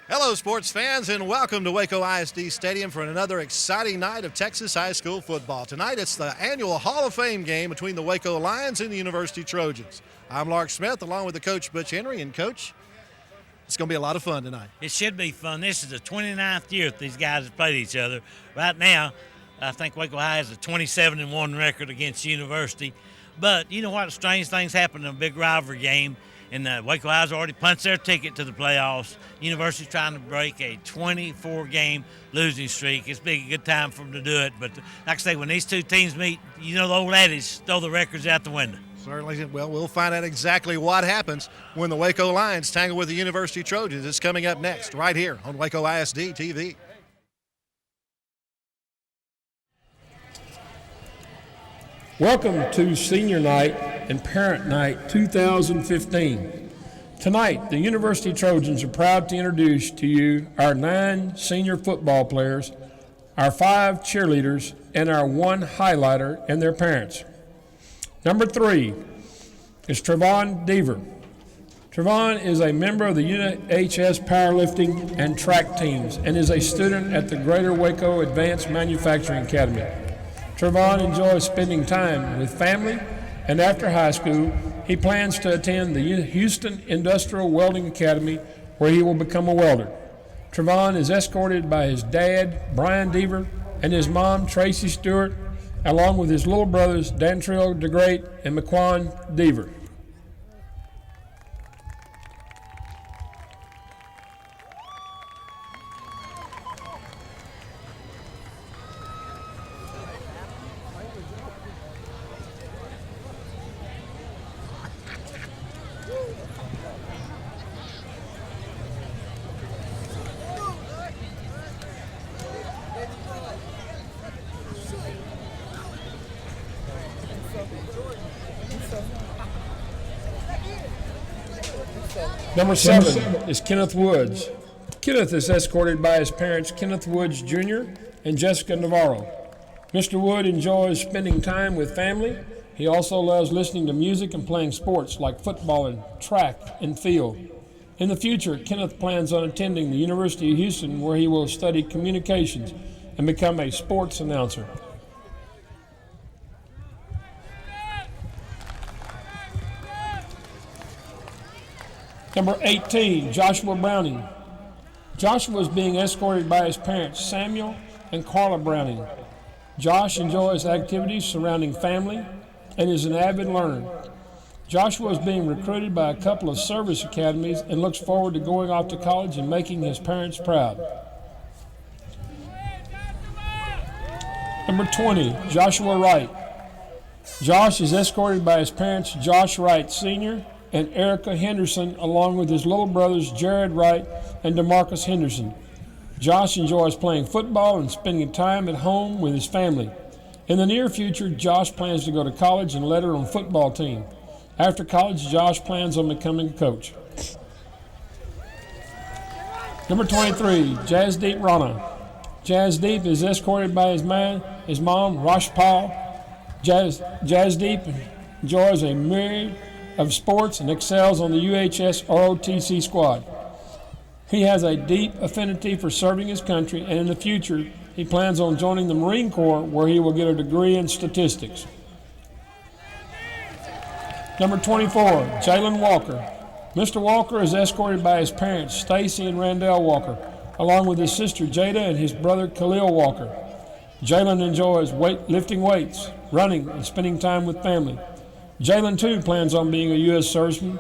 Hello, sports fans, and welcome to Waco ISD Stadium for another exciting night of Texas high school football. Tonight, it's the annual Hall of Fame game between the Waco Lions and the University Trojans. I'm Lark Smith, along with the coach, Butch Henry. And, Coach, it's going to be a lot of fun tonight. It should be fun. This is the 29th year that these guys have played each other. Right now, I think Waco High has a 27-1 record against University. But you know what? Strange things happen in a big rivalry game. And Waco High's already punched their ticket to the playoffs. University's trying to break a 24-game losing streak. It's been a good time for them to do it. But like I say, when these two teams meet, you know the old adage, throw the records out the window. Certainly. Well, we'll find out exactly what happens when the Waco Lions tangle with the University Trojans. It's coming up next right here on Waco ISD TV. Welcome to Senior Night and Parent Night 2015. Tonight, the University Trojans are proud to introduce to you our 9 senior football players, our 5 cheerleaders, and our 1 highlighter and their parents. Number 3 is Trevon Deaver. Trevon is a member of the UHS powerlifting and track teams and is a student at the Greater Waco Advanced Manufacturing Academy. Trevon enjoys spending time with family, and after high school, he plans to attend the Houston Industrial Welding Academy, where he will become a welder. Trevon is escorted by his dad, Brian Deaver, and his mom, Tracy Stewart, along with his little brothers, Dantrill DeGreat and McQuan Deaver. Number 7 is Kenneth Woods. Kenneth is escorted by his parents, Kenneth Woods Jr. and Jessica Navarro. Mr. Wood enjoys spending time with family. He also loves listening to music and playing sports like football and track and field. In the future, Kenneth plans on attending the University of Houston, where he will study communications and become a sports announcer. Number 18, Joshua Browning. Joshua is being escorted by his parents, Samuel and Carla Browning. Josh enjoys activities surrounding family and is an avid learner. Joshua is being recruited by a couple of service academies and looks forward to going off to college and making his parents proud. Number 20, Joshua Wright. Josh is escorted by his parents, Josh Wright Sr. and Erica Henderson, along with his little brothers, Jared Wright and DeMarcus Henderson. Josh enjoys playing football and spending time at home with his family. In the near future, Josh plans to go to college and letter on football team. After college, Josh plans on becoming a coach. Number 23, Jazdeep Rana. Jazdeep is escorted by his mom, Rashpal. Jazdeep enjoys a myriad of sports and excels on the UHS ROTC squad. He has a deep affinity for serving his country, and in the future, he plans on joining the Marine Corps, where he will get a degree in statistics. Number 24, Jaylen Walker. Mr. Walker is escorted by his parents, Stacy and Randall Walker, along with his sister Jada and his brother Khalil Walker. Jaylen enjoys lifting weights, running, and spending time with family. Jaylen, too, plans on being a U.S. serviceman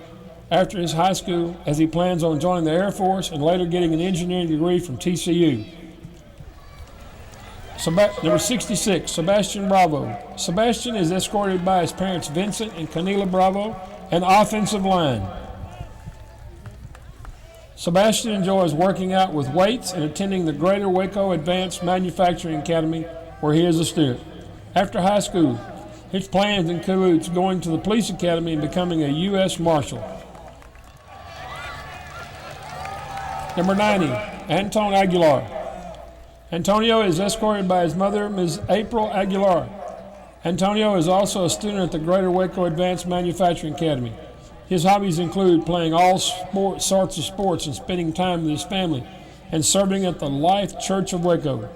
after his high school, as he plans on joining the Air Force and later getting an engineering degree from TCU. Number 66, Sebastian Bravo. Sebastian is escorted by his parents, Vincent and Canela Bravo, and offensive line. Sebastian enjoys working out with weights and attending the Greater Waco Advanced Manufacturing Academy, where he is a student. After high school, his plans include going to the police academy and becoming a U.S. Marshal. Number 90, Antone Aguilar. Antonio is escorted by his mother, Ms. April Aguilar. Antonio is also a student at the Greater Waco Advanced Manufacturing Academy. His hobbies include playing all sorts of sports and spending time with his family and serving at the Life Church of Waco.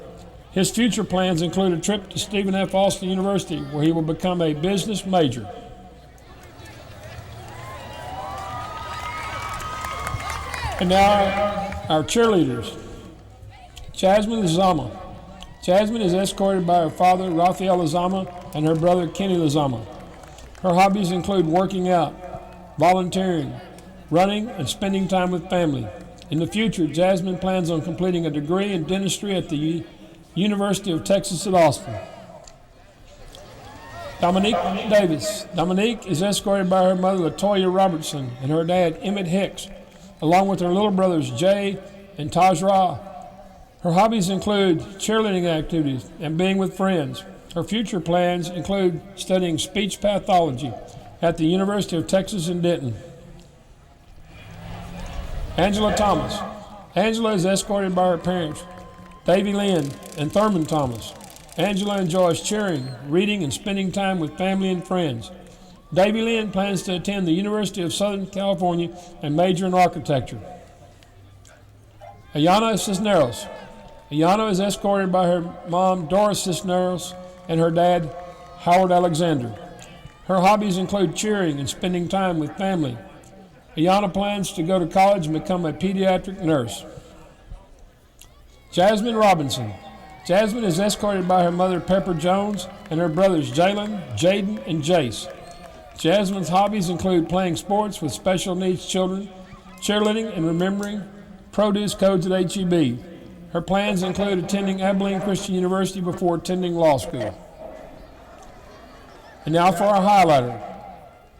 His future plans include a trip to Stephen F. Austin University, where he will become a business major. And now, our cheerleaders. Jasmine Lizama. Jasmine is escorted by her father, Raphael Lizama, and her brother, Kenny Lizama. Her hobbies include working out, volunteering, running, and spending time with family. In the future, Jasmine plans on completing a degree in dentistry at the University of Texas at Austin. Dominique Davis. Dominique is escorted by her mother, LaToya Robertson, and her dad, Emmett Hicks, along with her little brothers, Jay and Taj Ra. Her hobbies include cheerleading activities and being with friends. Her future plans include studying speech pathology at the University of Texas in Denton. Angela Thomas. Angela is escorted by her parents, Davy Lynn and Thurman Thomas. Angela enjoys cheering, reading, and spending time with family and friends. Davy Lynn plans to attend the University of Southern California and major in architecture. Ayana Cisneros. Ayana is escorted by her mom, Doris Cisneros, and her dad, Howard Alexander. Her hobbies include cheering and spending time with family. Ayana plans to go to college and become a pediatric nurse. Jasmine Robinson. Jasmine is escorted by her mother, Pepper Jones, and her brothers, Jaylen, Jaden, and Jace. Jasmine's hobbies include playing sports with special needs children, cheerleading, and remembering produce codes at HEB. Her plans include attending Abilene Christian University before attending law school. And now for our highlighter,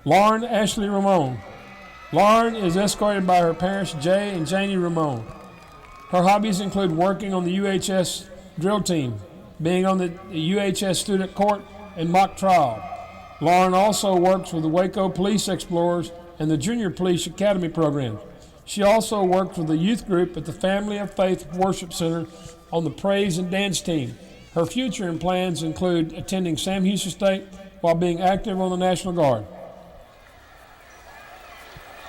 Lauren Ashley Ramon. Lauren is escorted by her parents, Jay and Janie Ramon. Her hobbies include working on the UHS drill team, being on the UHS student court, and mock trial. Lauren also works with the Waco Police Explorers and the Junior Police Academy program. She also worked with the youth group at the Family of Faith Worship Center on the praise and dance team. Her future and plans include attending Sam Houston State while being active on the National Guard.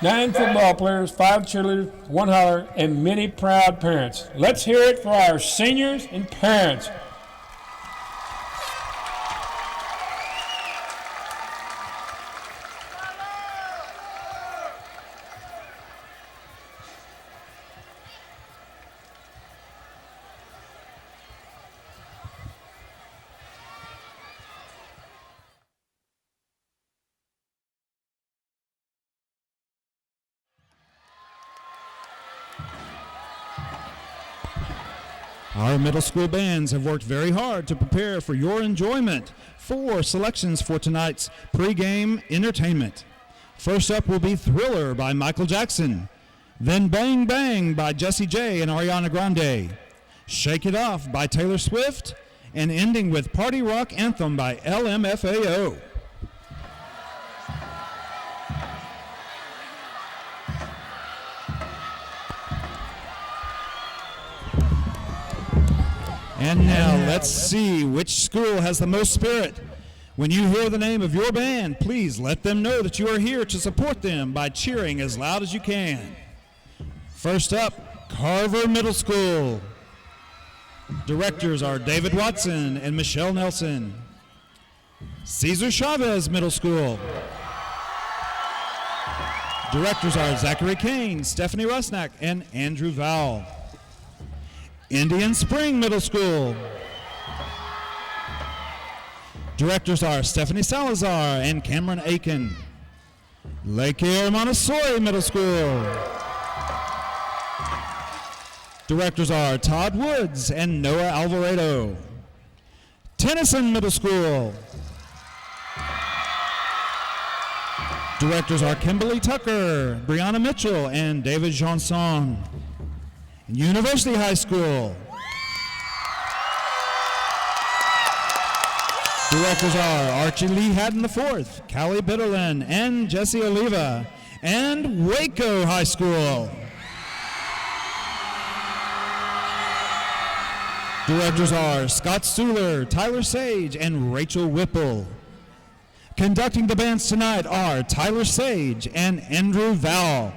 9 football players, 5 cheerleaders, 1 holler, and many proud parents. Let's hear it for our seniors and parents. Our middle school bands have worked very hard to prepare for your enjoyment. 4 selections for tonight's pregame entertainment. First up will be Thriller by Michael Jackson. Then Bang Bang by Jessie J and Ariana Grande. Shake It Off by Taylor Swift. And ending with Party Rock Anthem by LMFAO. And now let's see which school has the most spirit. When you hear the name of your band, please let them know that you are here to support them by cheering as loud as you can. First up, Carver Middle School. Directors are David Watson and Michelle Nelson. Cesar Chavez Middle School. Directors are Zachary Kane, Stephanie Rusnak, and Andrew Vowell. Indian Spring Middle School. Directors are Stephanie Salazar and Cameron Aiken. Lake Air Montessori Middle School. Directors are Todd Woods and Noah Alvarado. Tennyson Middle School. Directors are Kimberly Tucker, Brianna Mitchell, and David Johnson. University High School. Directors are Archie Lee Haddon IV, Callie Bitterlin, and Jesse Oliva. And Waco High School. Directors are Scott Stuhler, Tyler Sage, and Rachel Whipple. Conducting the bands tonight are Tyler Sage and Andrew Vowell.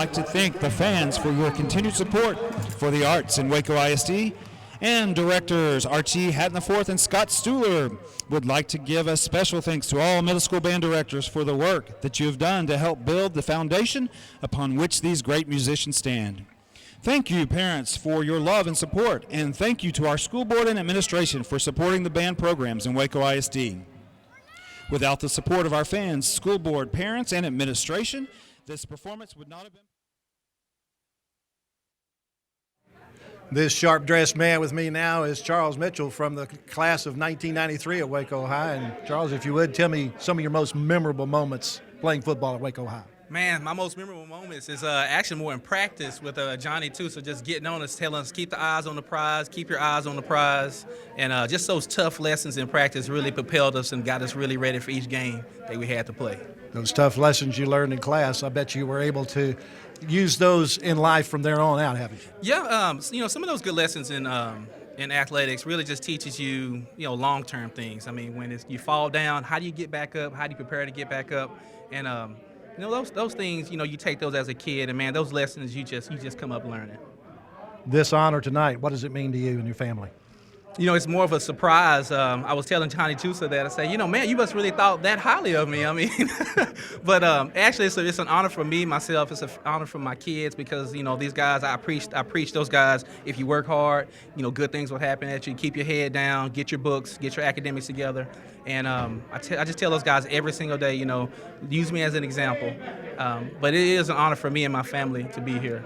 like to thank the fans for your continued support for the arts in Waco ISD. And directors Archie Hatton IV and Scott Stuhler would like to give a special thanks to all middle school band directors for the work that you have done to help build the foundation upon which these great musicians stand. Thank you, parents, for your love and support, and thank you to our school board and administration for supporting the band programs in Waco ISD. Without the support of our fans, school board, parents, and administration, this performance would not have been. This sharp-dressed man with me now is Charles Mitchell from the class of 1993 at Waco High. And Charles, if you would, tell me some of your most memorable moments playing football at Waco High. Man, my most memorable moments is actually more in practice with Johnny Tusa, just getting on us, telling us, keep the eyes on the prize, keep your eyes on the prize. And just those tough lessons in practice really propelled us and got us really ready for each game that we had to play. Those tough lessons you learned in class, I bet you were able to use those in life from there on out, haven't you? Yeah, some of those good lessons in athletics really just teaches you, long-term things. I mean, when you fall down, how do you get back up? How do you prepare to get back up? And those things, you take those as a kid, and man, those lessons you just come up learning. This honor tonight, what does it mean to you and your family? It's more of a surprise. I was telling Johnny Tusa that I say, man, you must really thought that highly of me. I mean, but actually, it's an honor for me, myself. It's an honor for my kids because, these guys, I preach those guys. If you work hard, good things will happen at you. Keep your head down, get your books, get your academics together. And I just tell those guys every single day, use me as an example. But it is an honor for me and my family to be here.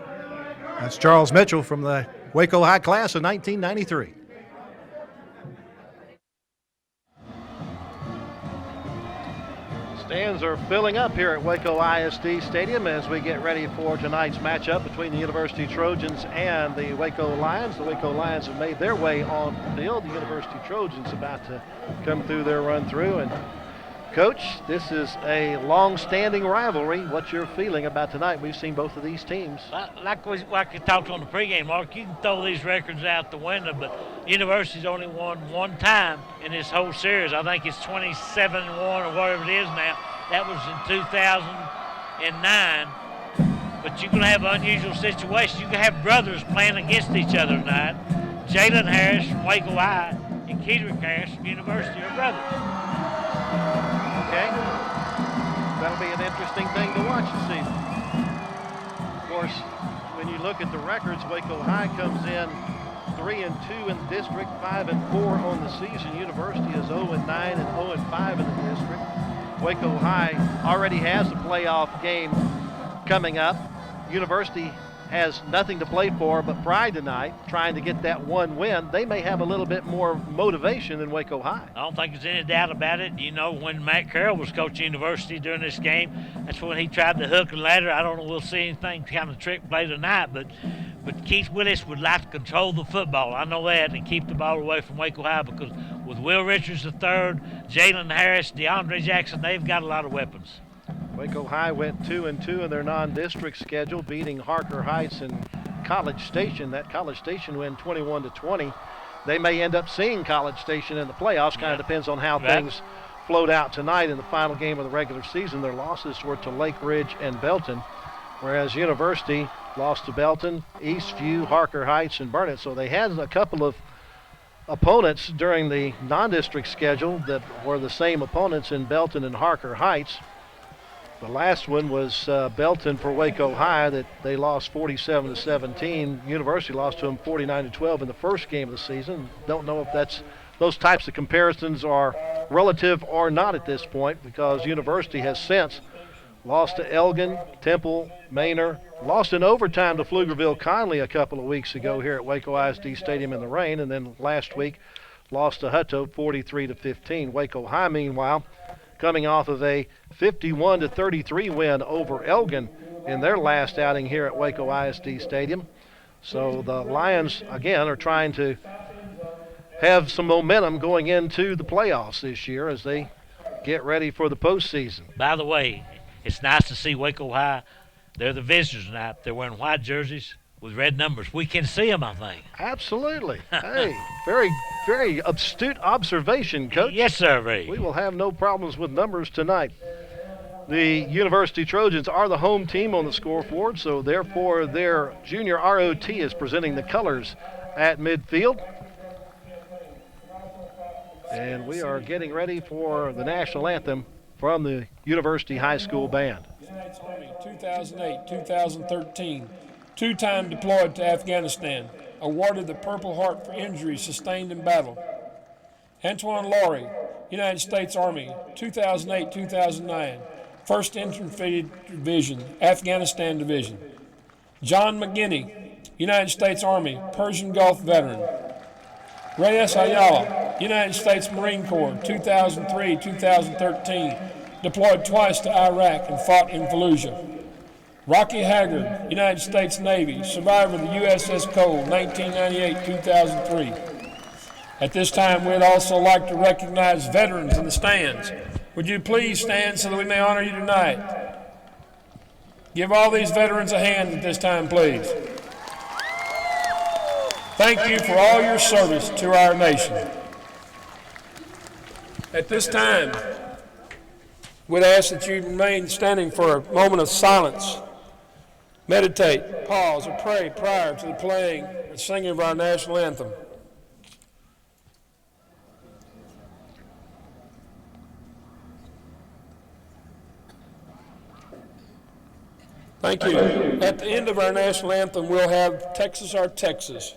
That's Charles Mitchell from the Waco High class of 1993. Stands are filling up here at Waco ISD Stadium as we get ready for tonight's matchup between the University Trojans and the Waco Lions. The Waco Lions have made their way on the field. The University Trojans about to come through their run through. And Coach, this is a long-standing rivalry. What's your feeling about tonight? We've seen both of these teams. Like we talked on the pregame, Mark, you can throw these records out the window, but University's only won one time in this whole series. I think it's 27-1 or whatever it is now. That was in 2009. But you can have unusual situations. You can have brothers playing against each other tonight. Jaylen Harris from Waco High and Kedrick Harris from University are brothers. Okay, that'll be an interesting thing to watch this season. Of course, when you look at the records, Waco High comes in 3-2 in the district, 5-4 on the season. University is 0-9 and 0-5 in the district. Waco High already has a playoff game coming up. University has nothing to play for but pride tonight, trying to get that one win. They may have a little bit more motivation than Waco High. I don't think there's any doubt about it. When Matt Carroll was coaching University during this game, that's when he tried the hook and ladder. I don't know we'll see anything kind of trick play tonight, but Keith Willis would like to control the football. I know that, and keep the ball away from Waco High because with Will Richards III, Jaylen Harris, DeAndre Jackson, they've got a lot of weapons. Waco High went 2-2 in their non-district schedule, beating Harker Heights and College Station. That College Station win 21-20. They may end up seeing College Station in the playoffs. Kind of depends on how things flowed out tonight in the final game of the regular season. Their losses were to Lake Ridge and Belton, whereas University lost to Belton, Eastview, Harker Heights, and Burnett. So they had a couple of opponents during the non-district schedule that were the same opponents in Belton and Harker Heights. The last one was Belton for Waco High that they lost 47-17. University lost to them 49-12 in the first game of the season. Don't know if those types of comparisons are relative or not at this point because University has since lost to Elgin, Temple, Manor, lost in overtime to Pflugerville-Conley a couple of weeks ago here at Waco ISD Stadium in the rain, and then last week lost to Hutto 43-15. Waco High, meanwhile, coming off of a 51-33 win over Elgin in their last outing here at Waco ISD Stadium. So the Lions, again, are trying to have some momentum going into the playoffs this year as they get ready for the postseason. By the way, it's nice to see Waco High. They're the visitors tonight. They're wearing white jerseys with red numbers. We can see them, I think. Absolutely. Hey, very, very astute observation, Coach. Yes, sir, Ray. We will have no problems with numbers tonight. The University Trojans are the home team on the scoreboard, so therefore their junior ROT is presenting the colors at midfield. And we are getting ready for the national anthem from the University High School Band. United States Army 2008-2013, two-time deployed to Afghanistan, awarded the Purple Heart for injuries sustained in battle. Antone Aguilar, United States Army 2008-2009, 1st Infantry Division, Afghanistan Division. John McGinney, United States Army, Persian Gulf veteran. Reyes Ayala, United States Marine Corps, 2003-2013, deployed twice to Iraq and fought in Fallujah. Rocky Haggard, United States Navy, survivor of the USS Cole, 1998-2003. At this time, we'd also like to recognize veterans in the stands. Would you please stand so that we may honor you tonight? Give all these veterans a hand at this time, please. Thank you for all your service to our nation. At this time, we'd ask that you remain standing for a moment of silence. Meditate, pause, or pray prior to the playing and singing of our national anthem. Thank you. At the end of our national anthem, we'll have Texas Our Texas.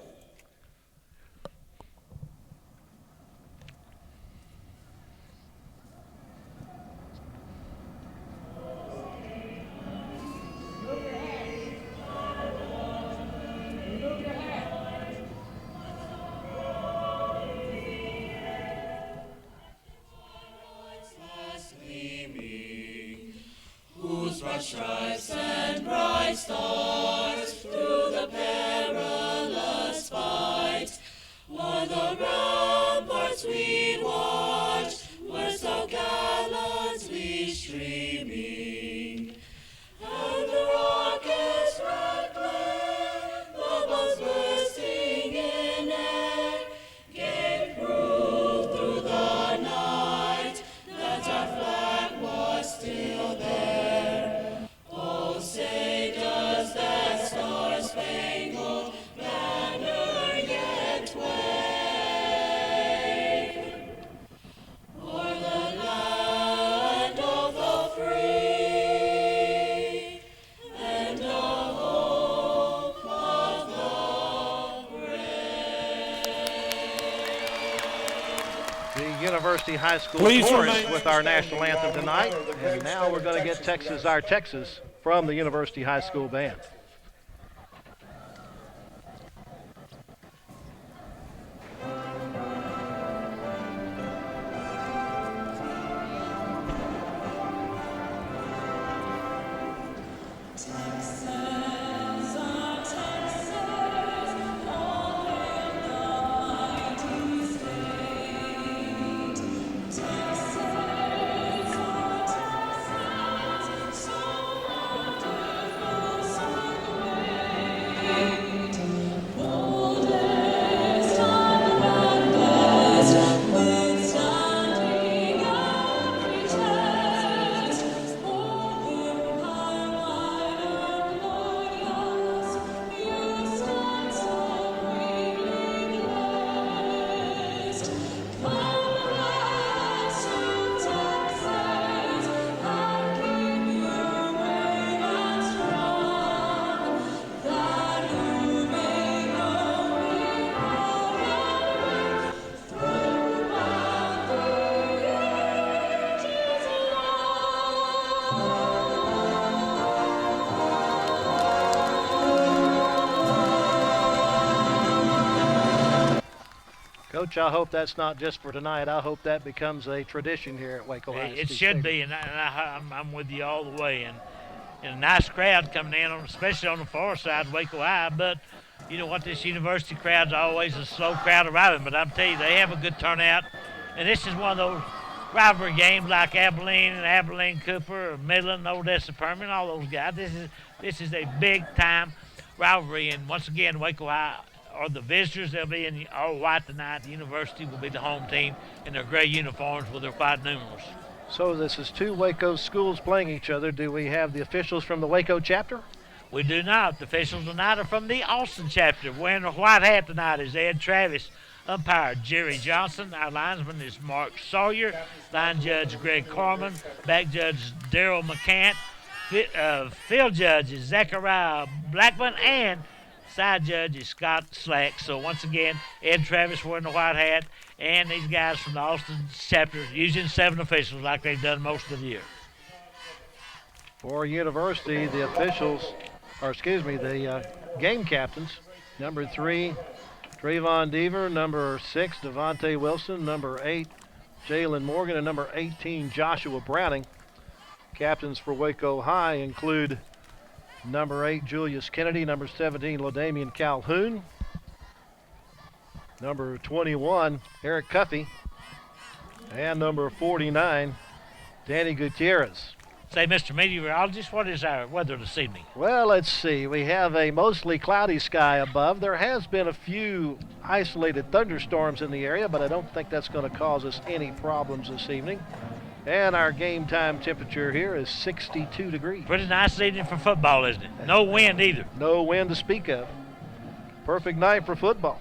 Stripes and bright stars through the perilous fight, o'er the ramparts we watched, were so gallantly streaming, and the rocket's red glare, the bombs bursting in air, gave proof through the night that our flag was still there. Say, does that star-spangled banner yet wave o'er the land of the free and the hope of the brave? The University High School Please chorus remain with our national anthem tonight. And now we're going to get Texas Our Texas from the University High School Band. Coach, I hope that's not just for tonight. I hope that becomes a tradition here at Waco High. It should be, and I'm with you all the way. And a nice crowd coming in, especially on the far side of Waco High. But you know what, this university crowd's always a slow crowd arriving. But I'm telling you, they have a good turnout. And this is one of those rivalry games like Abilene and Malik Cooper, or Midland, Odessa Permian, all those guys. This is a big-time rivalry. And once again, Waco High are the visitors. They'll be in all white tonight. The university will be the home team in their gray uniforms with their white numerals. So this is two Waco schools playing each other. Do we have the officials from the Waco chapter? We do not. The officials tonight are from the Austin chapter. Wearing a white hat tonight is Ed Travis. Umpire Jerry Johnson. Our linesman is Mark Sawyer. Line judge Greg Coleman. Back judge Daryl McCant. Field judge is Zachariah Blackman. And side judge is Scott Slack. So once again, Ed Travis wearing the white hat. And these guys from the Austin chapter using 7 officials like they've done most of the year. For University, the game captains, number 3, Trayvon Deaver, number 6, Devontae Wilson, number 8, Jalen Morgan, and number 18, Joshua Browning. Captains for Waco High include number 8, Julius Kennedy, number 17, LaDamian Calhoun, number 21, Eric Cuffey, and number 49, Danny Gutierrez. Say, Mr. Meteorologist, what is our weather this evening? Well, let's see. We have a mostly cloudy sky above. There has been a few isolated thunderstorms in the area, but I don't think that's going to cause us any problems this evening. And our game time temperature here is 62 degrees. Pretty nice evening for football, isn't it? No wind either. No wind to speak of. Perfect night for football.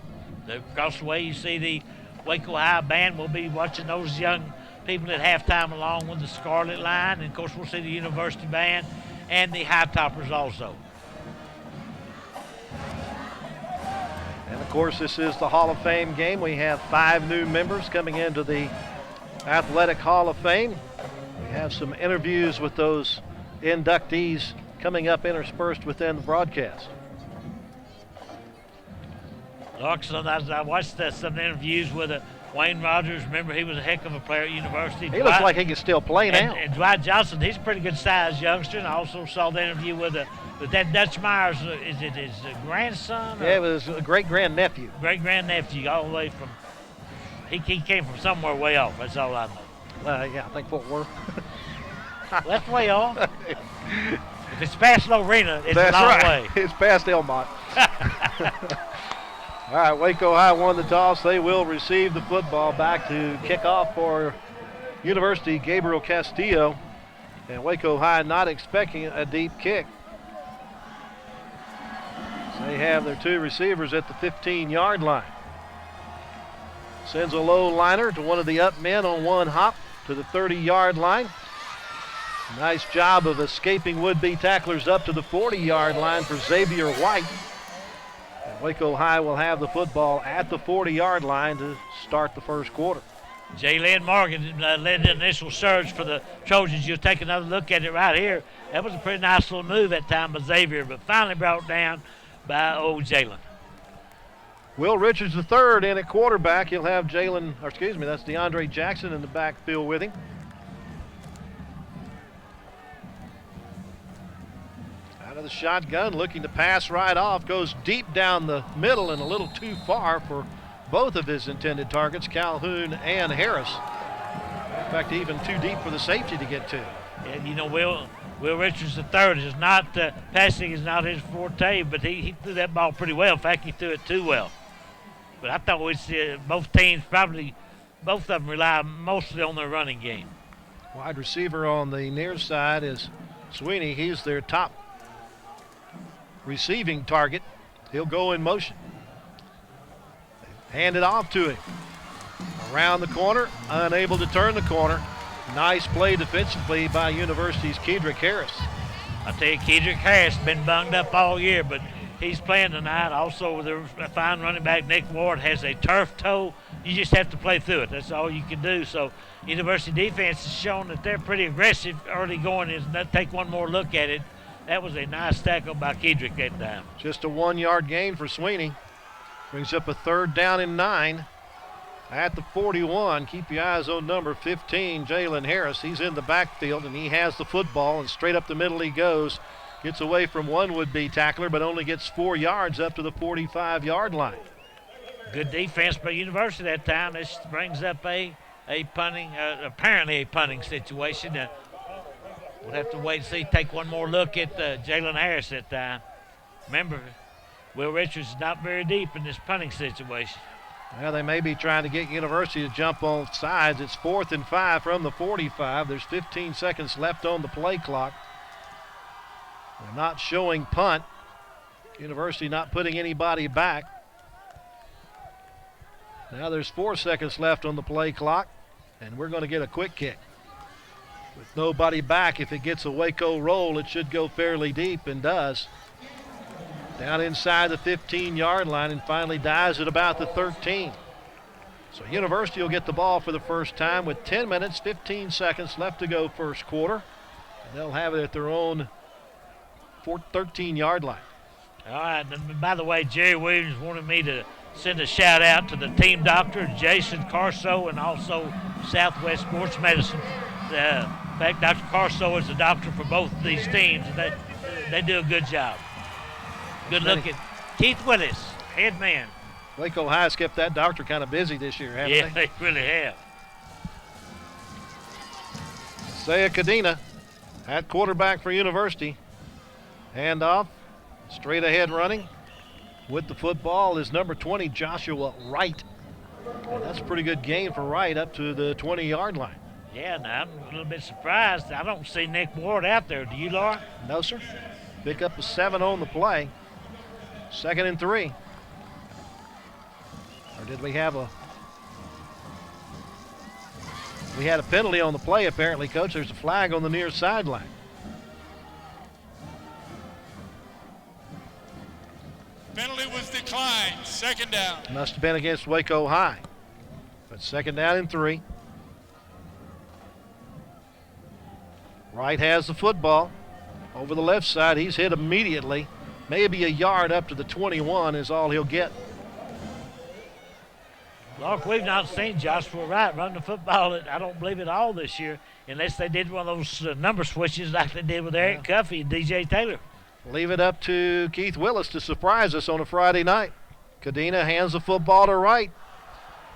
Across the way, you see the Waco High band. We'll be watching those young people at halftime along with the Scarlet Line. And, of course, we'll see the University band and the High Toppers also. And, of course, this is the Hall of Fame game. We have 5 new members coming into the Athletic Hall of Fame. We have some interviews with those inductees coming up interspersed within the broadcast. Larkson, I watched some interviews with Wayne Rogers. Remember, he was a heck of a player at University. He looks like he can still play now. And Dwight Johnson, he's a pretty good sized youngster. And I also saw the interview with that Dutch Meyer's, is it his grandson? Yeah, it was a great-grandnephew. Great-grandnephew, all the way from, he came from somewhere way off. That's all I know. Yeah, I think Fort Worth. Well, that's way off. If it's past Lorena, it's That's a long right. way. It's past Elmont. All right, Waco High won the toss. They will receive the football back to kick off for University, Gabriel Castillo. And Waco High not expecting a deep kick. So they have their 2 receivers at the 15-yard line. Sends a low liner to one of the up men on one hop to the 30-yard line. Nice job of escaping would-be tacklers up to the 40-yard line for Xavier White. And Waco High will have the football at the 40-yard line to start the first quarter. Jaylen Morgan led the initial surge for the Trojans. You'll take another look at it right here. That was a pretty nice little move that time by Xavier, but finally brought down by Jaylen. Will Richards III in at quarterback. He'll have that's DeAndre Jackson in the backfield with him. Out of the shotgun, looking to pass right off, goes deep down the middle and a little too far for both of his intended targets, Calhoun and Harris. In fact, even too deep for the safety to get to. And, you know, Will Richards III is not, passing is not his forte, but he threw that ball pretty well. In fact, he threw it too well. But I thought we'd see both teams both of them rely mostly on their running game. Wide receiver on the near side is Sweeney. He's their top receiving target. He'll go in motion. Hand it off to him. Around the corner, unable to turn the corner. Nice play defensively by University's Kedrick Harris. I tell you, Kedrick Harris has been bunged up all year, but he's playing tonight. Also, the fine running back Nick Ward has a turf toe. You just have to play through it. That's all you can do. So University defense has shown that they're pretty aggressive early going. Take one more look at it. That was a nice tackle by Kedrick that time. Just a 1-yard gain for Sweeney. Brings up a 3rd down and 9 at the 41. Keep your eyes on number 15, Jaylen Harris. He's in the backfield, and he has the football, and straight up the middle he goes. Gets away from one would-be tackler, but only gets 4 yards up to the 45-yard line. Good defense by University that time. This brings up apparently a punting situation. We'll have to wait and see. Take one more look at Jaylen Harris that time. Remember, Will Richards is not very deep in this punting situation. Well, they may be trying to get University to jump on sides. It's 4th and 5 from the 45. There's 15 seconds left on the play clock. They're not showing punt. University not putting anybody back. Now there's 4 seconds left on the play clock, and we're going to get a quick kick. With nobody back, if it gets a Waco roll, it should go fairly deep, and does. Down inside the 15-yard line and finally dies at about the 13. So University will get the ball for the first time with 10 minutes, 15 seconds left to go first quarter. And they'll have it at their own 13-yard line. All right, and by the way, Jerry Williams wanted me to send a shout out to the team doctor, Jason Carso, and also Southwest Sports Medicine. In fact, Dr. Carso is the doctor for both of these teams, and they do a good job. Good looking. Keith Willis, head man. Waco High's kept that doctor kind of busy this year, haven't Yeah, they? they really have. Saya Cadena at quarterback for University. Handoff, straight ahead running. With the football is number 20, Joshua Wright. And that's a pretty good gain for Wright up to the 20-yard line. Yeah, now I'm a little bit surprised. I don't see Nick Ward out there. Do you, Laura? No, sir. Pick up a 7 on the play. 2nd and 3. Or did we have a... We had a penalty on the play, apparently, Coach. There's a flag on the near sideline. Penalty was declined. 2nd down. Must have been against Waco High. But 2nd down and 3. Wright has the football. Over the left side, he's hit immediately. Maybe a yard up to the 21 is all he'll get. Look, we've not seen Joshua Wright run the football, I don't believe, at all this year, unless they did one of those number switches like they did with Eric Cuffey and DJ Taylor. Leave it up to Keith Willis to surprise us on a Friday night. Cadena hands the football to Wright.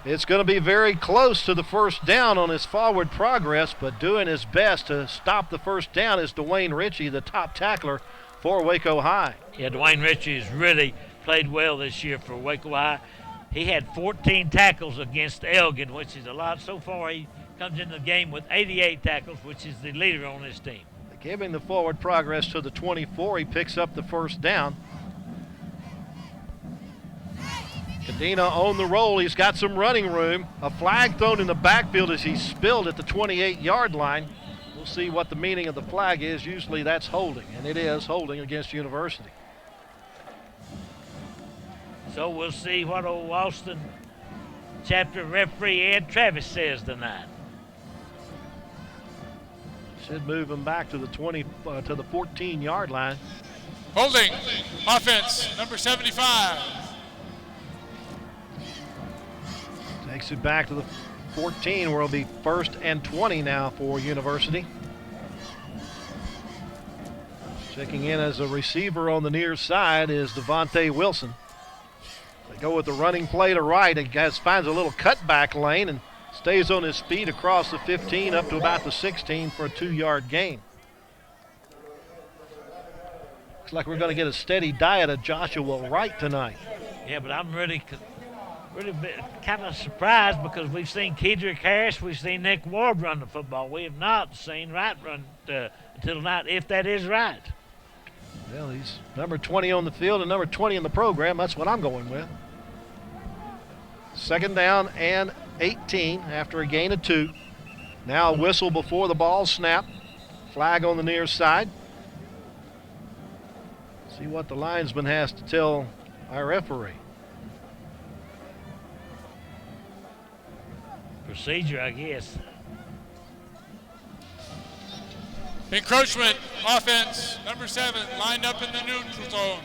It's going to be very close to the first down on his forward progress, but doing his best to stop the first down is Dwayne Ritchie, the top tackler for Waco High. Yeah, Dwayne Ritchie has really played well this year for Waco High. He had 14 tackles against Elgin, which is a lot. So far, he comes into the game with 88 tackles, which is the leader on this team. Giving the forward progress to the 24, he picks up the first down. Cadena on the roll. He's got some running room. A flag thrown in the backfield as he spilled at the 28-yard line. We'll see what the meaning of the flag is. Usually that's holding, and it is holding against University. So we'll see what old Austin chapter referee Ed Travis says tonight. Should move him back to the 14-yard line. Holding. Offense, number 75. Takes it back to the 14, where it'll be 1st and 20 now for University. Checking in as a receiver on the near side is Devontae Wilson. They go with the running play to right. He finds a little cutback lane and stays on his feet across the 15 up to about the 16 for a 2-yard gain. Looks like we're going to get a steady diet of Joshua Wright tonight. Yeah, but I'm really kind of surprised because we've seen Kedrick Harris, we've seen Nick Ward run the football. We have not seen Wright run until tonight, if that is right. Well, he's number 20 on the field and number 20 in the program. That's what I'm going with. 2nd down and 18 after a gain of 2. Now a whistle before the ball snap. Flag on the near side. See what the linesman has to tell our referee. Procedure, I guess. Encroachment. Offense, number 7, lined up in the neutral zone.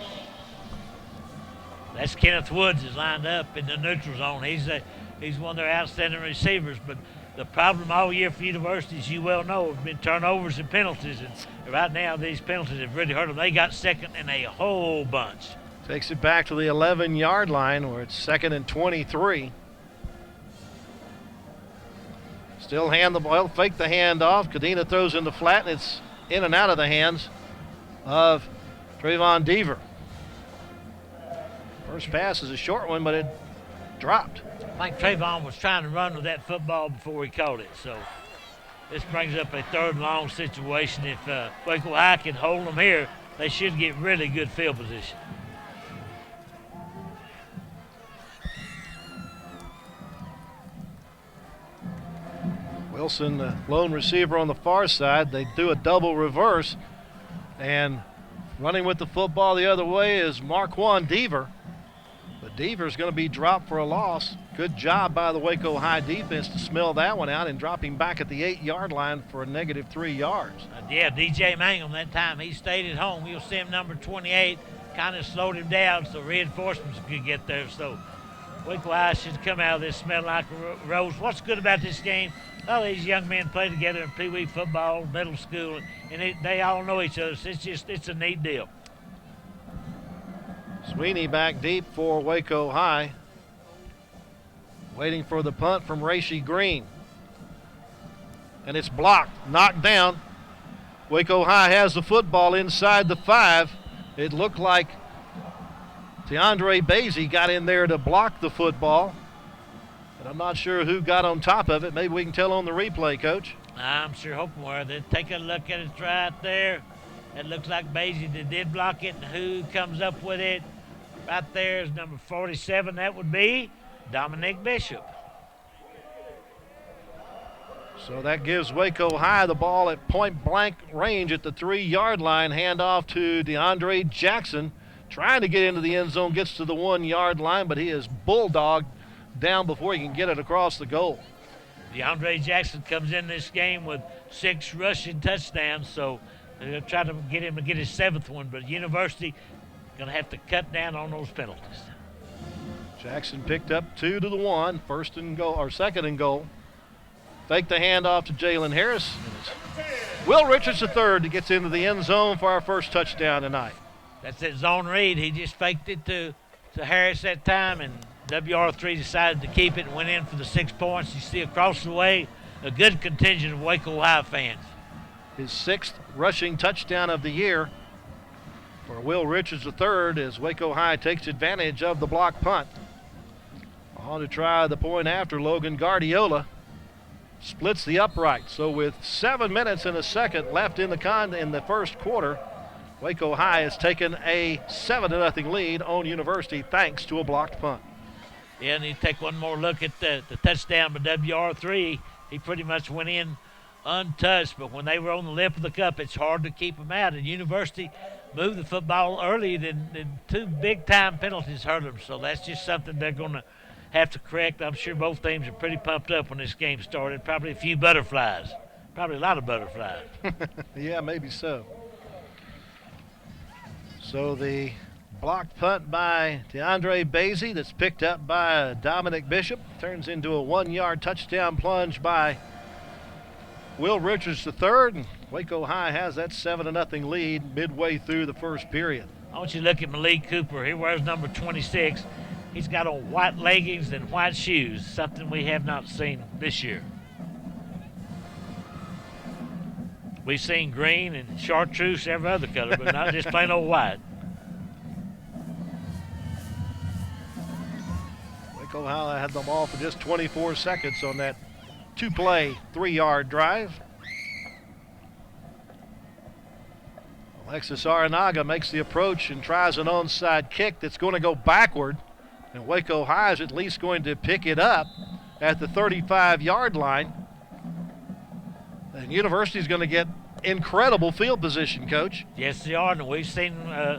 That's Kenneth Woods is lined up in the neutral zone. He's one of their outstanding receivers, but the problem all year for University, as you well know, have been turnovers and penalties, and right now these penalties have really hurt them. They got second in a whole bunch. Takes it back to the 11-yard line where it's 2nd and 23. Still fake the handoff. Cadena throws in the flat, and it's in and out of the hands of Trayvon Deaver. First pass is a short one, but it dropped. I think Trayvon was trying to run with that football before he caught it. So this brings up a 3rd and long situation. If Waco High can hold them here, they should get really good field position. Wilson, the lone receiver on the far side. They do a double reverse, and running with the football the other way is Marquand Deaver. But Deaver's going to be dropped for a loss. Good job by the Waco High defense to smell that one out and drop him back at the 8-yard line for a negative 3 yards. Yeah, DJ Mangum that time, he stayed at home. You'll see him number 28, kind of slowed him down so reinforcements could get there. So Waco High should come out of this smelling like a rose. What's good about this game? All these young men play together in Pee Wee football, middle school, and they all know each other. So it's a neat deal. Sweeney back deep for Waco High. Waiting for the punt from Racy Green. And it's blocked, knocked down. Waco High has the football inside the 5. It looked like DeAndre Basie got in there to block the football. But I'm not sure who got on top of it. Maybe we can tell on the replay, Coach. I'm sure hoping where they take a look at it right there. It looks like Basie did block it, and who comes up with it? Right there is number 47. That would be Dominique Bishop. So that gives Waco High the ball at point-blank range at the 3-yard line. Handoff to DeAndre Jackson. Trying to get into the end zone, gets to the 1-yard line, but he is bulldogged down before he can get it across the goal. DeAndre Jackson comes in this game with 6 rushing touchdowns, so they're going to try to get him to get his 7th one, but University going to have to cut down on those penalties. Jackson picked up 2 to the 1, 1st and goal, or 2nd and goal. Fake the handoff to Jaylen Harris. Will Richards III that gets into the end zone for our first touchdown tonight. That's that zone read. He just faked it to Harris that time, and WR3 decided to keep it and went in for the 6 points. You see across the way a good contingent of Waco High fans. His 6th rushing touchdown of the year for Will Richards III as Waco High takes advantage of the block punt. On to try the point after, Logan Guardiola splits the upright. So with 7 minutes and a second left in the first quarter, Waco High has taken a 7-0 lead on University thanks to a blocked punt. Yeah, and you take one more look at the touchdown by WR3. He pretty much went in untouched, but when they were on the lip of the cup, it's hard to keep them out. And University moved the football early, then 2 big-time penalties hurt them. So that's just something they're going to have to correct. I'm sure both teams are pretty pumped up when this game started. Probably a few butterflies. Probably a lot of butterflies. Yeah, maybe so. So the blocked punt by DeAndre Basie that's picked up by Dominic Bishop turns into a 1-yard touchdown plunge by Will Richards III. And Waco High has that 7-0 lead midway through the first period. I want you to look at Malik Cooper. He wears number 26. He's got on white leggings and white shoes, something we have not seen this year. We've seen green and chartreuse, every other color, but not just plain old white. Waco High had them all for just 24 seconds on that 2-play, 3-yard drive. Alexis Aranaga makes the approach and tries an onside kick that's going to go backward. And Waco High is at least going to pick it up at the 35-yard line. And University is going to get incredible field position, Coach. Yes, they are. And we've seen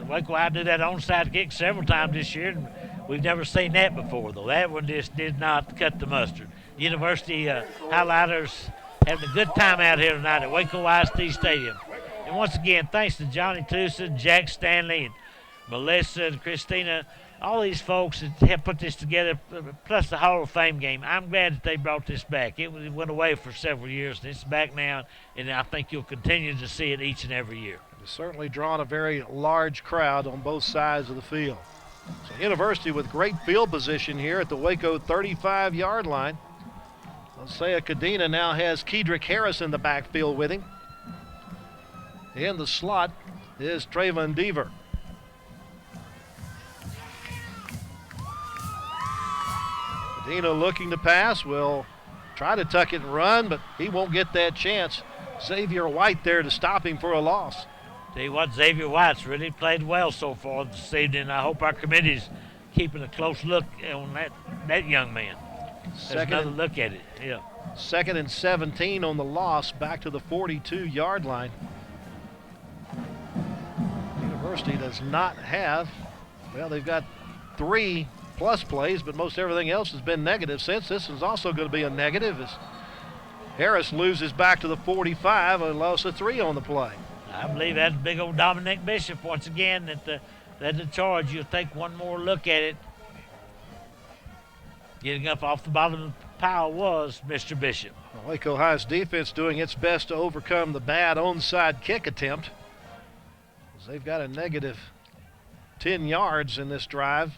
Waco High do that onside kick several times this year, and we've never seen that before, though. That one just did not cut the mustard. University highlighters having a good time out here tonight at Waco ISD Stadium. And once again, thanks to Johnny Tusa, Jack Stanley, and Melissa and Christina, all these folks that have put this together, plus the Hall of Fame game. I'm glad that they brought this back. It went away for several years, and it's back now, and I think you'll continue to see it each and every year. It's certainly drawn a very large crowd on both sides of the field. So University with great field position here at the Waco 35-yard line. Hosea Cadena now has Kedrick Harris in the backfield with him. In the slot is Trayvon Deaver. Dino looking to pass, will try to tuck it and run, but he won't get that chance. Xavier White there to stop him for a loss. Tell you what, Xavier White's really played well so far this evening. I hope our committee's keeping a close look on that young man. There's another look at it, yeah. 2nd and 17 on the loss, back to the 42-yard line. University does not have, well, they've got 3 plus plays, but most everything else has been negative since. This is also going to be a negative as Harris loses back to the 45 and lost a 3 on the play. I believe that's big old Dominique Bishop once again that led the charge. You'll take one more look at it. Getting up off the bottom of the pile was Mr. Bishop. Well, Waco High's defense doing its best to overcome the bad onside kick attempt. They've got a negative 10 yards in this drive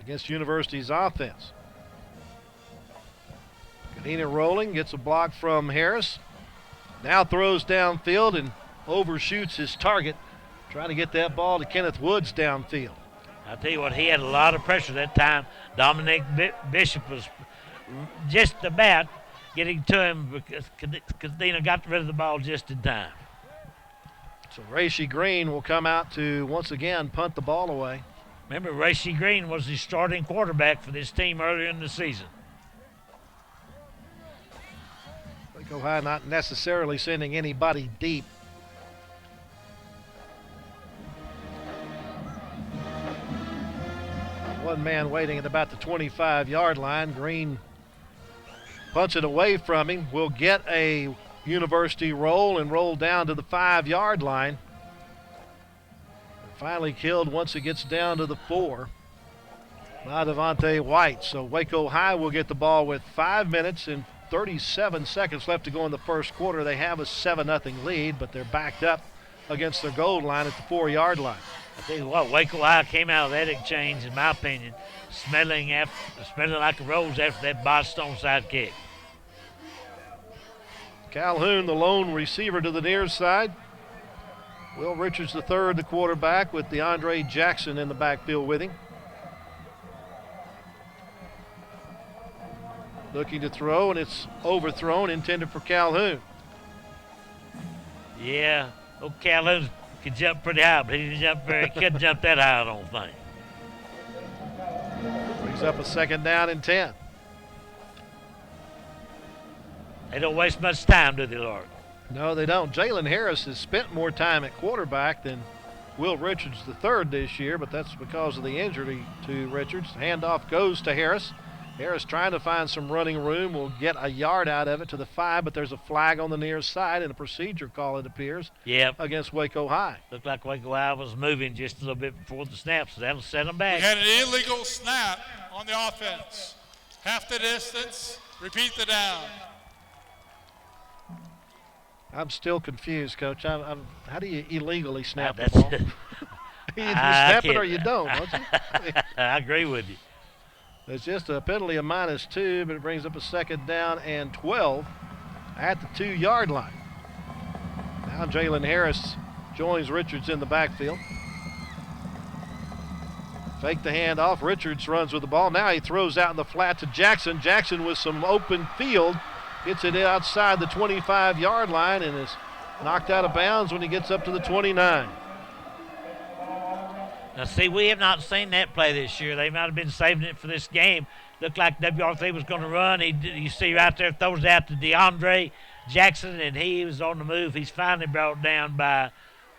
against University's offense. Kadena rolling, gets a block from Harris. Now throws downfield and overshoots his target, trying to get that ball to Kenneth Woods downfield. I'll tell you what, he had a lot of pressure that time. Dominique Bishop was just about getting to him because Kadena got rid of the ball just in time. So Racy Green will come out to once again punt the ball away. Remember, Racy Green was the starting quarterback for this team earlier in the season. Waco High not necessarily sending anybody deep. One man waiting at about the 25-yard line. Green punts it away from him. Will get a University roll and roll down to the 5-yard line. Finally killed once it gets down to the 4 by Devontae White. So Waco High will get the ball with 5 minutes and 37 seconds left to go in the first quarter. They have a 7-0 lead, but they're backed up against their goal line at the 4-yard line. I tell you what, Waco High came out of that exchange, in my opinion, smelling like a rose after that botched onside kick. Calhoun, the lone receiver to the near side. Will Richards III, the quarterback, with DeAndre Jackson in the backfield with him. Looking to throw, and it's overthrown, intended for Calhoun. Yeah, old Calhoun could jump pretty high, but he couldn't jump that high, I don't think. Brings up a 2nd down and 10. They don't waste much time, do they, Lark? No, they don't. Jaylen Harris has spent more time at quarterback than Will Richards III this year, but that's because of the injury to Richards. Handoff goes to Harris. Harris trying to find some running room, will get a yard out of it to the 5, but there's a flag on the near side and a procedure call, it appears, against Waco High. Looked like Waco High was moving just a little bit before the snap, so that'll set them back. We had an illegal snap on the offense. Half the distance, repeat the down. I'm still confused, Coach. How do you illegally snap the That's ball? You snap it or you don't you? I agree with you. It's just a penalty of -2, but it brings up a 2nd down and 12 at the 2-yard line. Now Jaylen Harris joins Richards in the backfield. Fake the handoff. Richards runs with the ball. Now he throws out in the flat to Jackson. Jackson with some open field. Gets it outside the 25-yard line and is knocked out of bounds when he gets up to the 29. Now, see, we have not seen that play this year. They might have been saving it for this game. Looked like WR3 was going to run. You see right there, throws it out to DeAndre Jackson, and he was on the move. He's finally brought down by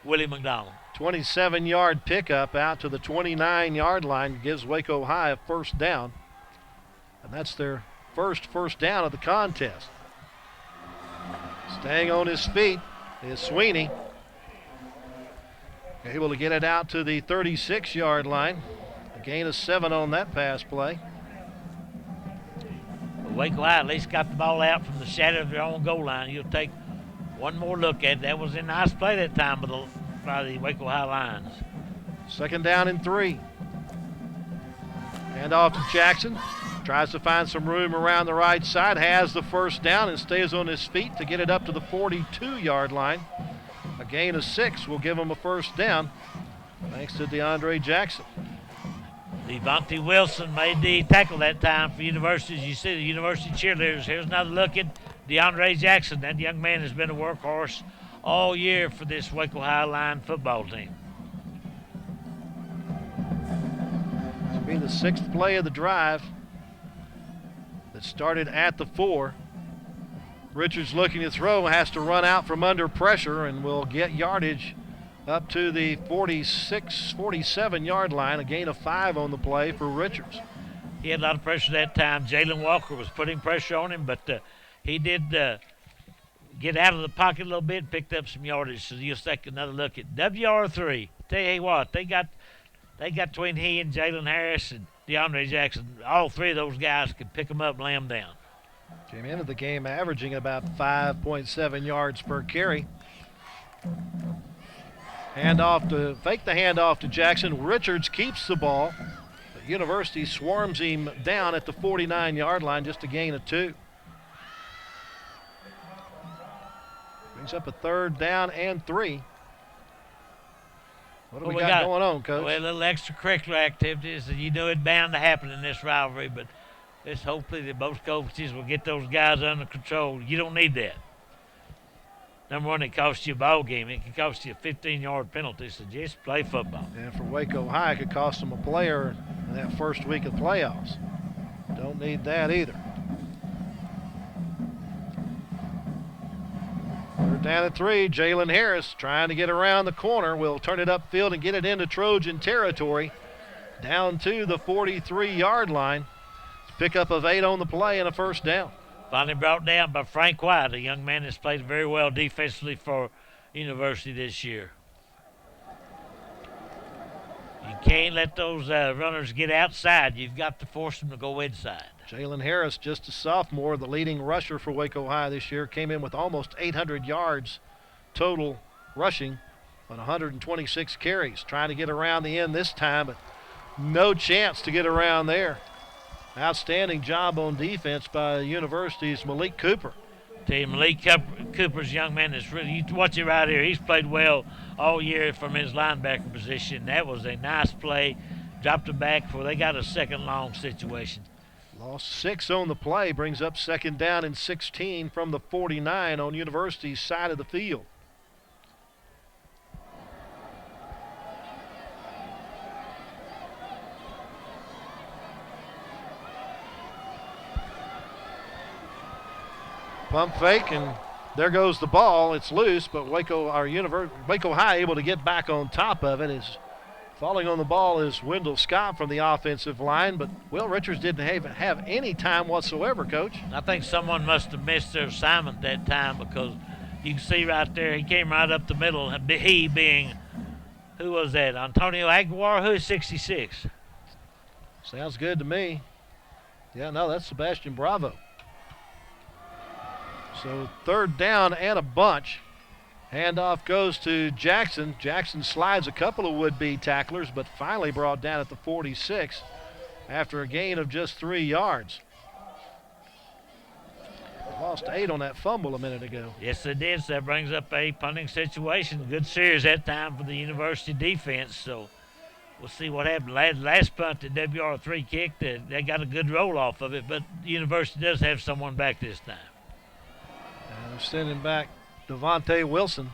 Willie McDonald. 27-yard pickup out to the 29-yard line gives Waco High a 1st down. And that's their first down of the contest. Staying on his feet is Sweeney. Able to get it out to the 36-yard line. A gain of 7 on that pass play. Waco High at least got the ball out from the shadow of their own goal line. You'll take one more look at it. That was a nice play that time by the Waco High Lions. 2nd down and 3. Hand off to Jackson. Tries to find some room around the right side. Has the 1st down and stays on his feet to get it up to the 42-yard line. A gain of 6 will give him a 1st down, thanks to DeAndre Jackson. Devontae Wilson made the tackle that time for University. As you see the University cheerleaders. Here's another look at DeAndre Jackson. That young man has been a workhorse all year for this Waco High Line football team. This will be the 6th play of the drive that started at the 4. Richards looking to throw, has to run out from under pressure and will get yardage up to the 47-yard line, a gain of 5 on the play for Richards. He had a lot of pressure that time. Jalen Walker was putting pressure on him, but he did get out of the pocket a little bit and picked up some yardage. So you'll take another look at WR3. Tell you what, they got between he and Jaylen Harris and DeAndre Jackson, all 3 of those guys could pick them up and lay them down. Came into the game averaging about 5.7 yards per carry. Fake the handoff to Jackson. Richards keeps the ball. The University swarms him down at the 49-yard line, just a gain of 2. Brings up a 3rd down and 3. What do we got going on, Coach? Well, a little extracurricular activities, and you know it's bound to happen in this rivalry, but it's hopefully that both coaches will get those guys under control. You don't need that. Number one, it costs you a ball game. It can cost you a 15-yard penalty, so just play football. And for Waco High, it could cost them a player in that first week of playoffs. Don't need that either. 3rd down and 3. Jaylen Harris trying to get around the corner. Will turn it upfield and get it into Trojan territory. Down to the 43-yard line. Pickup of 8 on the play and a 1st down. Finally brought down by Frank White, a young man that's played very well defensively for University this year. You can't let those runners get outside. You've got to force them to go inside. Jaylen Harris, just a sophomore, the leading rusher for Waco High this year, came in with almost 800 yards total rushing on 126 carries. Trying to get around the end this time, but no chance to get around there. Outstanding job on defense by University's Malik Cooper. Tell you, Malik Cooper's a young man that's really, you watch it right here, he's played well all year from his linebacker position. That was a nice play. Dropped it back before they got a 2nd long situation. Lost 6 on the play, brings up 2nd down and 16 from the 49 on University's side of the field. Pump fake, and there goes the ball. It's loose, but Waco High able to get back on top of it. Is falling on the ball is Wendell Scott from the offensive line, but Will Richards didn't have any time whatsoever, Coach. I think someone must have missed their assignment that time, because you can see right there he came right up the middle. He being, who was that? Antone Aguilar, who's 66? Sounds good to me. Yeah, no, that's Sebastian Bravo. So 3rd down and a bunch. Handoff goes to Jackson. Jackson slides a couple of would-be tacklers, but finally brought down at the 46 after a gain of just 3 yards. Lost 8 on that fumble a minute ago. Yes, they did. So that brings up a punting situation. Good series that time for the University defense. So we'll see what happened. Last punt that WR3 kicked, they got a good roll off of it, but the University does have someone back this time. And they're sending back Devontae Wilson.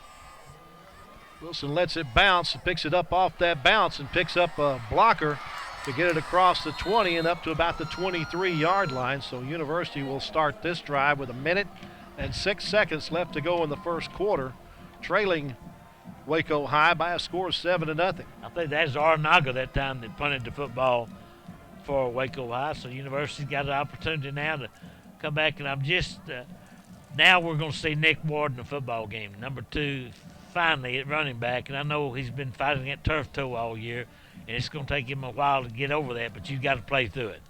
Wilson lets it bounce and picks it up off that bounce and picks up a blocker to get it across the 20 and up to about the 23-yard line. So University will start this drive with 1 minute and 6 seconds left to go in the first quarter, trailing Waco High by a score of 7-0. I think that's Arnaga that time that punted the football for Waco High. So University's got an opportunity now to come back, and I'm just now we're going to see Nick Ward in the football game, number 2, finally at running back. And I know he's been fighting that turf toe all year, and it's going to take him a while to get over that, but you've got to play through it.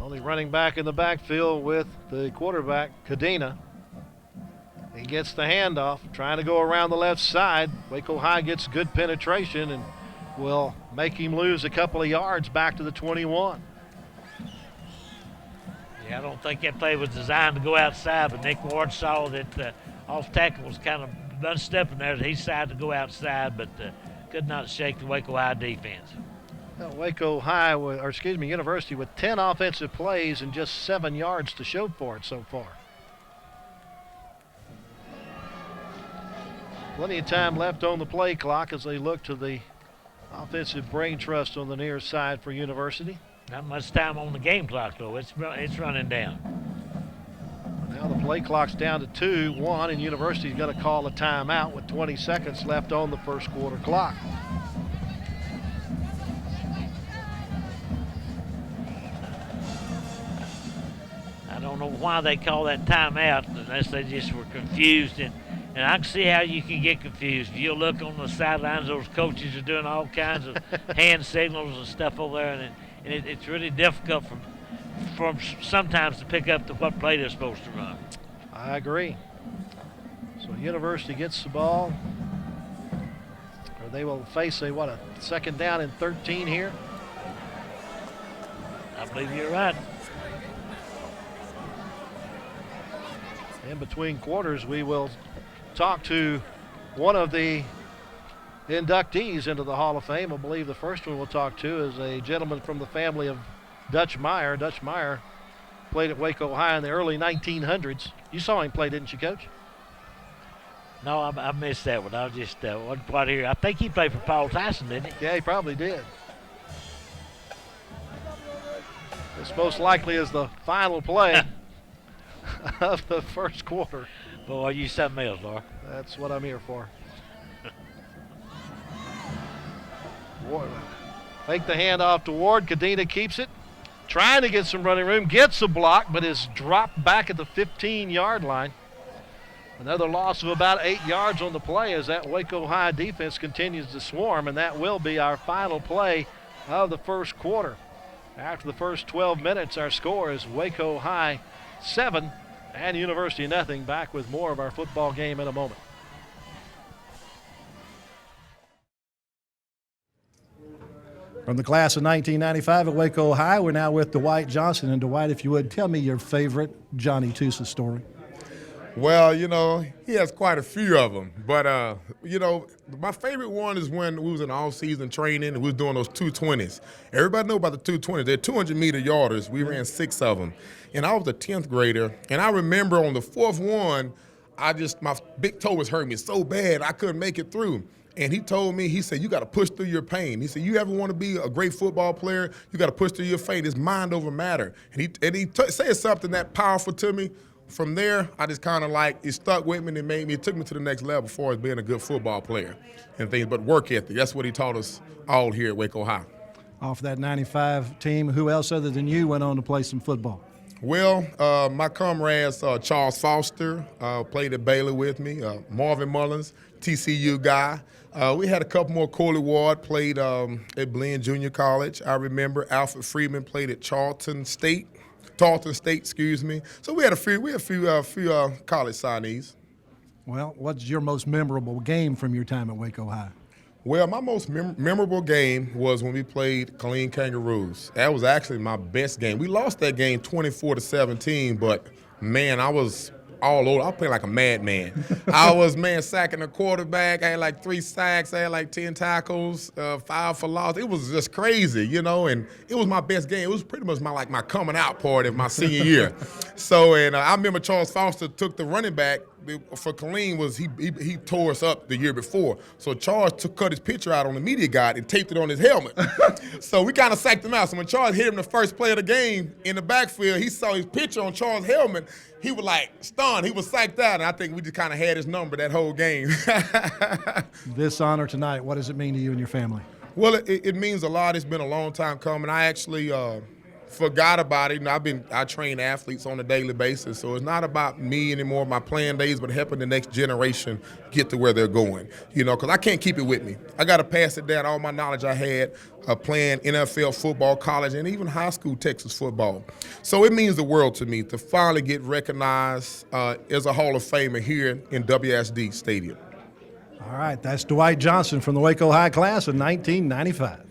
Only running back in the backfield with the quarterback, Cadena. He gets the handoff, trying to go around the left side. Waco High gets good penetration and will make him lose a couple of yards back to the 21. Yeah, I don't think that play was designed to go outside, but Nick Ward saw that the off tackle was kind of unstepping there. He decided to go outside, but could not shake the Waco High defense. Waco High, University with 10 offensive plays and just 7 yards to show for it so far. Plenty of time left on the play clock as they look to the offensive brain trust on the near side for University. Not much time on the game clock, though. It's running down. Now the play clock's down to 2-1, and University's going to call a timeout with 20 seconds left on the first quarter clock. I don't know why they call that timeout unless they just were confused. And I can see how you can get confused. If you look on the sidelines, those coaches are doing all kinds of hand signals and stuff over there, and it's really difficult for sometimes to pick up what play they're supposed to run. I agree. So University gets the ball, or they will face a second down and 13 here. I believe you're right. In between quarters, we will talk to one of the inductees into the Hall of Fame. I believe the first one we'll talk to is a gentleman from the family of Dutch Meyer. Dutch Meyer played at Waco High in the early 1900s. You saw him play, didn't you, Coach? No, I missed that one. I just wasn't quite here. I think he played for Paul Tyson, didn't he? Yeah, he probably did. This most likely is the final play of the first quarter. Boy, you something else, Laura. That's what I'm here for. Ward, make the handoff to Ward. Cadena keeps it. Trying to get some running room. Gets a block, but is dropped back at the 15-yard line. Another loss of about 8 yards on the play as that Waco High defense continues to swarm, and that will be our final play of the first quarter. After the first 12 minutes, our score is Waco High 7 and University nothing. Back with more of our football game in a moment. From the class of 1995 at Waco High, we're now with Dwight Johnson. And Dwight, if you would, tell me your favorite Johnny Tusa story. Well, he has quite a few of them. But, my favorite one is when we was in off-season training and we was doing those 220s. Everybody know about the 220s. They're 200-meter yarders. We ran 6 of them. And I was a 10th grader. And I remember on the 4th one, my big toe was hurting me so bad I couldn't make it through. And he told me, he said, you got to push through your pain. He said, you ever want to be a great football player, you got to push through your pain. It's mind over matter. And he said something that powerful to me. From there, I just kind of it stuck with me and it took me to the next level as far as being a good football player and things. But work ethic, that's what he taught us all here at Waco High. Off that 95 team, who else other than you went on to play some football? Well, my comrades, Charles Foster, played at Baylor with me, Marvin Mullins, TCU guy. We had a couple more. Coley Ward played at Blinn Junior College. I remember Alfred Freeman played at Tarleton State, excuse me. So we had a few college signees. Well, what's your most memorable game from your time at Waco High? Well, my most memorable game was when we played Killeen Kangaroos. That was actually my best game. We lost that game 24-17, but man, I was all over. I was playing like a madman. I was, sacking the quarterback. I had like 3 sacks. I had like 10 tackles, 5 for loss. It was just crazy, and it was my best game. It was pretty much my coming out party of my senior year. So, I remember Charles Foster took the running back for Killeen. He tore us up the year before. So Charles cut his picture out on the media guide and taped it on his helmet. So we kind of psyched him out. So when Charles hit him the first play of the game in the backfield, he saw his picture on Charles' helmet. He was stunned. He was psyched out, and I think we just kind of had his number that whole game. This honor tonight, what does it mean to you and your family? Well, it means a lot. It's been a long time coming. I actually forgot about it. I train athletes on a daily basis, so it's not about me anymore, my playing days, but helping the next generation get to where they're going. Because I can't keep it with me. I got to pass it down, all my knowledge I had playing NFL football, college, and even high school Texas football. So it means the world to me to finally get recognized as a Hall of Famer here in WSD Stadium. All right, that's Dwight Johnson from the Waco High class of 1995.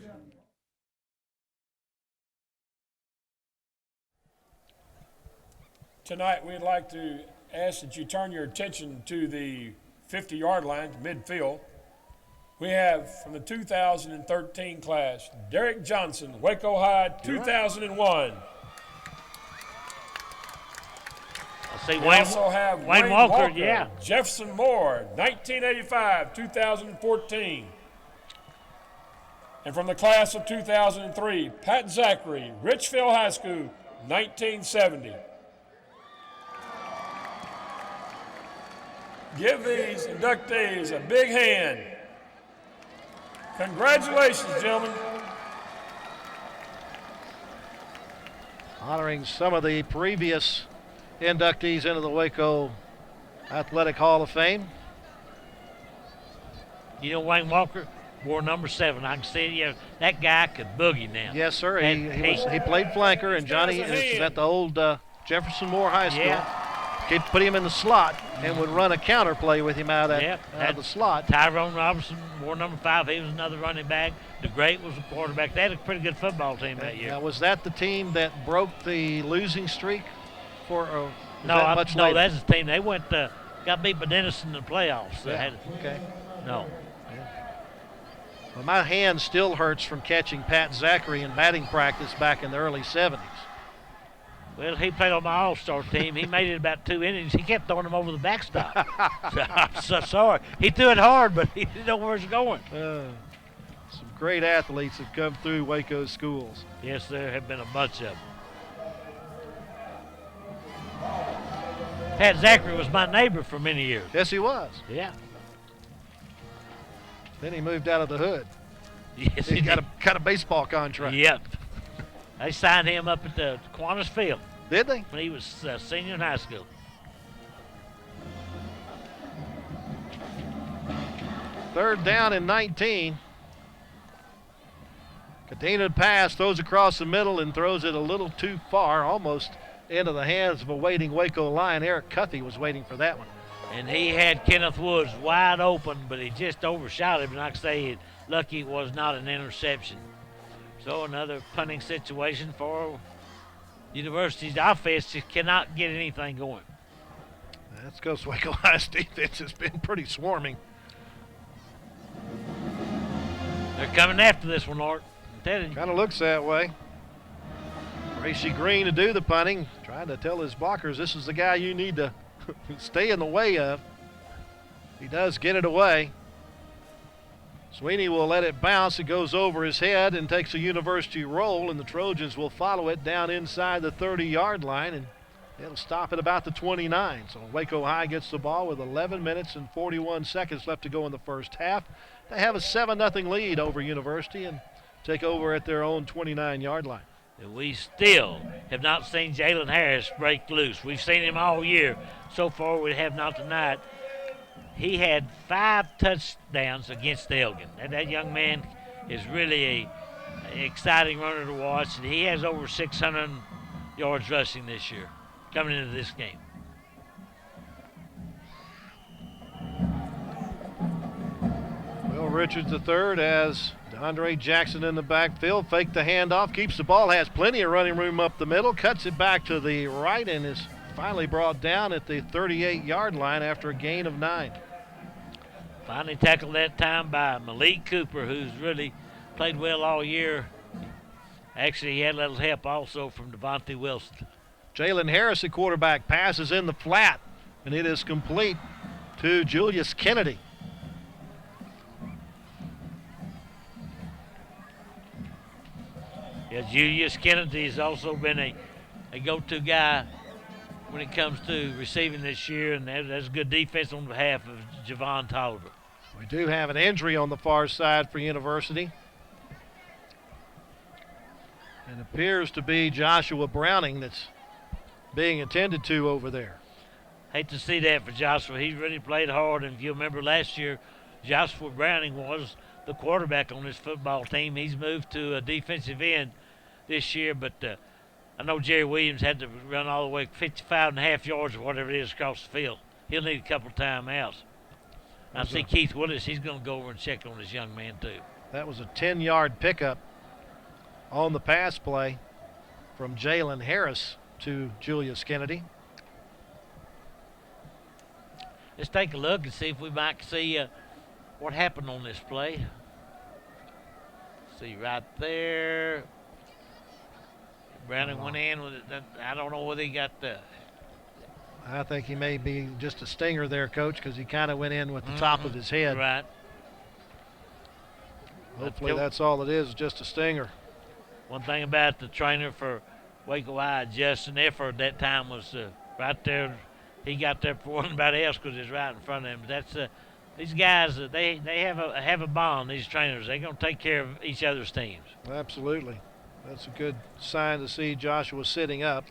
Tonight, we'd like to ask that you turn your attention to the 50-yard line, to midfield. We have from the 2013 class, Derek Johnson, Waco High, 2001. I see We Wayne, also have Wayne Walker, yeah. Jefferson Moore, 1985, 2014. And from the class of 2003, Pat Zachary, Richfield High School, 1970. Give these inductees a big hand. Congratulations, gentlemen. Honoring some of the previous inductees into the Waco Athletic Hall of Fame. You know Wayne Walker wore number 7. I can see that guy could boogie now. Yes, sir. He played flanker, and Johnny is at the old Jefferson Moore High School. Yeah. He'd put him in the slot and would run a counter play with him out of the slot. Tyrone Robertson wore number 5. He was another running back. DeGrate was a quarterback. They had a pretty good football team that year. Now, was that the team that broke the losing streak? No, that's the team. They went got beat by Denison in the playoffs. Okay. No. Well, my hand still hurts from catching Pat Zachary in batting practice back in the early 70s. Well, he played on my all-star team. He made it about 2 innings. He kept throwing him over the backstop. So, I'm so sorry. He threw it hard, but he didn't know where it was going. Some great athletes have come through Waco schools. Yes, there have been a bunch of them. Pat Zachary was my neighbor for many years. Yes, he was. Yeah. Then he moved out of the hood. Yes, he got a baseball contract. Yep. They signed him up at the Kiwanis Field. Did they? When he was senior in high school. Third down and 19. Continued pass, throws across the middle and throws it a little too far, almost into the hands of a waiting Waco Lion. Eric Cuthey was waiting for that one. And he had Kenneth Woods wide open, but he just overshot him. And like I say, lucky it was not an interception. So another punting situation for University's offense. Just cannot get anything going. That's because Waco High's defense has been pretty swarming. They're coming after this one, Art. I'm telling you. Kind of looks that way. Tracy Green to do the punting, trying to tell his blockers this is the guy you need to stay in the way of. He does get it away. Sweeney will let it bounce. It goes over his head and takes a University roll, and the Trojans will follow it down inside the 30-yard line, and it'll stop at about the 29. So Waco High gets the ball with 11 minutes and 41 seconds left to go in the first half. They have a 7-0 lead over University and take over at their own 29-yard line. And we still have not seen Jaylen Harris break loose. We've seen him all year. So far, we have not tonight. He had 5 touchdowns against Elgin. That young man is really an exciting runner to watch, and he has over 600 yards rushing this year coming into this game. Will Richards III has DeAndre Jackson in the backfield. Faked the handoff, keeps the ball, has plenty of running room up the middle, cuts it back to the right, and is finally brought down at the 38-yard line after a gain of 9. Finally tackled that time by Malik Cooper, who's really played well all year. Actually, he had a little help also from Devontae Wilson. Jaylen Harris, the quarterback, passes in the flat, and it is complete to Julius Kennedy. Yeah, Julius Kennedy has also been a go-to guy when it comes to receiving this year, and that's good defense on behalf of Javon Tolliver. We do have an injury on the far side for University. It appears to be Joshua Browning that's being attended to over there. Hate to see that for Joshua. He really played hard, and if you remember last year, Joshua Browning was the quarterback on this football team. He's moved to a defensive end this year, but I know Jerry Williams had to run all the way 55.5 yards or whatever it is across the field. He'll need a couple of timeouts. I see Keith Willis. He's going to go over and check on this young man too. That was a 10-yard pickup on the pass play from Jaylen Harris to Julius Kennedy. Let's take a look and see if we might see what happened on this play. See right there. Browning went in with it. I don't know whether he got the. I think he may be just a stinger there, Coach, because he kind of went in with the top of his head. Right. Hopefully that's all it is, just a stinger. One thing about the trainer for Waco High, Justin Efford, that time was right there. He got there before anybody else because it's right in front of him. That's these guys. They have a bond. These trainers. They're gonna take care of each other's teams. Absolutely. That's a good sign to see Joshua sitting up.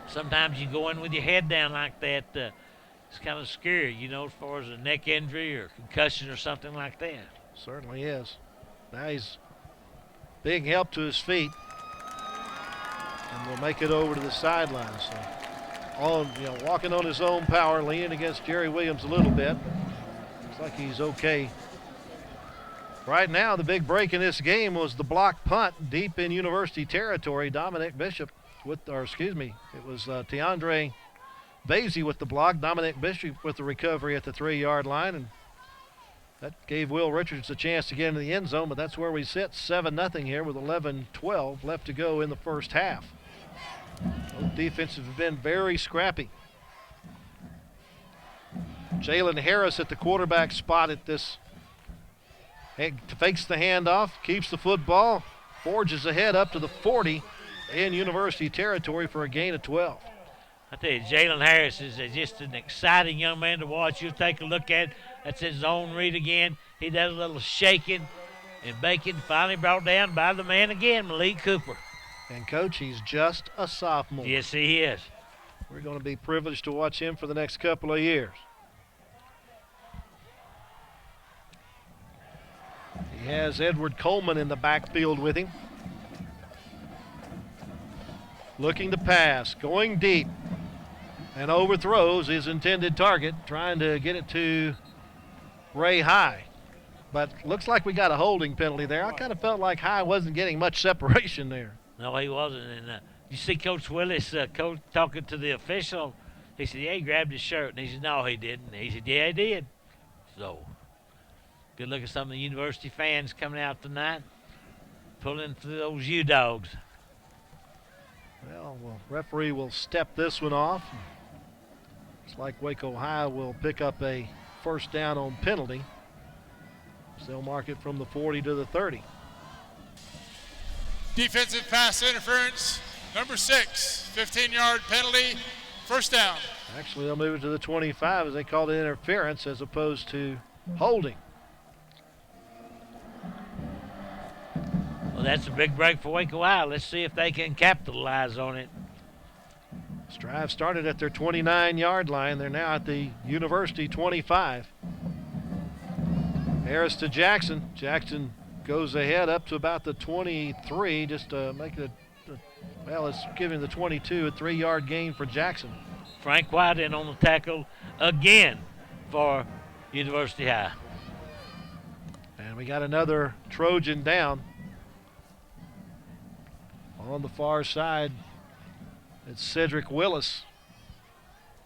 Sometimes you go in with your head down like that. It's kind of scary, you know, as far as a neck injury or concussion or something like that. Certainly is. Now he's being helped to his feet, and will make it over to the sideline. So, walking on his own power, leaning against Jerry Williams a little bit. Looks like he's okay. Right now, the big break in this game was the block punt deep in University territory. Dominic Bishop it was Teandre Vasey with the block. Dominic Bishop with the recovery at the 3-yard line, and that gave Will Richards a chance to get into the end zone, but that's where we sit, 7-0 here with 11-12 left to go in the first half. Both defenses have been very scrappy. Jaylen Harris at the quarterback spot at this. Fakes the handoff, keeps the football, forges ahead up to the 40 in University territory for a gain of 12. I tell you, Jaylen Harris is just an exciting young man to watch. You take a look at it. That's his zone read again. He does a little shaking and baking. Finally brought down by the man again, Malik Cooper. And, Coach, he's just a sophomore. Yes, he is. We're going to be privileged to watch him for the next couple of years. He has Edward Coleman in the backfield with him. Looking to pass, going deep, and overthrows his intended target, trying to get it to Ray High. But looks like we got a holding penalty there. I kind of felt like High wasn't getting much separation there. No, he wasn't. And you see Coach Willis talking to the official. He said, yeah, he grabbed his shirt. And he said, no, he didn't. And he said, yeah, he did. So, good look at some of the University fans coming out tonight, pulling through those U-Dogs. Well, referee will step this one off. Looks like Waco High will pick up a first down on penalty. So they'll mark it from the 40 to the 30. Defensive pass interference, number 6, 15-yard penalty, first down. Actually, they'll move it to the 25 as they called it interference as opposed to holding. Well, that's a big break for Waco High. Let's see if they can capitalize on it. This drive started at their 29-yard line. They're now at the University 25. Harris to Jackson. Jackson goes ahead up to about the 23, just to make it it's giving the 22 a 3-yard gain for Jackson. Frank White in on the tackle again for University High. And we got another Trojan down. On the far side, it's Cedric Willis,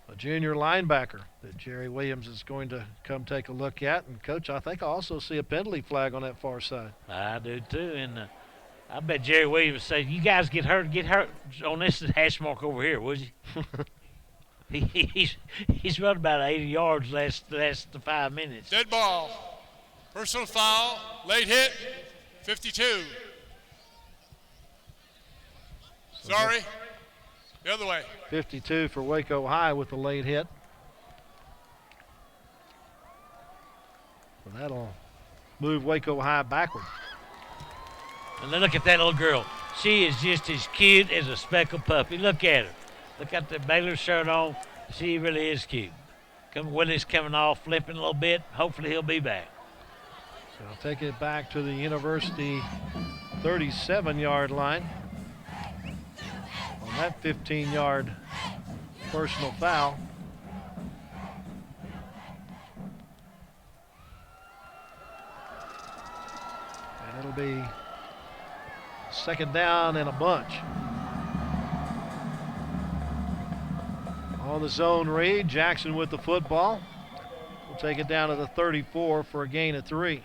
a junior linebacker that Jerry Williams is going to come take a look at. And, Coach, I think I also see a penalty flag on that far side. I do, too. And I bet Jerry Williams said, you guys get hurt on this hash mark over here, would you? he's run about 80 yards last 5 minutes. Dead ball. Personal foul. Late hit. 52. Sorry. The other way. 52 for Waco High with the late hit. So that'll move Waco High backward. And then look at that little girl. She is just as cute as a speckled puppy. Look at her. Look at the Baylor shirt on. She really is cute. Willie's coming off, flipping a little bit. Hopefully he'll be back. So I'll take it back to the University 37-yard line. On that 15-yard personal foul. And it'll be second down and a bunch. On the zone read, Jackson with the football. take it down to the 34 for a gain of 3.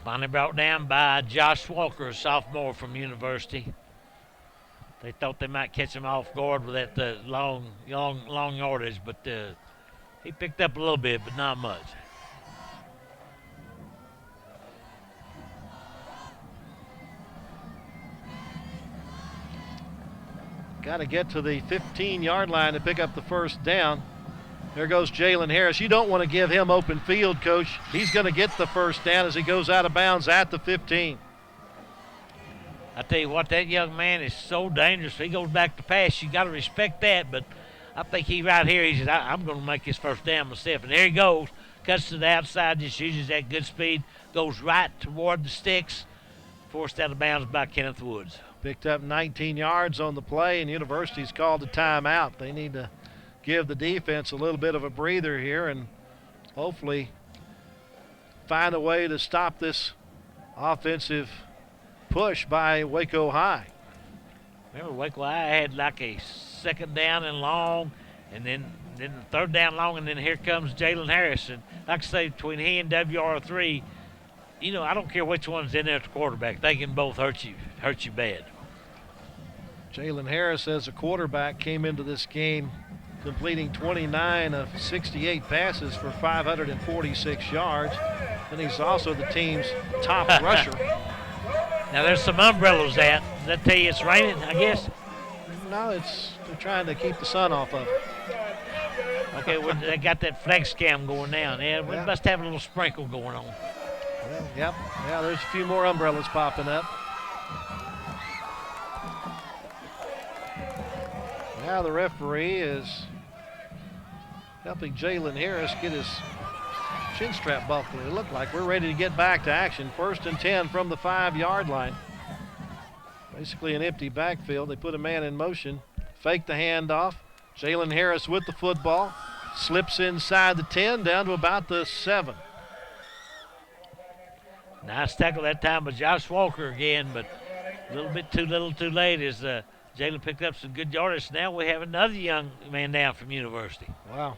Finally brought down by Josh Walker, a sophomore from University. They thought they might catch him off guard with that long yardage, but he picked up a little bit, but not much. Got to get to the 15-yard line to pick up the first down. There goes Jaylen Harris. You don't want to give him open field, Coach. He's going to get the first down as he goes out of bounds at the 15. I tell you what, that young man is so dangerous. He goes back to pass. You got to respect that, but I think he right here, he says, I'm going to make his first down myself. And there he goes, cuts to the outside, just uses that good speed, goes right toward the sticks, forced out of bounds by Kenneth Woods. Picked up 19 yards on the play, and University's called a timeout. They need to give the defense a little bit of a breather here and hopefully find a way to stop this offensive push by Waco High. Remember, Waco High had like a second down and long, and then the third down long, and then here comes Jaylen Harris. And like I say, between he and WR3, you know, I don't care which one's in there at the quarterback. They can both hurt you bad. Jaylen Harris, as a quarterback, came into this game completing 29 of 68 passes for 546 yards. And he's also the team's top rusher. Now there's some umbrellas out. Does that tell you it's raining, I guess? No, they're trying to keep the sun off of it. Okay, well, they got that flex cam going down. Yeah, we must have a little sprinkle going on. Well, yep. Yeah, there's a few more umbrellas popping up. Now the referee is helping Jaylen Harris get his chin strap buckled. It looked like we're ready to get back to action. 1st and 10 from the 5-yard line. Basically an empty backfield. They put a man in motion, fake the handoff. Jaylen Harris with the football, slips inside the 10 down to about the 7. Nice tackle that time by Josh Walker again, but a little bit too little too late as Jaylen picked up some good yardage. Now we have another young man down from University. Wow.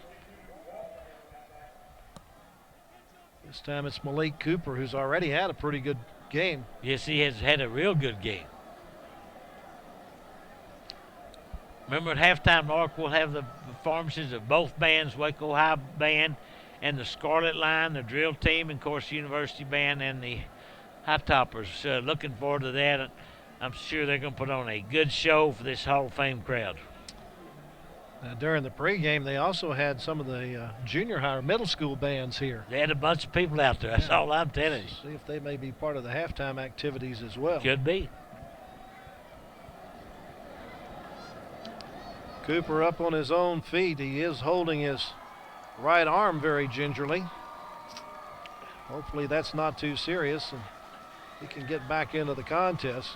This time it's Malik Cooper, who's already had a pretty good game. Yes, he has had a real good game. Remember, at halftime, Mark, we'll have the performances of both bands, Waco High Band and the Scarlet Line, the drill team, and, of course, University Band and the High Toppers. Looking forward to that. I'm sure they're going to put on a good show for this Hall of Fame crowd. During the pregame, they also had some of the junior high or middle school bands here. They had a bunch of people out there. That's all I'm telling you. See if they may be part of the halftime activities as well. Could be. Cooper up on his own feet. He is holding his right arm very gingerly. Hopefully that's not too serious and he can get back into the contest.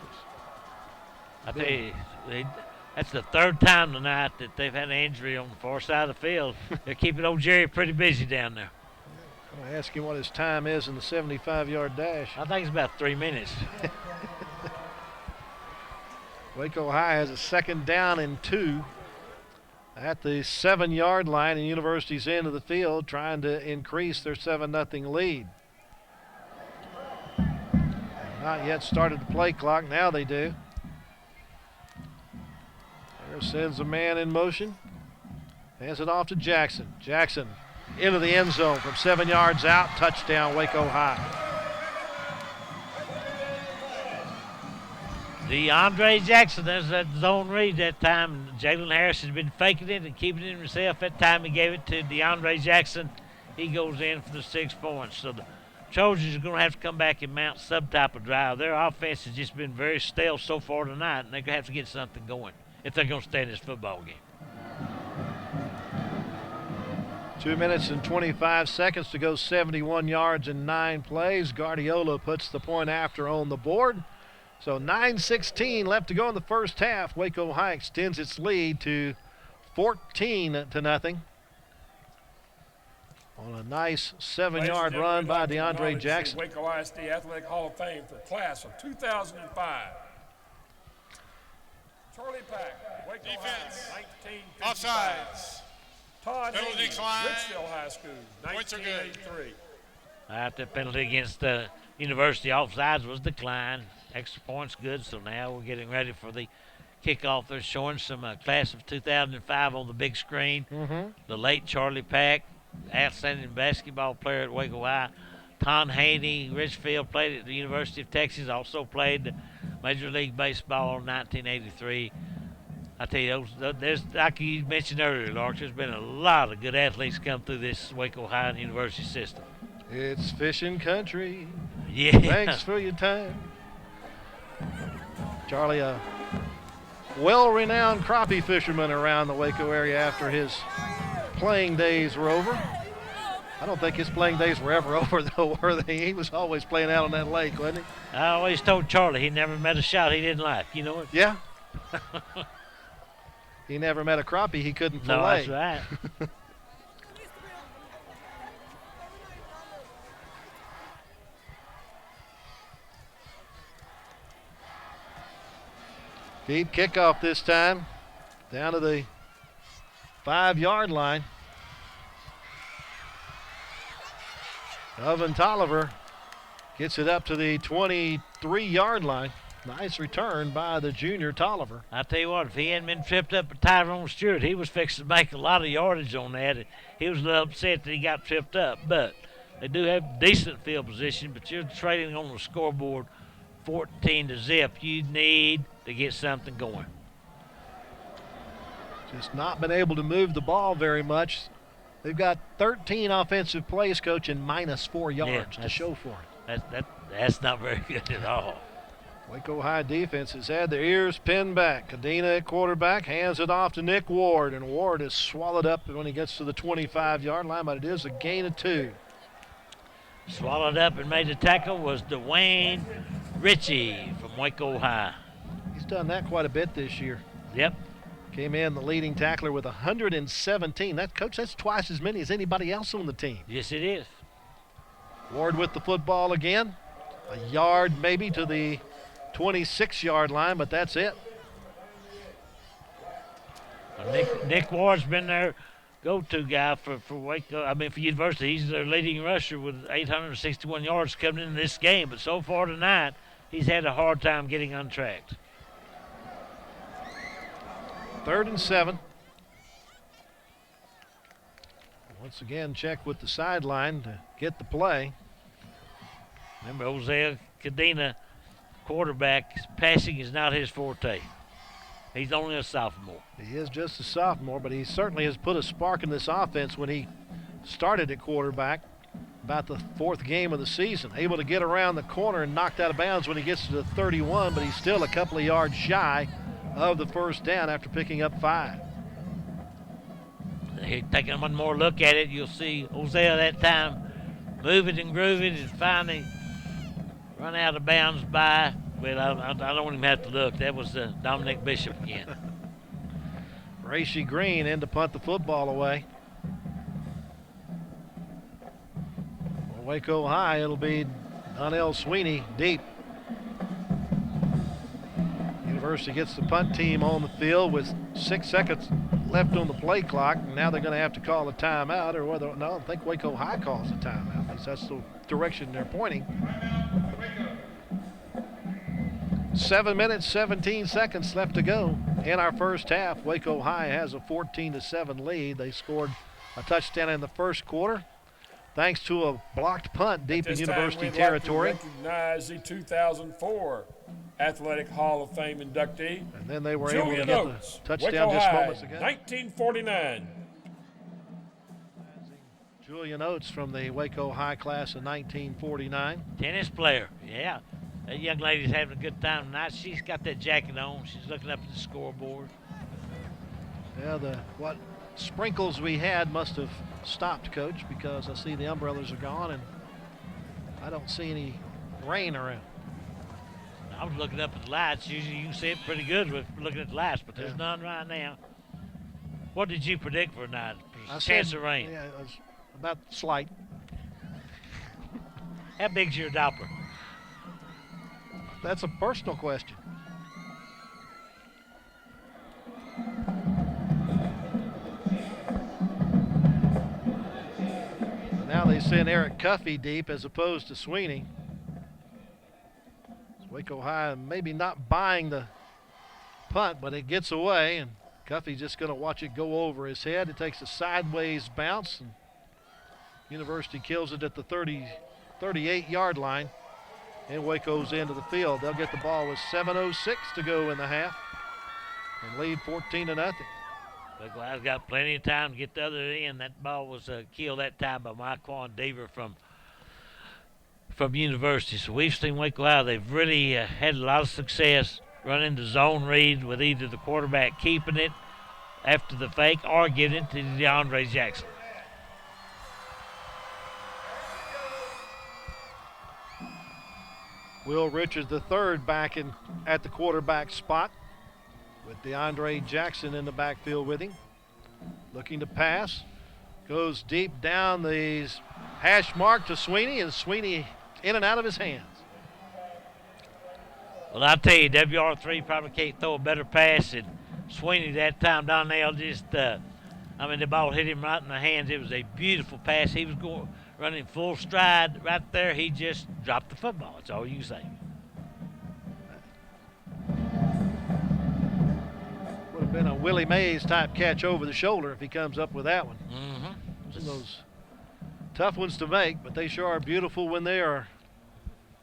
I tell you, that's the third time tonight that they've had an injury on the far side of the field. They're keeping old Jerry pretty busy down there. I'm going to ask him what his time is in the 75-yard dash. I think it's about 3 minutes. Waco High has a 2nd down and 2 at the 7-yard line, and University's end of the field trying to increase their 7-0 lead. Not yet started the play clock. Now they do. There sends a man in motion. Hands it off to Jackson. Jackson into the end zone from 7 yards out. Touchdown, Waco High. DeAndre Jackson, there's that zone read that time. Jaylen Harris has been faking it and keeping it himself. That time he gave it to DeAndre Jackson. He goes in for the 6 points. So the Trojans are going to have to come back and mount some type of drive. Their offense has just been very stale so far tonight, and they're going to have to get something going if they're going to stay in this football game. 2 minutes and 25 seconds to go, 71 yards and 9 plays. Guardiola puts the point after on the board. So 9:16 left to go in the first half. Waco High extends its lead to 14-0 on a nice 7-yard run by DeAndre Jackson. Waco ISD Athletic Hall of Fame for class of 2005. Charlie Pack, Waco Defense. High, 1955. Offsides. Todd Penalty Haney, decline. Richfield High School, Points are good. 1983. The penalty against the University offsides was declined. Extra points good, so now we're getting ready for the kickoff. They're showing some class of 2005 on the big screen. The late Charlie Pack, outstanding basketball player at Waco High. Tom Haney, Richfield, played at the University of Texas, also played Major League Baseball in 1983. I tell you, there's, like you mentioned earlier, Lark, there's been a lot of good athletes come through this Waco High and University system. It's fishing country. Yeah. Thanks for your time. Charlie, a well-renowned crappie fisherman around the Waco area after his playing days were over. I don't think his playing days were ever over, though, were they? He was always playing out on that lake, wasn't he? I always told Charlie he never met a shot he didn't like. You know what? Yeah. He never met a crappie he couldn't fillet. No, that's right. Deep kickoff this time, down to the 5-yard line. Oven Tolliver gets it up to the 23-yard line. Nice return by the junior Tolliver. I tell you what, if he hadn't been tripped up by Tyrone Stewart, he was fixing to make a lot of yardage on that. He was a little upset that he got tripped up, but they do have decent field position, but you're trading on the scoreboard 14-0. You need to get something going. Just not been able to move the ball very much. They've got 13 offensive plays, Coach, and -4 yards to show for it. That's not very good at all. Waco High defense has had their ears pinned back. Cadena at quarterback hands it off to Nick Ward, and Ward is swallowed up when he gets to the 25-yard line, but it is a gain of 2. Swallowed up and made the tackle was Dwayne Ritchie from Waco High. He's done that quite a bit this year. Yep. Came in the leading tackler with 117. Coach, that's twice as many as anybody else on the team. Yes, it is. Ward with the football again. A yard maybe to the 26-yard line, but that's it. Nick Ward's been their go-to guy for Waco. I mean, for University. He's their leading rusher with 861 yards coming into this game. But so far tonight, he's had a hard time getting untracked. 3rd and 7. Once again, check with the sideline to get the play. Remember, Hosea Cadena, quarterback, passing is not his forte. He's only a sophomore. He is just a sophomore, but he certainly has put a spark in this offense when he started at quarterback about the 4th game of the season. Able to get around the corner and knocked out of bounds when he gets to the 31, but he's still a couple of yards shy of the first down after picking up 5. Taking one more look at it, you'll see Hosea that time moving and grooving and finally run out of bounds by, well, I don't even have to look. That was Dominic Bishop again. Racy Green in to punt the football away. For Waco High, it'll be Donnell Sweeney deep. University gets the punt team on the field with 6 seconds left on the play clock. And now they're going to have to call a timeout, or whether, no, I think Waco High calls a timeout. At least that's the direction they're pointing. 7 minutes, 17 seconds left to go in our first half. Waco High has a 14-7 lead. They scored a touchdown in the first quarter thanks to a blocked punt deep in University territory. Like to recognize the 2004 Athletic Hall of Fame inductee. And then they were Julian able to get Oates, the touchdown Waco just High, moments ago. 1949. Julian Oates from the Waco High class of 1949. Tennis player, yeah. That young lady's having a good time tonight. She's got that jacket on. She's looking up at the scoreboard. Yeah, what sprinkles we had must have stopped, Coach, because I see the umbrellas are gone and I don't see any rain around. I was looking up at the lights. Usually you can see it pretty good with looking at the lights, but there's none right now. What did you predict for tonight? Chance of rain? Yeah, it was about slight. How big's your Doppler? That's a personal question. send Eric Cuffey deep as opposed to Sweeney. Waco High maybe not buying the punt, but it gets away, and Cuffey's just going to watch it go over his head. It takes a sideways bounce, and University kills it at the 38-yard line, and Waco's into the field. They'll get the ball with 7:06 to go in the half and lead 14-0. Waco High's got plenty of time to get the other end. That ball was killed that time by Myquan Deaver from University. So we've seen Waco High. They've really had a lot of success running the zone read with either the quarterback keeping it after the fake or giving it to DeAndre Jackson. Will Richards III back in at the quarterback spot with DeAndre Jackson in the backfield with him. Looking to pass. Goes deep down the hash mark to Sweeney, and Sweeney in and out of his hands. Well, I'll tell you, WR3 probably can't throw a better pass than Sweeney that time. Donnell just, the ball hit him right in the hands. It was a beautiful pass. He was running full stride right there. He just dropped the football. That's all you can say. Would have been a Willie Mays type catch over the shoulder if he comes up with that one. Mm-hmm. Some of those tough ones to make, but they sure are beautiful when they are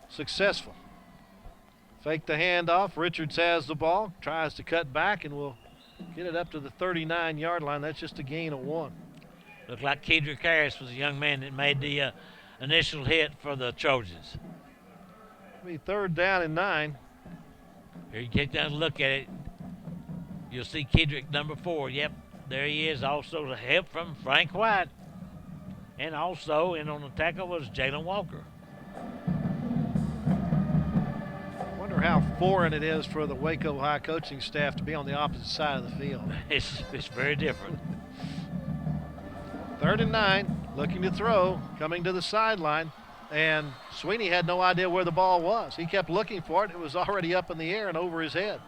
successful. Fake the handoff. Richards has the ball, tries to cut back, and will get it up to the 39-yard line. That's just a gain of 1. Looked like Kedrick Harris was the young man that made the initial hit for the Trojans. It'll be 3rd down and 9. Here you take down a look at it. You'll see Kedrick number 4. Yep, there he is. Also the help from Frank White. And also in on the tackle was Jalen Walker. Wonder how foreign it is for the Waco High coaching staff to be on the opposite side of the field. It's very different. 3rd and 9, looking to throw, coming to the sideline, and Sweeney had no idea where the ball was. He kept looking for it. It was already up in the air and over his head.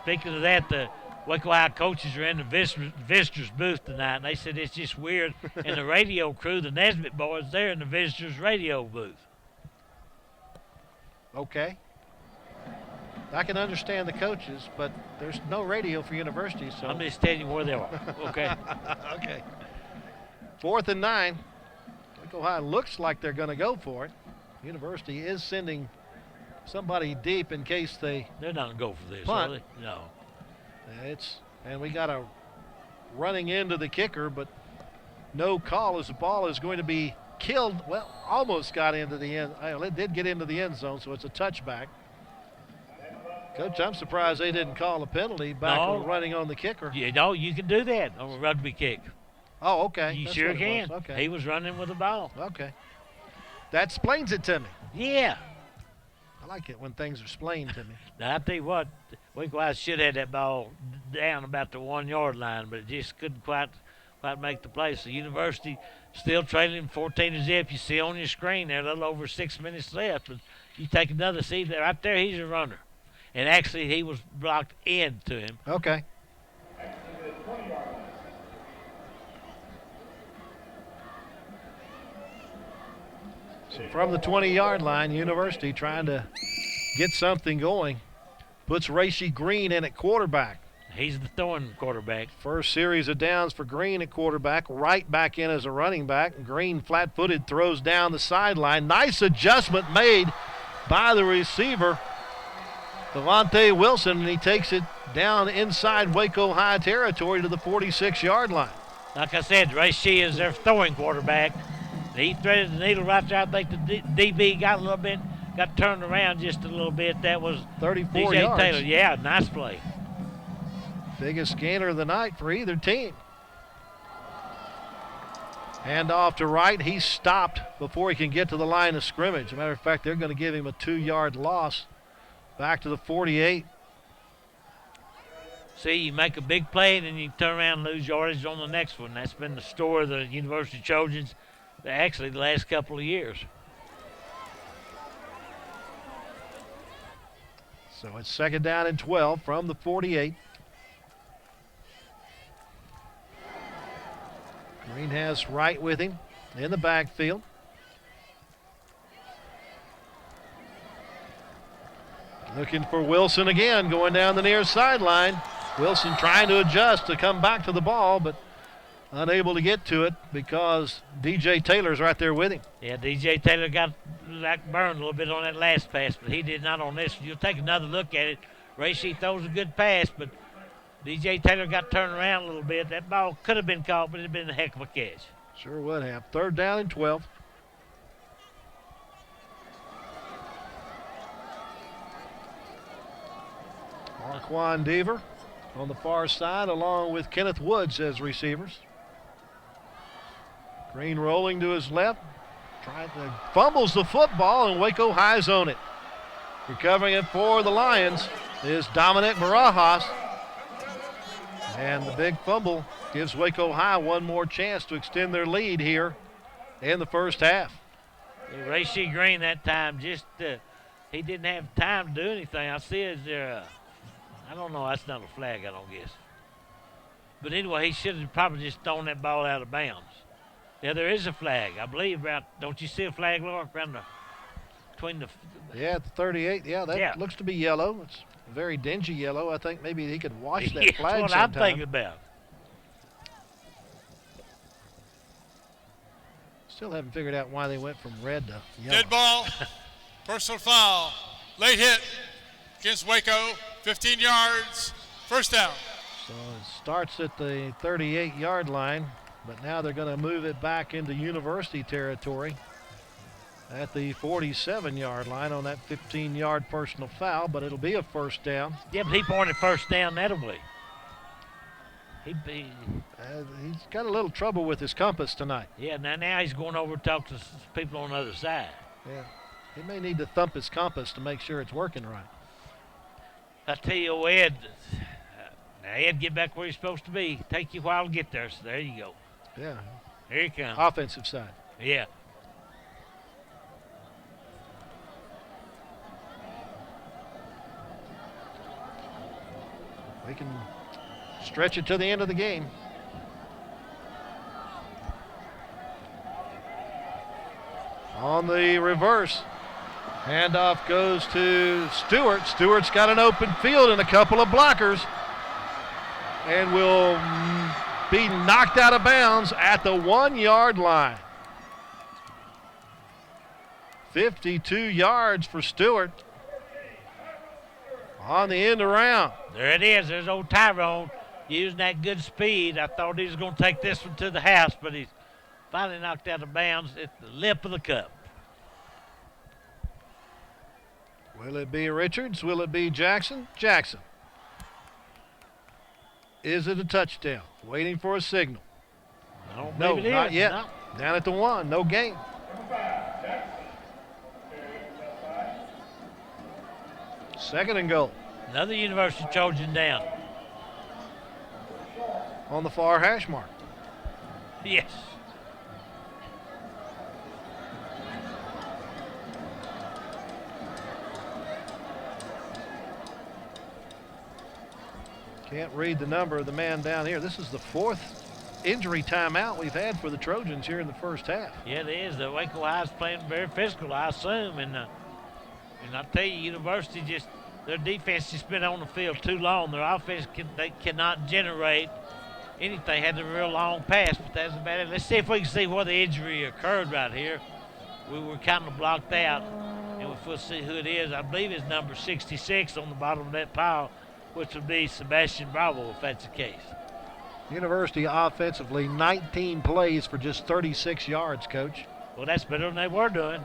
Speaking of that, the Waco High coaches are in the visitors booth tonight, and they said it's just weird. And the radio crew, the Nesbitt boys, they're in the visitors radio booth. Okay. I can understand the coaches, but there's no radio for University, so. I'm just telling you where they are. Okay. Okay. 4th and 9. Waco High looks like they're going to go for it. University is sending somebody deep in case they. They're not going to go for this, punt. are they? No. And we got a running into the kicker, but no call as the ball is going to be killed. Well, almost got into the end. Well, it did get into the end zone, so it's a touchback. Coach, I'm surprised they didn't call a penalty back on running on the kicker. You know, you can do that on a rugby kick. Oh, okay. You That's sure what it can. was. Okay. He was running with the ball. Okay. That explains it to me. Yeah. I like it when things are explained to me. Now, I tell you what, Waco High should have that ball down about the 1-yard line, but it just couldn't quite make the play. So University still trailing 14-0. You see on your screen there, a little over 6 minutes left. But you take another seat there. Right there, he's a runner. And actually, he was blocked into him. Okay. So from the 20-yard line, University trying to get something going. Puts Racy Green in at quarterback. He's the throwing quarterback. First series of downs for Green at quarterback. Right back in as a running back. Green flat-footed throws down the sideline. Nice adjustment made by the receiver, Devontae Wilson, and he takes it down inside Waco High territory to the 46-yard line. Like I said, Racy is their throwing quarterback. He threaded the needle right there. I think the DB got a little bit, got turned around just a little bit. That was 34 DJ yards. Taylor. Yeah, nice play. Biggest gainer of the night for either team. Hand off to Wright. He's stopped before he can get to the line of scrimmage. As a matter of fact, they're going to give him a 2-yard loss back to the 48. See, you make a big play, and then you turn around and lose yardage on the next one. That's been the story of the University Trojans, actually, the last couple of years. So it's 2nd down and 12 from the 48. Green has Wright with him in the backfield. Looking for Wilson again, going down the near sideline. Wilson trying to adjust to come back to the ball, but unable to get to it because DJ Taylor's right there with him. Yeah, DJ Taylor got burned a little bit on that last pass, but he did not on this. You'll take another look at it. Racy throws a good pass, but DJ Taylor got turned around a little bit. That ball could have been caught, but it would have been a heck of a catch. Sure would have. 3rd down and 12. Marquand Deaver on the far side along with Kenneth Woods as receivers. Green rolling to his left. Fumbles the football and Waco High's on it. Recovering it for the Lions is Dominic Barajas. And the big fumble gives Waco High one more chance to extend their lead here in the first half. Racy Green that time he didn't have time to do anything. I see is there I don't know, that's not a flag, I don't guess. But anyway, he should have probably just thrown that ball out of bounds. Yeah, there is a flag. I believe don't you see a flag, Lark, between the... Yeah, at the 38. Yeah, that looks to be yellow. It's very dingy yellow. I think maybe he could wash that flag that's what sometime. I'm thinking about. Still haven't figured out why they went from red to yellow. Dead ball, personal foul, late hit against Waco, 15 yards, first down. So it starts at the 38-yard line, but now they're going to move it back into University territory at the 47-yard line on that 15-yard personal foul, but it'll be a first down. Yeah, but he pointed first down that way. He's got a little trouble with his compass tonight. Yeah, now he's going over to talk to people on the other side. Yeah, he may need to thump his compass to make sure it's working right. I tell you, Ed, get back where he's supposed to be. Take you a while to get there, so there you go. Yeah. Here he comes. Offensive side. Yeah. We can stretch it to the end of the game. On the reverse, handoff goes to Stewart. Stewart's got an open field and a couple of blockers and will be knocked out of bounds at the 1-yard line. 52 yards for Stewart on the end around. There it is. There's old Tyrone using that good speed. I thought he was going to take this one to the house, but he's finally knocked out of bounds at the lip of the cup. Will it be Richards? Will it be Jackson? Jackson. Is it a touchdown? Waiting for a signal. No, not yet. No. Down at the 1, no gain. Second and goal. Another University Trojan down. On the far hash mark. Yes. Can't read the number of the man down here. This is the 4th injury timeout we've had for the Trojans here in the first half. Yeah, it is. The Waco High's playing very physical, I assume. And I tell you, University their defense has been on the field too long. Their offense they cannot generate anything. Had a real long pass, but that's about it. Let's see if we can see where the injury occurred right here. We were kind of blocked out, and if we'll see who it is, I believe it's number 66 on the bottom of that pile, which would be Sebastian Bravo if that's the case. University offensively, 19 plays for just 36 yards, Coach. Well, that's better than they were doing.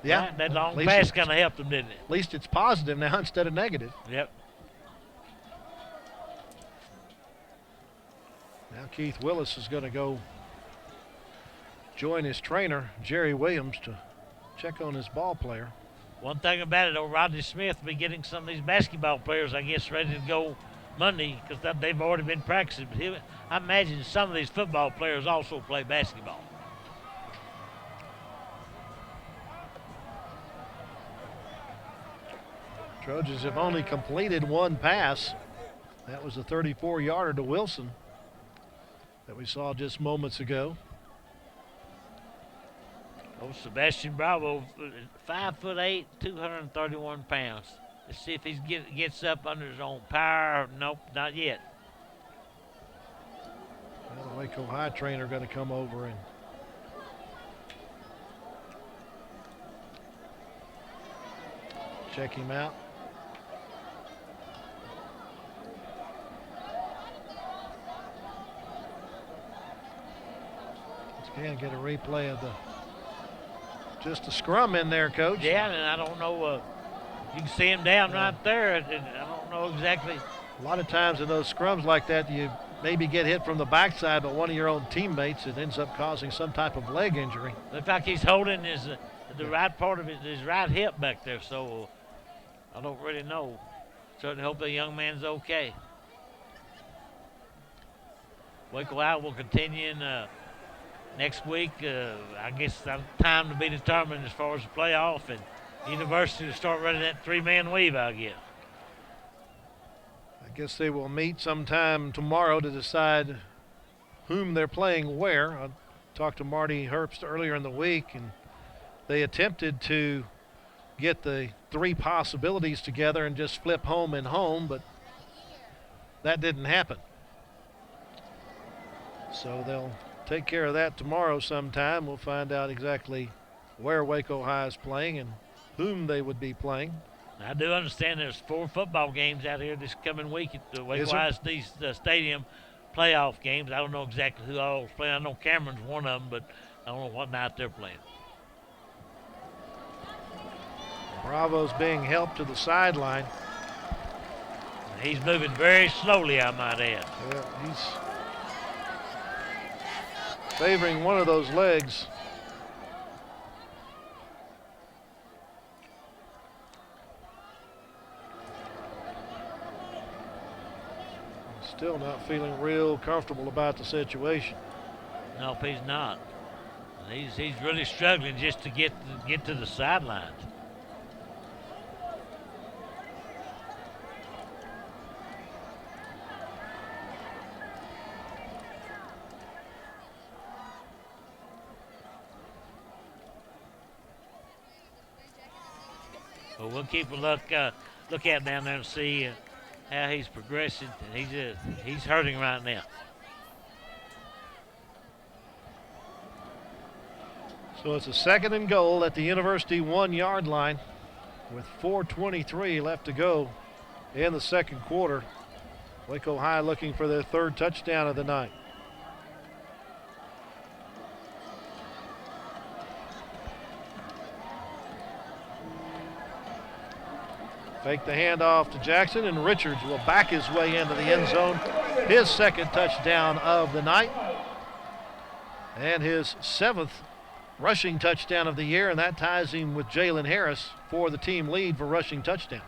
Yeah. Right? That long pass kind of helped them, didn't it? At least it's positive now instead of negative. Yep. Now Keith Willis is going to go join his trainer, Jerry Williams, to check on his ball player. One thing about it, Rodney Smith will be getting some of these basketball players, I guess, ready to go Monday because they've already been practicing. But I imagine some of these football players also play basketball. Trojans have only completed one pass. That was a 34-yarder to Wilson that we saw just moments ago. Oh, Sebastian Bravo, 5'8", 231 pounds. Let's see if he gets up under his own power. Nope, not yet. Well, the Waco High trainer going to come over and check him out. Let's again get a replay of just a scrum in there, Coach. Yeah, and I don't know. You can see him down right there. And I don't know exactly. A lot of times in those scrums like that, you maybe get hit from the backside, but one of your own teammates, it ends up causing some type of leg injury. Looks like he's holding the right part of his right hip back there, so I don't really know. Certainly hope the young man's okay. Waco High will continue in next week. I guess time to be determined as far as the playoff, and University to start running that three-man weave, I guess. I guess they will meet sometime tomorrow to decide whom they're playing where. I talked to Marty Herbst earlier in the week, and they attempted to get the three possibilities together and just flip home and home, but that didn't happen. So they'll take care of that tomorrow sometime. We'll find out exactly where Waco High is playing and whom they would be playing. I do understand there's 4 football games out here this coming week at the Waco ISD Stadium, playoff games. I don't know exactly who all is playing. I know Cameron's one of them, but I don't know what night they're playing. Bravo's being helped to the sideline. He's moving very slowly, I might add. Yeah, he's favoring one of those legs. Still not feeling real comfortable about the situation. No, he's not. He's really struggling just to get to the sidelines. Well, we'll keep a look at him down there and see how he's progressing. And he's hurting right now. So it's a 2nd and goal at the University 1-yard line with 4:23 left to go in the second quarter. Waco High looking for their 3rd touchdown of the night. Fake the handoff to Jackson, and Richards will back his way into the end zone. His 2nd touchdown of the night and his 7th rushing touchdown of the year, and that ties him with Jaylen Harris for the team lead for rushing touchdowns.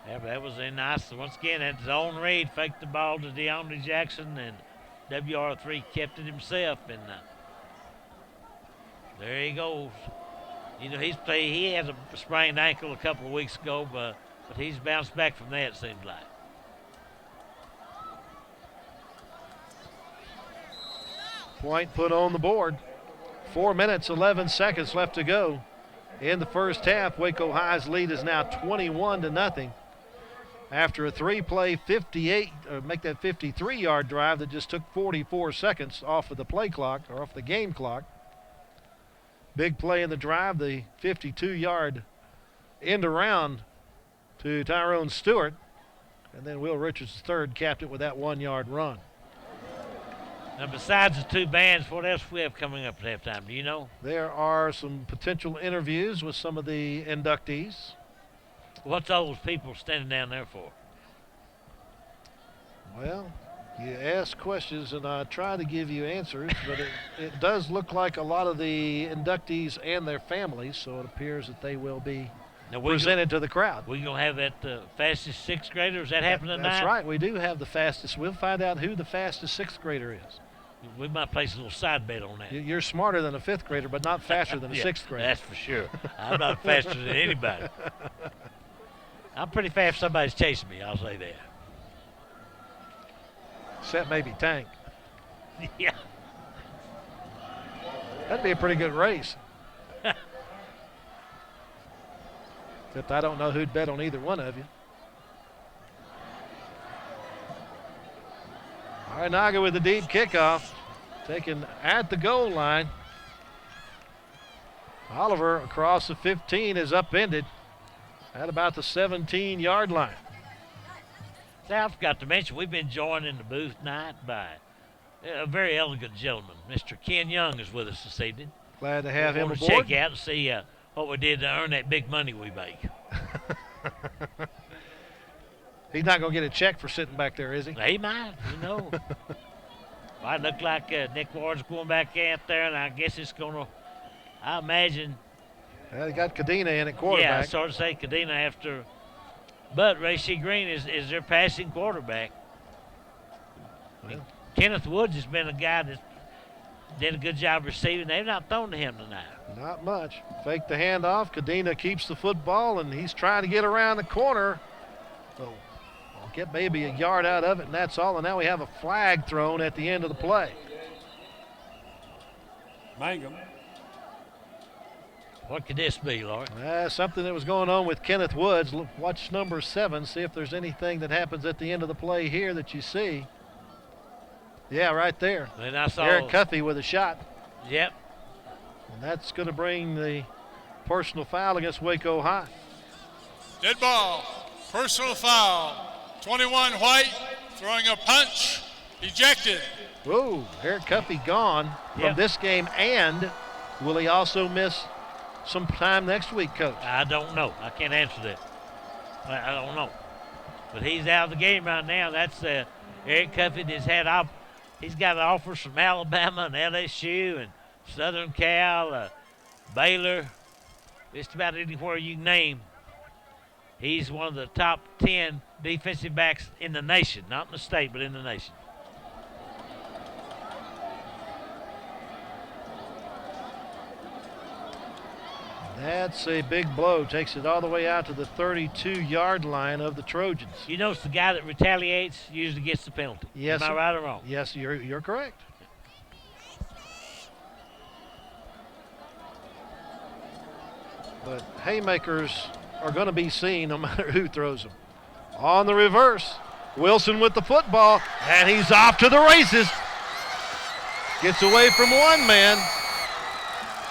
Yeah, but that was a nice, once again, that zone read, faked the ball to DeAndre Jackson, and WR3 kept it himself, and there he goes. You know, he had a sprained ankle a couple of weeks ago, but he's bounced back from that, it seems like. Point put on the board. 4 minutes, 11 seconds left to go in the first half. Waco High's lead is now 21-0 after a 3-play 53-yard drive that just took 44 seconds off of the play clock, or off the game clock. Big play in the drive, the 52-yard end around to Tyrone Stewart, and then Will Richards III capped it with that 1-yard run. Now, besides the 2 bands, what else we have coming up at halftime? Do you know? There are some potential interviews with some of the inductees. What's all those people standing down there for? Well, you ask questions and I try to give you answers, but it does look like a lot of the inductees and their families, so it appears that they will be presented to the crowd. We're going to have that fastest 6th grader. Is that happening tonight? That's right. We do have the fastest. We'll find out who the fastest 6th grader is. We might place a little side bet on that. You're smarter than a 5th grader, but not faster than a 6th grader. That's for sure. I'm not faster than anybody. I'm pretty fast if somebody's chasing me, I'll say that. Except maybe Tank. Yeah. That'd be a pretty good race. Except I don't know who'd bet on either one of you. All right, Naga with the deep kickoff. Taken at the goal line. Oliver across the 15 is upended at about the 17-yard line. I forgot to mention, we've been joined in the booth tonight by a very elegant gentleman. Mr. Ken Young is with us this evening. Glad to have him We'll aboard. check out and see what we did to earn that big money we make. He's not going to get a check for sitting back there, is he? He might, you know. Might look like Nick Ward's going back out there, and I guess it's going to, I imagine. Well, he got Cadena in at quarterback. Yeah, I sort of say Cadena after. But Ray Green is their passing quarterback. Well, Kenneth Woods has been a guy that did a good job receiving. They've not thrown to him tonight. not much. Fake the handoff. Cadena keeps the football, and he's trying to get around the corner. So I'll get maybe a yard out of it, and that's all. And now we have a flag thrown at the end of the play. Mangum. What could this be, Lord? Something that was going on with Kenneth Woods. Watch number 7, see if there's anything that happens at the end of the play here that you see. Yeah, right there. And I saw Eric Cuffey with a shot. Yep. And that's going to bring the personal foul against Waco High. Dead ball. Personal foul. 21 White throwing a punch. Ejected. Whoa, Eric Cuffey gone from this game, and will he also miss some time next week, Coach? I don't know. I can't answer that. I don't know. But he's out of the game right now. That's Eric Cuffey has had he's got offers from Alabama and LSU and Southern Cal, Baylor, just about anywhere you can name. He's one of the top 10 defensive backs in the nation, not in the state, but in the nation. That's a big blow. Takes it all the way out to the 32-yard line of the Trojans. You notice the guy that retaliates usually gets the penalty. Yes. Am I right or wrong? Yes, you're correct. But haymakers are going to be seen no matter who throws them. On the reverse, Wilson with the football, and he's off to the races. Gets away from one man.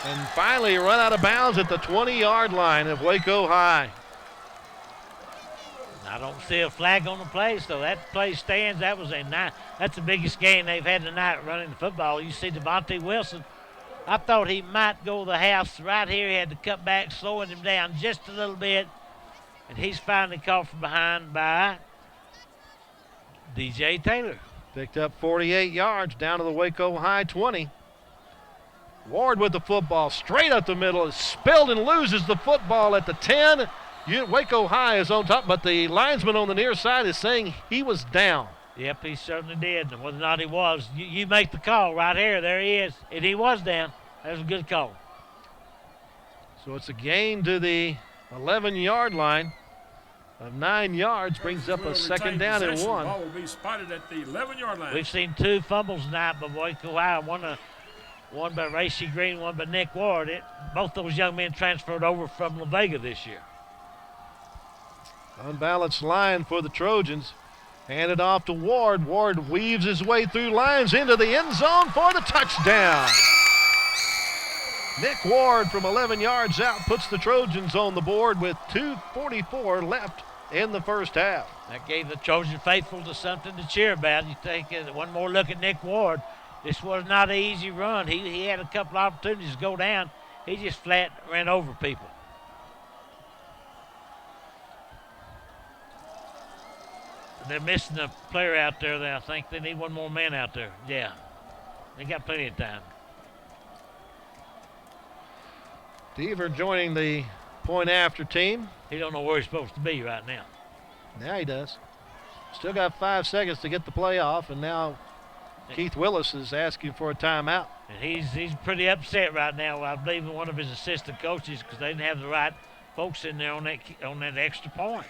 And finally run out of bounds at the 20-yard line of Waco High. I don't see a flag on the play, so that play stands. That's the biggest game they've had tonight running the football. You see Devontae Wilson. I thought he might go the house right here. He had to cut back, slowing him down just a little bit. And he's finally caught from behind by DJ Taylor. Picked up 48 yards down to the Waco High 20. Ward with the football straight up the middle, is spilled and loses the football at the 10. Waco High is on top, but the linesman on the near side is saying he was down. Yep, he certainly did. And whether or not he was, you make the call right here. There he is. And he was down. That was a good call. So it's a gain to the 11-yard line of 9 yards, brings up a second down and 1. Ball will be spotted at the 11-yard line. We've seen 2 fumbles tonight by Waco High. One by Ray Green, one by Nick Ward. Both those young men transferred over from La Vega this year. Unbalanced line for the Trojans. Handed off to Ward. Ward weaves his way through lines into the end zone for the touchdown. Nick Ward from 11 yards out puts the Trojans on the board with 2:44 left in the first half. That gave the Trojan faithful to something to cheer about. You take one more look at Nick Ward. This was not an easy run. He had a couple opportunities to go down. He just flat ran over people. They're missing a player out there. I think they need one more man out there. Yeah, they got plenty of time. Deaver joining the point after team. He don't know where he's supposed to be right now. Now he does. Still got 5 seconds to get the play off, and now Keith Willis is asking for a timeout. And he's pretty upset right now, I believe, in one of his assistant coaches, because they didn't have the right folks in there on that extra point.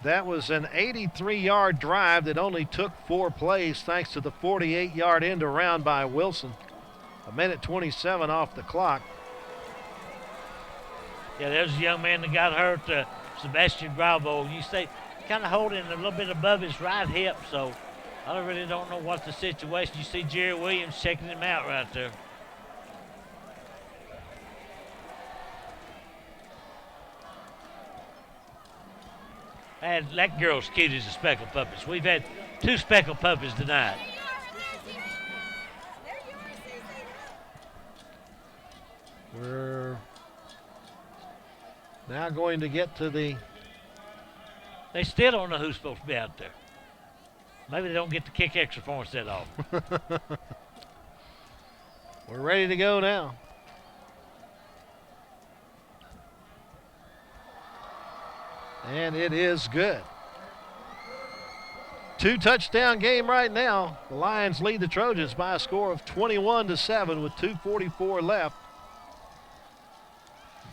That was an 83-yard drive that only took 4 plays thanks to the 48-yard end around by Wilson. 1:27 off the clock. Yeah, there's a young man that got hurt, Sebastian Bravo. You say kind of holding a little bit above his right hip, so I really don't know what's the situation. You see Jerry Williams checking him out right there. And that girl's cute as a speckled puppies. We've had 2 speckled puppies tonight. We're now going to get to the. They still don't know who's supposed to be out there. Maybe they don't get to kick extra points that often. We're ready to go now. And it is good. 2-touchdown game right now. The Lions lead the Trojans by a score of 21-7 with 2:44 left.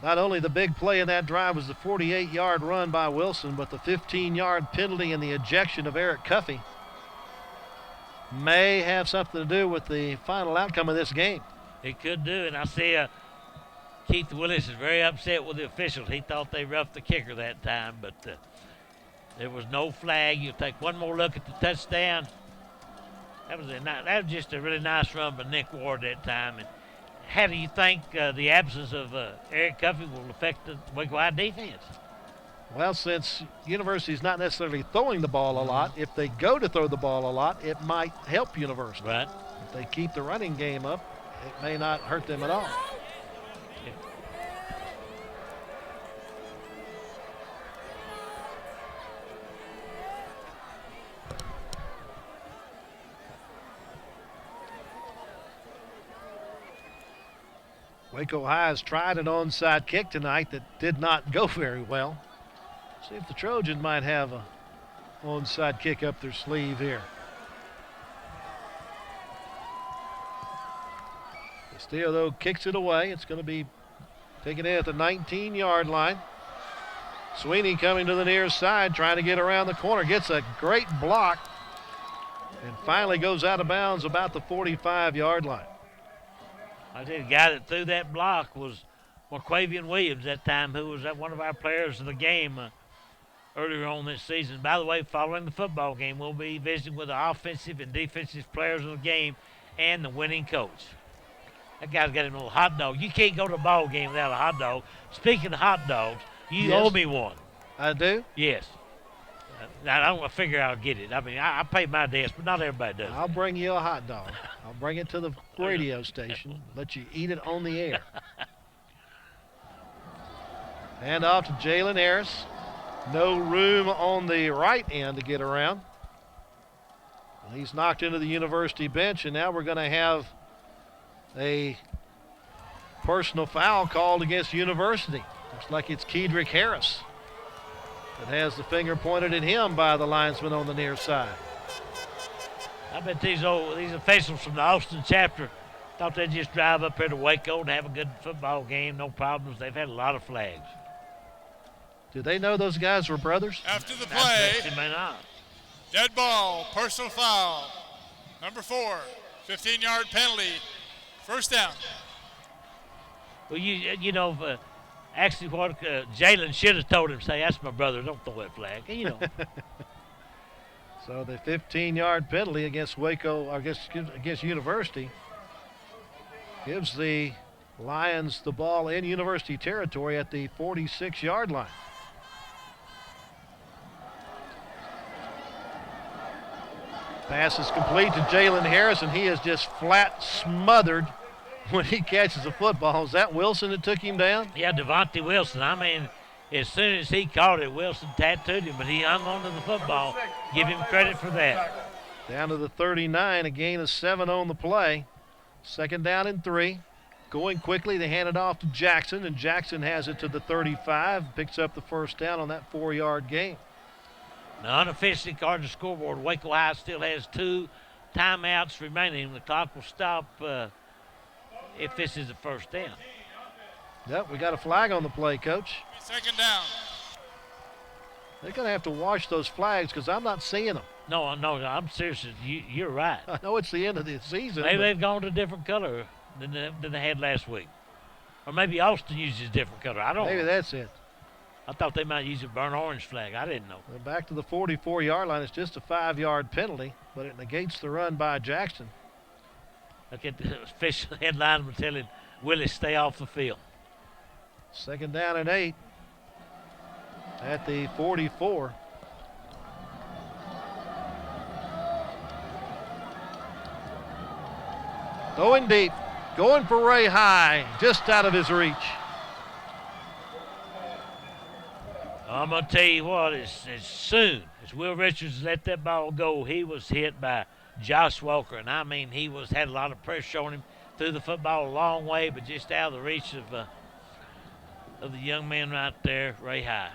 Not only the big play in that drive was the 48-yard run by Wilson, but the 15-yard penalty and the ejection of Eric Cuffey may have something to do with the final outcome of this game. It could do, and I see Keith Willis is very upset with the officials. He thought they roughed the kicker that time, but there was no flag. You take one more look at the touchdown. That was just a really nice run by Nick Ward that time. And how do you think the absence of Eric Cuffey will affect the Waco High defense? Well, since University's not necessarily throwing the ball a lot, if they go to throw the ball a lot, it might help University. Right. If they keep the running game up, it may not hurt them at all. Waco High has tried an onside kick tonight that did not go very well. See if the Trojans might have a onside kick up their sleeve here. Castillo, though, kicks it away. It's going to be taken in at the 19-yard line. Sweeney coming to the near side, trying to get around the corner. Gets a great block and finally goes out of bounds about the 45-yard line. I tell you, the guy that threw that block was Marquavian Williams that time, who was one of our players of the game earlier on this season. By the way, following the football game, we'll be visiting with the offensive and defensive players of the game and the winning coach. That guy's got him a little hot dog. You can't go to a ball game without a hot dog. Speaking of hot dogs, you owe me one. I do? Yes. Now, I figure I'll get it. I mean, I pay my debts, but not everybody does. I'll bring you a hot dog. I'll bring it to the radio station, let you eat it on the air. Hand off to Jaylen Harris. No room on the right end to get around. He's knocked into the University bench, and now we're going to have a personal foul called against University. Looks like it's Kedrick Harris that has the finger pointed at him by the linesman on the near side. I bet these officials from the Austin chapter thought they'd just drive up here to Waco and have a good football game, no problems. They've had a lot of flags. Do they know those guys were brothers? After the play, They may not. dead ball, personal foul. Number 4, 15-yard penalty. First down. Well, actually what Jaylen should have told him, say, that's my brother, don't throw that flag. So the 15-yard penalty against Waco, or against University, gives the Lions the ball in University territory at the 46-yard line. Pass is complete to Jaylen Harris, and he is just flat smothered when he catches the football. Is that Wilson that took him down? Yeah, Devontae Wilson. I mean, as soon as he caught it, Wilson tattooed him, but he hung on to the football. Give him credit for that. Down to the 39, a gain of 7 on the play. Second down and 3. Going quickly, they hand it off to Jackson, and Jackson has it to the 35, picks up the first down on that 4-yard gain. Now, unofficially, according to the scoreboard, Waco High still has 2 timeouts remaining. The clock will stop if this is the first down. Yep, we got a flag on the play, Coach. Second down. They're going to have to wash those flags because I'm not seeing them. No, I'm serious. You're right. I know it's the end of the season. Maybe they've gone to a different color than they had last week. Or maybe Austin uses a different color. I don't Maybe know. that's it. I thought they might use a burnt orange flag. I didn't know. Well, back to the 44-yard line. It's just a 5-yard penalty, but it negates the run by Jackson. Look at the official headline telling Willis stay off the field. 2nd down and 8 at the 44. Going deep, going for Ray High, just out of his reach. I'm going to tell you what, as soon as Will Richards let that ball go, he was hit by Josh Walker. And I mean, he had a lot of pressure on him, threw the football a long way, but just out of the reach of the young man right there, Ray High.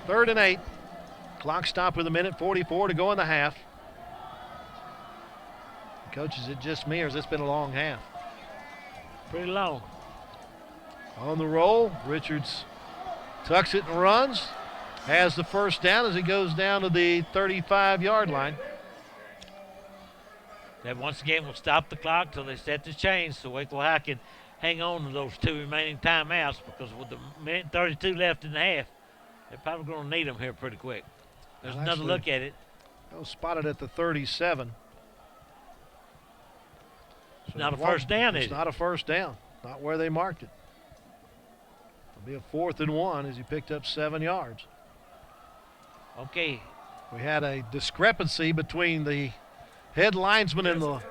Third and 8. Clock stop with 1:44 to go in the half. Coach, is it just me or has this been a long half? Pretty long. On the roll, Richards tucks it and runs. Has the first down as he goes down to the 35-yard line. That once again will stop the clock till they set the change so Waco High can hang on to those 2 remaining timeouts, because with the 1:32 left in the half, they're probably going to need them here pretty quick. There's Well, another actually, look at it. That was spotted at the 37. So Not a it won't- first down, is It's it? not a first down. Not where they marked it. It'll be a 4th and 1 as he picked up 7 yards. Okay. We had a discrepancy between the head linesman and the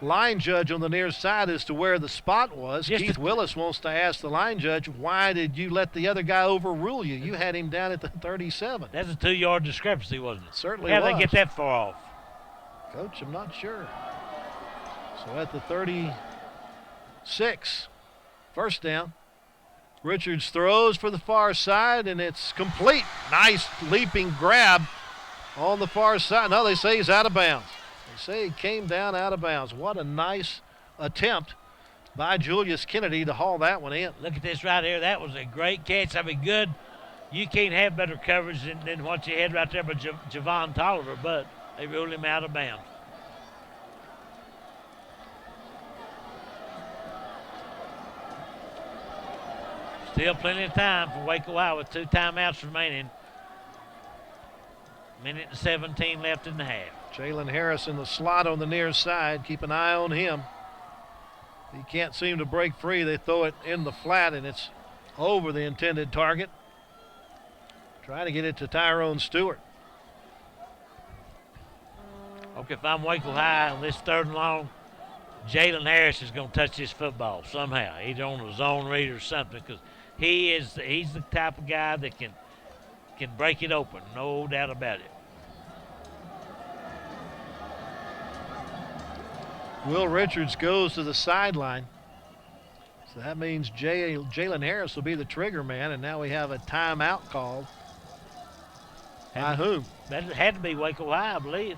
line judge on the near side as to where the spot was. Yes, Keith Willis wants to ask the line judge, why did you let the other guy overrule you? You had him down at the 37. That's a 2-yard discrepancy, wasn't it? Certainly How'd was. they get that far off? Coach, I'm not sure. So at the 36, first down. Richards throws for the far side, and it's complete. Nice leaping grab on the far side. No, they say he's out of bounds. They say he came down out of bounds. What a nice attempt by Julius Kennedy to haul that one in. Look at this right here. That was a great catch. I mean, good. You can't have better coverage than what you had right there by Javon Tolliver, but they ruled him out of bounds. Still plenty of time for Waco High with 2 timeouts remaining. 1:17 left in the half. Jaylen Harris in the slot on the near side. Keep an eye on him. He can't seem to break free. They throw it in the flat, and it's over the intended target. Trying to get it to Tyrone Stewart. Okay, if I'm Waco High on this 3rd and long, Jaylen Harris is going to touch this football somehow, either on a zone read or something, because he's the type of guy that can break it open, no doubt about it. Will Richards goes to the sideline. So that means Jaylen Harris will be the trigger man, and now we have a timeout called. By whom? That had to be Waco High, I believe.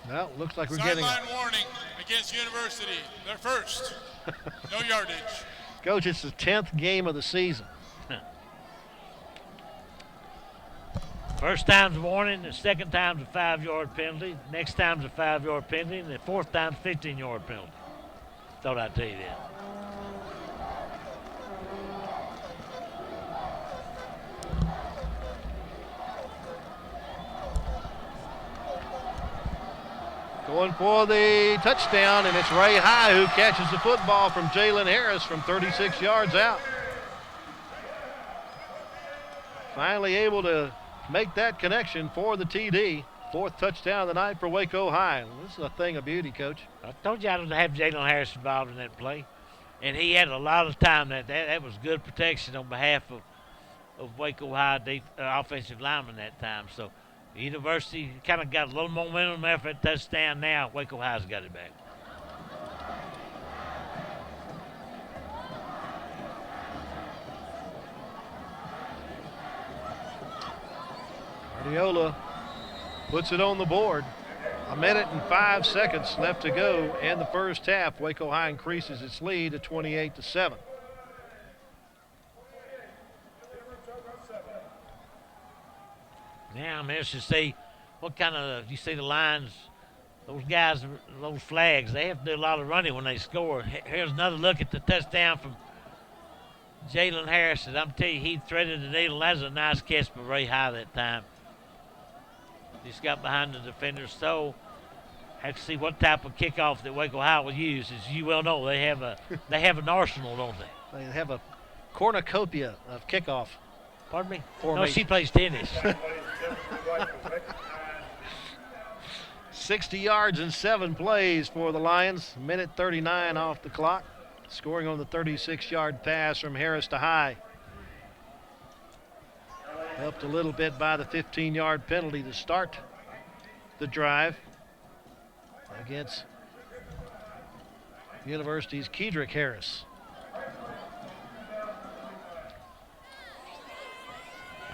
Well, looks like we're getting. Sideline warning against University. They're first. No yardage. Coach, it's the 10th game of the season. First time's a warning, the second time's a 5-yard penalty, next time's a 5-yard penalty, and the 4th time's a 15-yard penalty. Thought I'd tell you that. Going for the touchdown, and it's Ray High who catches the football from Jaylen Harris from 36 yards out. Finally able to make that connection for the TD. 4th touchdown of the night for Waco High. This is a thing of beauty, Coach. I told you I didn't have Jaylen Harris involved in that play. And he had a lot of time. That was good protection on behalf of Waco High offensive lineman that time. So the University kind of got a little momentum after that touchdown. Now Waco High's got it back. Guardiola puts it on the board. 1:05 left to go in the first half. Waco High increases its lead to 28-7. Now I'm interested to see what kind of, you see the lines, those guys, those flags, they have to do a lot of running when they score. Here's another look at the touchdown from Jaylen Harris. I'm telling you, he threaded the needle. That was a nice catch by Ray High that time. Just got behind the defender. So have to see what type of kickoff that Waco High will use. As you well know, they have an arsenal, don't they? They have a cornucopia of kickoff. Pardon me? Formation. No, she plays tennis. 60 yards and 7 plays for the Lions. Minute 39 off the clock. Scoring on the 36-yard pass from Harris to High. Helped a little bit by the 15-yard penalty to start the drive against University's Kedrick Harris.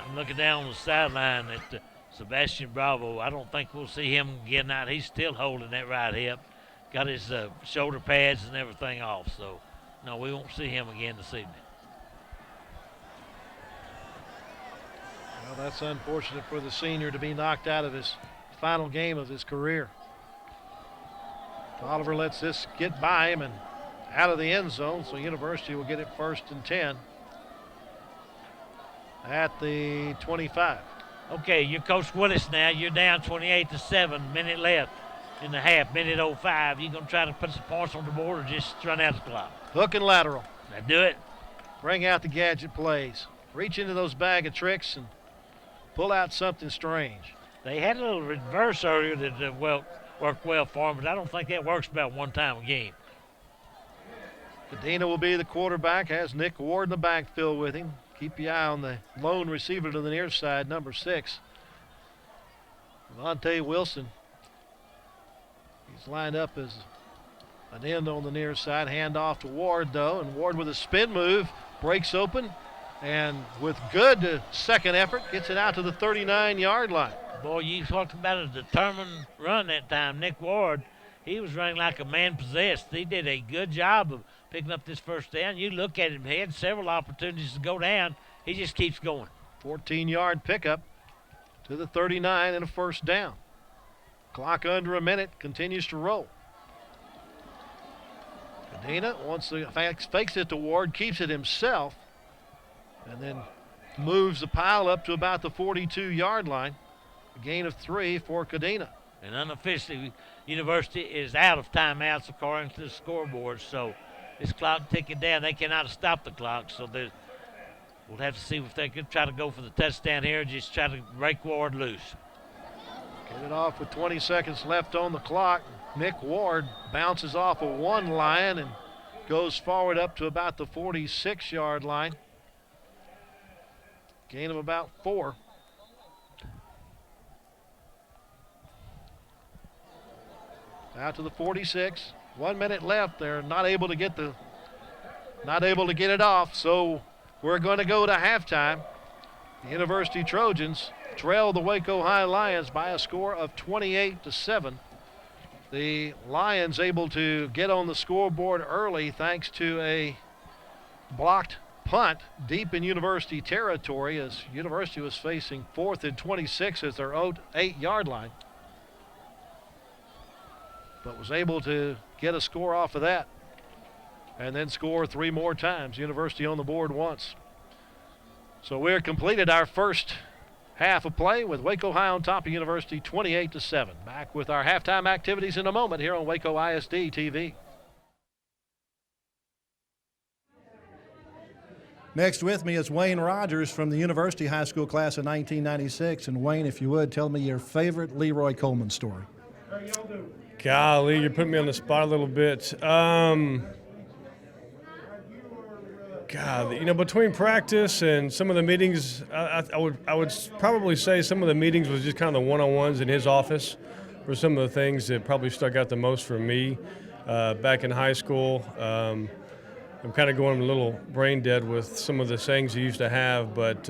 I'm looking down on the sideline at Sebastian Bravo. I don't think we'll see him getting out. He's still holding that right hip. Got his shoulder pads and everything off. So, no, we won't see him again this evening. Well, that's unfortunate for the senior to be knocked out of his final game of his career. Oliver lets this get by him and out of the end zone, so University will get it 1st and 10 at the 25. Okay, you're Coach Willis now. You're down 28-7, minute left in the half, minute 05. You going to try to put some points on the board or just run out the clock? Hook and lateral. Now do it. Bring out the gadget plays. Reach into those bag of tricks and pull out something strange. They had a little reverse earlier that worked well for them, but I don't think that works about one time a game. Cadena will be the quarterback, has Nick Ward in the backfield with him. Keep your eye on the lone receiver to the near side, number 6. Devontae Wilson. He's lined up as an end on the near side. Hand off to Ward, though, and Ward with a spin move breaks open, and with good second effort, gets it out to the 39-yard line. Boy, you talked about a determined run that time. Nick Ward, he was running like a man possessed. He did a good job of picking up this first down. You look at him, he had several opportunities to go down. He just keeps going. 14-yard pickup to the 39 and a first down. Clock under a minute, continues to roll. Cadena fakes it to Ward, keeps it himself, and then moves the pile up to about the 42-yard line. A gain of 3 for Cadena. And unofficially, University is out of timeouts according to the scoreboard, so this clock ticking down. They cannot stop the clock, so we'll have to see if they could try to go for the touchdown here, just try to break Ward loose. Get it off with 20 seconds left on the clock. Nick Ward bounces off of one Lion and goes forward up to about the 46-yard line. Gain of about 4. Out to the 46. 1 minute left. They're not able to get it off. So we're going to go to halftime. The University Trojans trail the Waco High Lions by a score of 28-7. The Lions able to get on the scoreboard early thanks to a blocked punt deep in University territory as University was facing 4th and 26 as their own 8-yard line, but was able to get a score off of that and then score 3 more times. University on the board once. So we're completed our first half of play with Waco High on top of University 28-7. Back with our halftime activities in a moment here on Waco ISD TV. Next with me is Wayne Rogers from the University High School class of 1996. And Wayne, if you would, tell me your favorite Leroy Coleman story. Golly, you're putting me on the spot a little bit. God, between practice and some of the meetings, I would probably say some of the meetings was just kind of the one-on-ones in his office were some of the things that probably stuck out the most for me back in high school. I'm kind of going a little brain dead with some of the sayings he used to have, but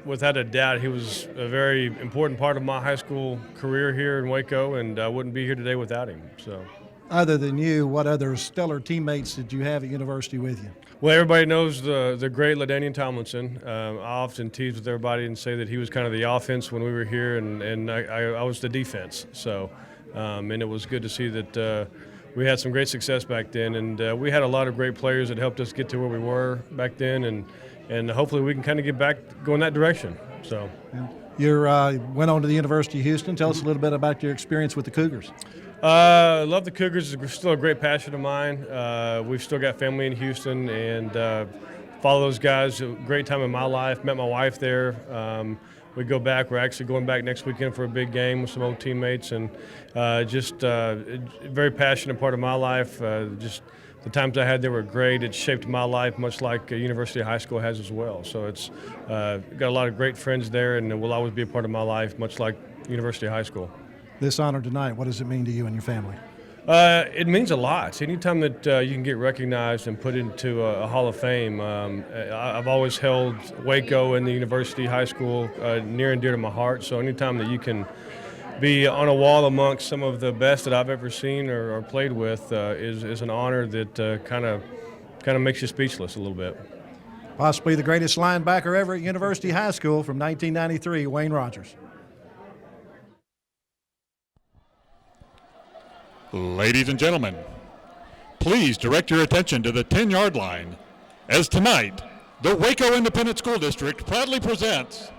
without a doubt, he was a very important part of my high school career here in Waco, and I wouldn't be here today without him. So. other than you, what other stellar teammates did you have at university with you? Well, everybody knows the great LaDainian Tomlinson. I often tease with everybody and say that he was kind of the offense when we were here, and I was the defense. So, and it was good to see that we had some great success back then, and we had a lot of great players that helped us get to where we were back then, and hopefully we can kind of get back going that direction. So, you went on to the University of Houston. Tell us a little bit about your experience with the Cougars. Love the Cougars. It's still a great passion of mine. We've still got family in Houston, and follow those guys. A great time in my life. Met my wife there. We go back. We're actually going back next weekend for a big game with some old teammates, and just a very passionate part of my life. Just the times I had there were great. It shaped my life much like University High School has as well. So it's got a lot of great friends there, and it will always be a part of my life, much like University High School. This honor tonight, what does it mean to you and your family? It means a lot. Anytime that you can get recognized and put into a Hall of Fame, I've always held Waco and the University High School near and dear to my heart. So anytime that you can be on a wall amongst some of the best that I've ever seen or played with is an honor that kind of makes you speechless a little bit. Possibly the greatest linebacker ever at University High School from 1993, Wayne Rogers. Ladies and gentlemen, please direct your attention to the 10-yard line as tonight the Waco Independent School District proudly presents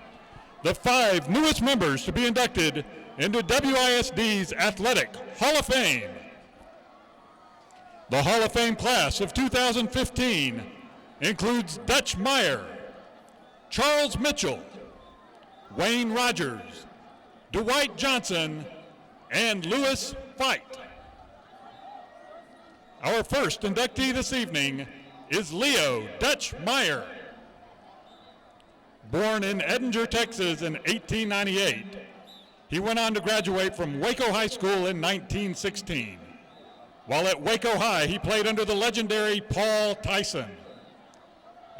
the 5 newest members to be inducted into WISD's Athletic Hall of Fame. The Hall of Fame class of 2015 includes Dutch Meyer, Charles Mitchell, Wayne Rogers, Dwight Johnson, and Lewis Fight. Our first inductee this evening is Leo Dutch Meyer. Born in Edinger, Texas in 1898, he went on to graduate from Waco High School in 1916. While at Waco High, he played under the legendary Paul Tyson.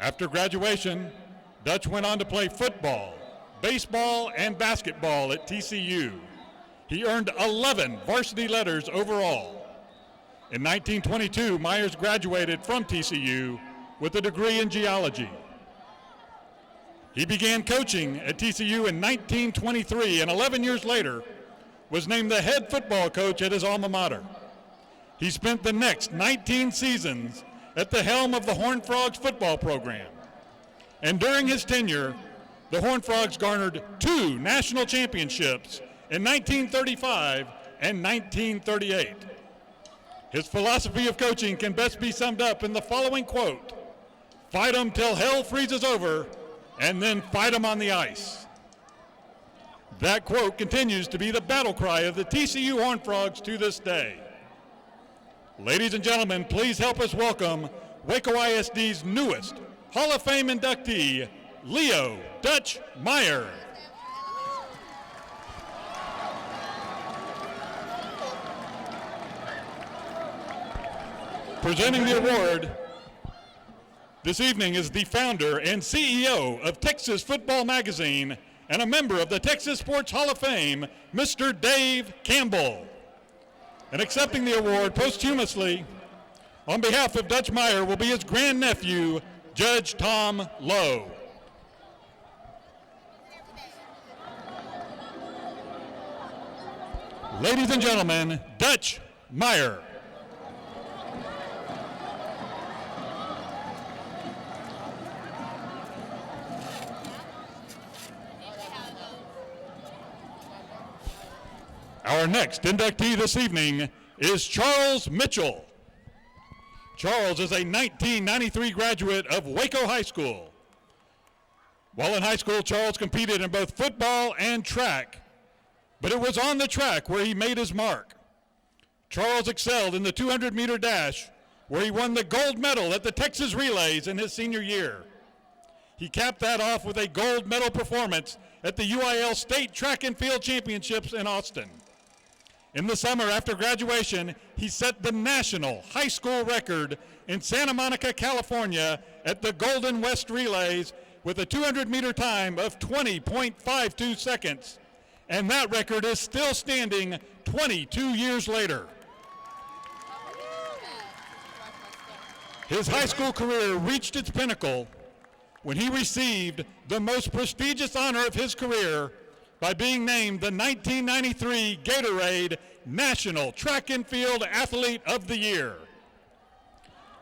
After graduation, Dutch went on to play football, baseball, and basketball at TCU. He earned 11 varsity letters overall. In 1922, Myers graduated from TCU with a degree in geology. He began coaching at TCU in 1923, and 11 years later was named the head football coach at his alma mater. He spent the next 19 seasons at the helm of the Horned Frogs football program. And during his tenure, the Horned Frogs garnered 2 national championships in 1935 and 1938. His philosophy of coaching can best be summed up in the following quote: "Fight 'em till hell freezes over, and then fight 'em on the ice." That quote continues to be the battle cry of the TCU Horned Frogs to this day. Ladies and gentlemen, please help us welcome Waco ISD's newest Hall of Fame inductee, Leo Dutch Meyer. Presenting the award this evening is the founder and CEO of Texas Football Magazine and a member of the Texas Sports Hall of Fame, Mr. Dave Campbell. And accepting the award posthumously on behalf of Dutch Meyer will be his grandnephew, Judge Tom Lowe. Ladies and gentlemen, Dutch Meyer. Our next inductee this evening is Charles Mitchell. Charles is a 1993 graduate of Waco High School. While in high school, Charles competed in both football and track, but it was on the track where he made his mark. Charles excelled in the 200-meter dash, where he won the gold medal at the Texas Relays in his senior year. He capped that off with a gold medal performance at the UIL State Track and Field Championships in Austin. In the summer after graduation, he set the national high school record in Santa Monica, California at the Golden West Relays with a 200-meter time of 20.52 seconds. And that record is still standing 22 years later. His high school career reached its pinnacle when he received the most prestigious honor of his career by being named the 1993 Gatorade National Track and Field Athlete of the Year.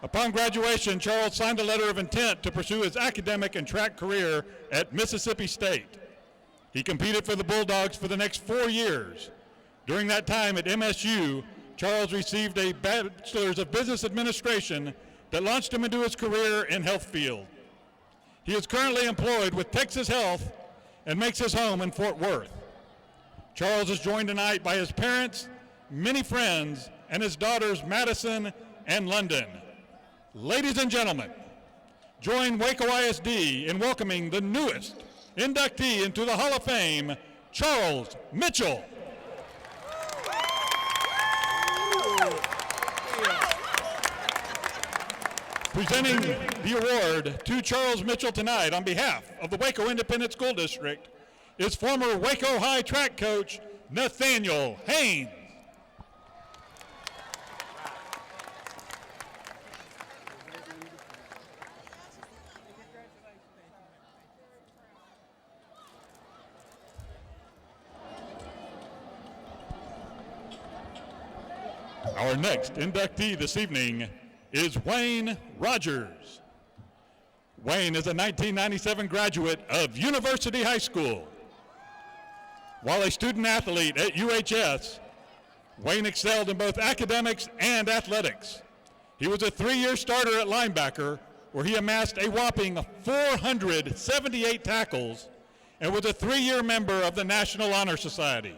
Upon graduation, Charles signed a letter of intent to pursue his academic and track career at Mississippi State. He competed for the Bulldogs for the next 4 years. During that time at MSU, Charles received a Bachelor's of Business Administration that launched him into his career in health field. He is currently employed with Texas Health and makes his home in Fort Worth. Charles is joined tonight by his parents, many friends, and his daughters Madison and London. Ladies and gentlemen, join Waco ISD in welcoming the newest inductee into the Hall of Fame, Charles Mitchell. Presenting the award to Charles Mitchell tonight on behalf of the Waco Independent School District is former Waco High track coach Nathaniel Haynes. Our next inductee this evening is Wayne Rogers. Wayne is a 1997 graduate of University High School. While a student athlete at UHS, Wayne excelled in both academics and athletics. He was a 3-year starter at linebacker, where he amassed a whopping 478 tackles and was a 3-year member of the National Honor Society.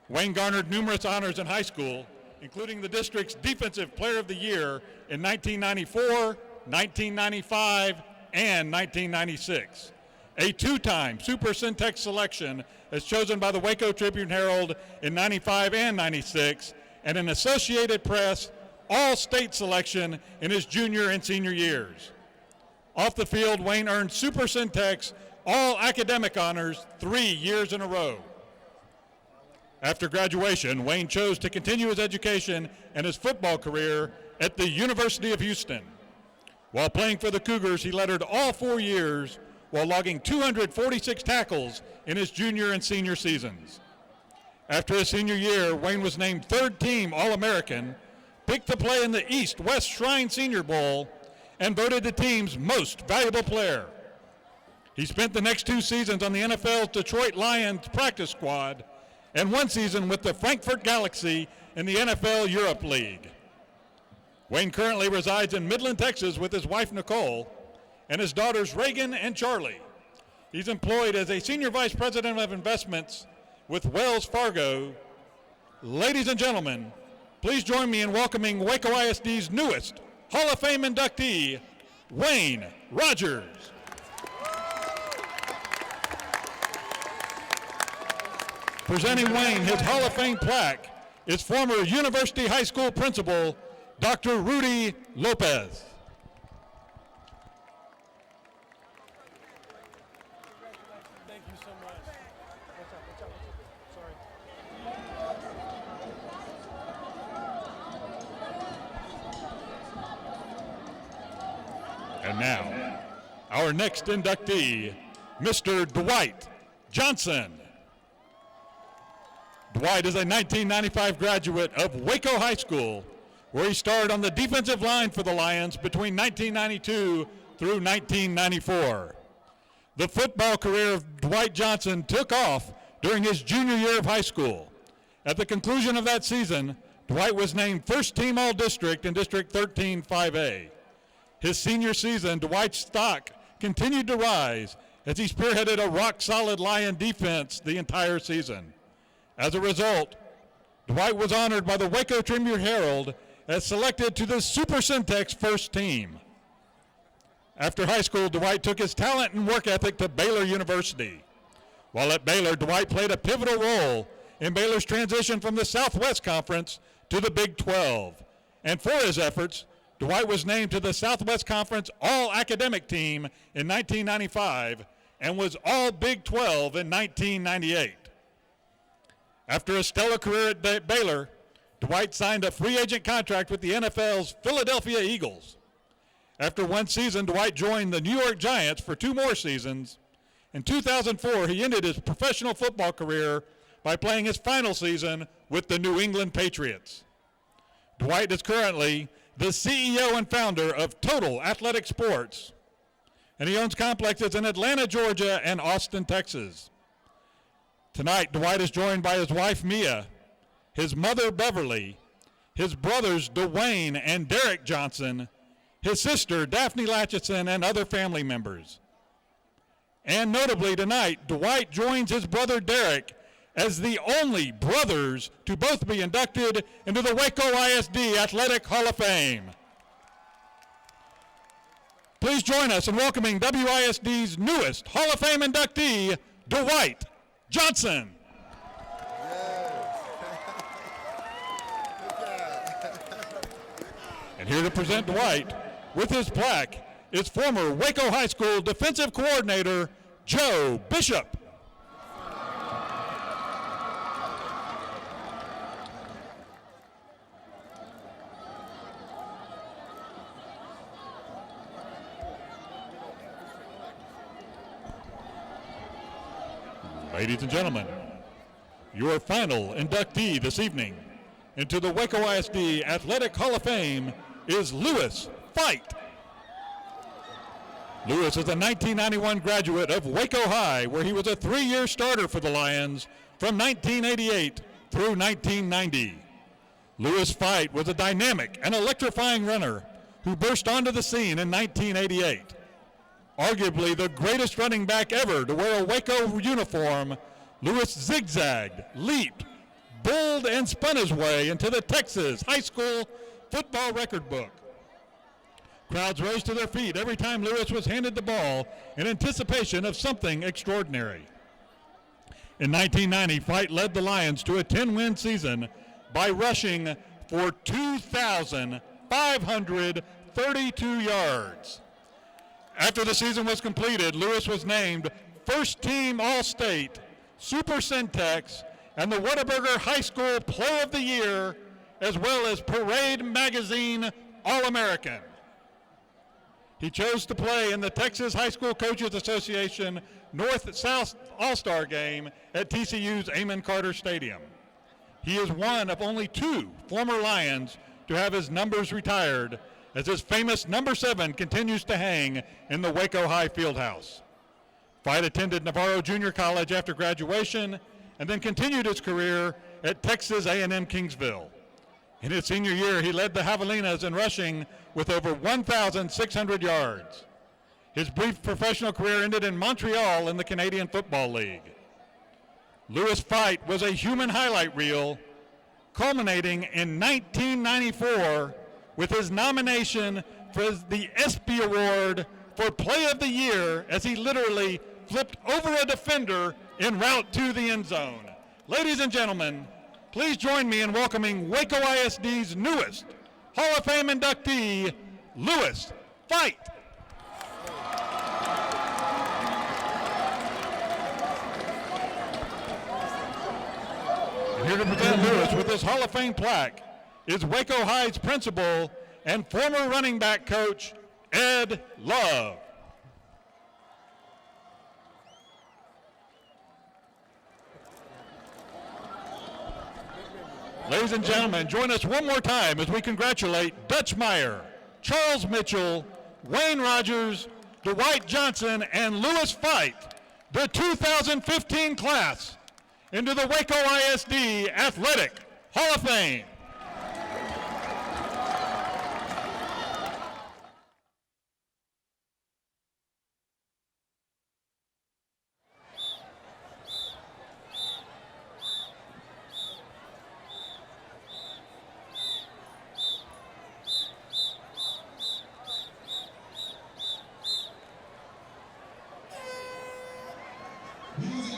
Wayne garnered numerous honors in high school, including the district's Defensive Player of the Year in 1994, 1995, and 1996. A 2-time Super Syntax selection as chosen by the Waco Tribune-Herald in 95 and 96, and an Associated Press All-State selection in his junior and senior years. Off the field, Wayne earned Super Syntax All-Academic honors 3 years in a row. After graduation, Wayne chose to continue his education and his football career at the University of Houston. While playing for the Cougars, he lettered all 4 years while logging 246 tackles in his junior and senior seasons. After his senior year, Wayne was named third-team All-American, picked to play in the East-West Shrine Senior Bowl, and voted the team's most valuable player. He spent the next 2 seasons on the NFL's Detroit Lions practice squad and 1 season with the Frankfurt Galaxy in the NFL Europe League. Wayne currently resides in Midland, Texas with his wife Nicole and his daughters Reagan and Charlie. He's employed as a Senior Vice President of Investments with Wells Fargo. Ladies and gentlemen, please join me in welcoming Waco ISD's newest Hall of Fame inductee, Wayne Rogers. Presenting Wayne his Hall of Fame plaque is former University High School principal, Dr. Rudy Lopez. Thank you so much. And now, our next inductee, Mr. Dwight Johnson. Dwight is a 1995 graduate of Waco High School, where he started on the defensive line for the Lions between 1992 through 1994. The football career of Dwight Johnson took off during his junior year of high school. At the conclusion of that season, Dwight was named first-team All-District in District 13 5A. His senior season, Dwight's stock continued to rise as he spearheaded a rock-solid Lion defense the entire season. As a result, Dwight was honored by the Waco Tribune-Herald as selected to the Super Syntax first team. After high school, Dwight took his talent and work ethic to Baylor University. While at Baylor, Dwight played a pivotal role in Baylor's transition from the Southwest Conference to the Big 12. And for his efforts, Dwight was named to the Southwest Conference All-Academic Team in 1995 and was All-Big 12 in 1998. After a stellar career at Baylor, Dwight signed a free agent contract with the NFL's Philadelphia Eagles. After one season, Dwight joined the New York Giants for 2 more seasons. In 2004, he ended his professional football career by playing his final season with the New England Patriots. Dwight is currently the CEO and founder of Total Athletic Sports, and he owns complexes in Atlanta, Georgia, and Austin, Texas. Tonight, Dwight is joined by his wife, Mia, his mother, Beverly, his brothers, Dwayne and Derek Johnson, his sister, Daphne Latchison, and other family members. And notably tonight, Dwight joins his brother, Derek, as the only brothers to both be inducted into the Waco ISD Athletic Hall of Fame. Please join us in welcoming WISD's newest Hall of Fame inductee, Dwight Johnson. And here to present Dwight with his plaque is former Waco High School defensive coordinator, Joe Bishop. Ladies and gentlemen, your final inductee this evening into the Waco ISD Athletic Hall of Fame is Lewis Fight. Lewis is a 1991 graduate of Waco High, where he was a 3-year starter for the Lions from 1988 through 1990. Lewis Fight was a dynamic and electrifying runner who burst onto the scene in 1988. Arguably the greatest running back ever to wear a Waco uniform, Lewis zigzagged, leaped, bowled, and spun his way into the Texas high school football record book. Crowds rose to their feet every time Lewis was handed the ball in anticipation of something extraordinary. In 1990, Fight led the Lions to a 10-win season by rushing for 2,532 yards. After the season was completed, Lewis was named First Team All-State, Super Syntax, and the Whataburger High School Player of the Year, as well as Parade Magazine All-American. He chose to play in the Texas High School Coaches Association North-South All-Star Game at TCU's Amon Carter Stadium. He is one of only 2 former Lions to have his numbers retired, as his famous number 7 continues to hang in the Waco High Fieldhouse. Fight attended Navarro Junior College after graduation and then continued his career at Texas A&M Kingsville. In his senior year, he led the Javelinas in rushing with over 1,600 yards. His brief professional career ended in Montreal in the Canadian Football League. Lewis Fight was a human highlight reel, culminating in 1994 with his nomination for the ESPY Award for Play of the Year, as he literally flipped over a defender en route to the end zone. Ladies and gentlemen, please join me in welcoming Waco ISD's newest Hall of Fame inductee, Lewis Fight. And here to present Lewis with his Hall of Fame plaque is Waco High's principal and former running back coach, Ed Love. Ladies and gentlemen, join us one more time as we congratulate Dutch Meyer, Charles Mitchell, Wayne Rogers, Dwight Johnson, and Lewis Fight, the 2015 class, into the Waco ISD Athletic Hall of Fame. Music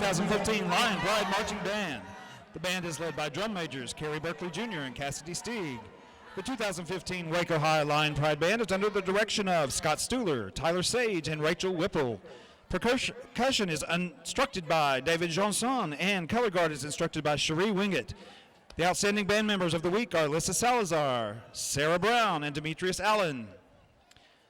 The 2015 Lion Pride Marching Band. The band is led by drum majors Kerry Berkeley Jr. and Cassidy Steig. The 2015 Waco High Lion Pride Band is under the direction of Scott Stuhler, Tyler Sage, and Rachel Whipple. Percussion is instructed by David Johnson, and color guard is instructed by Cherie Wingett. The outstanding band members of the week are Alyssa Salazar, Sarah Brown, and Demetrius Allen.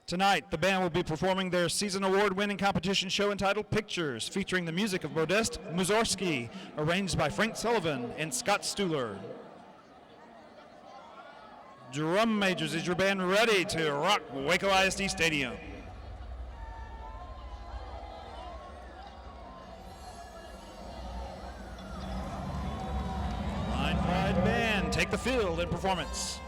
Tonight, the band will be performing their season award-winning competition show entitled Pictures, featuring the music of Modest Mussorgsky, arranged by Frank Sullivan and Scott Stuhler. Drum majors, is your band ready to rock Waco ISD Stadium? Lion Pride Band, take the field in performance.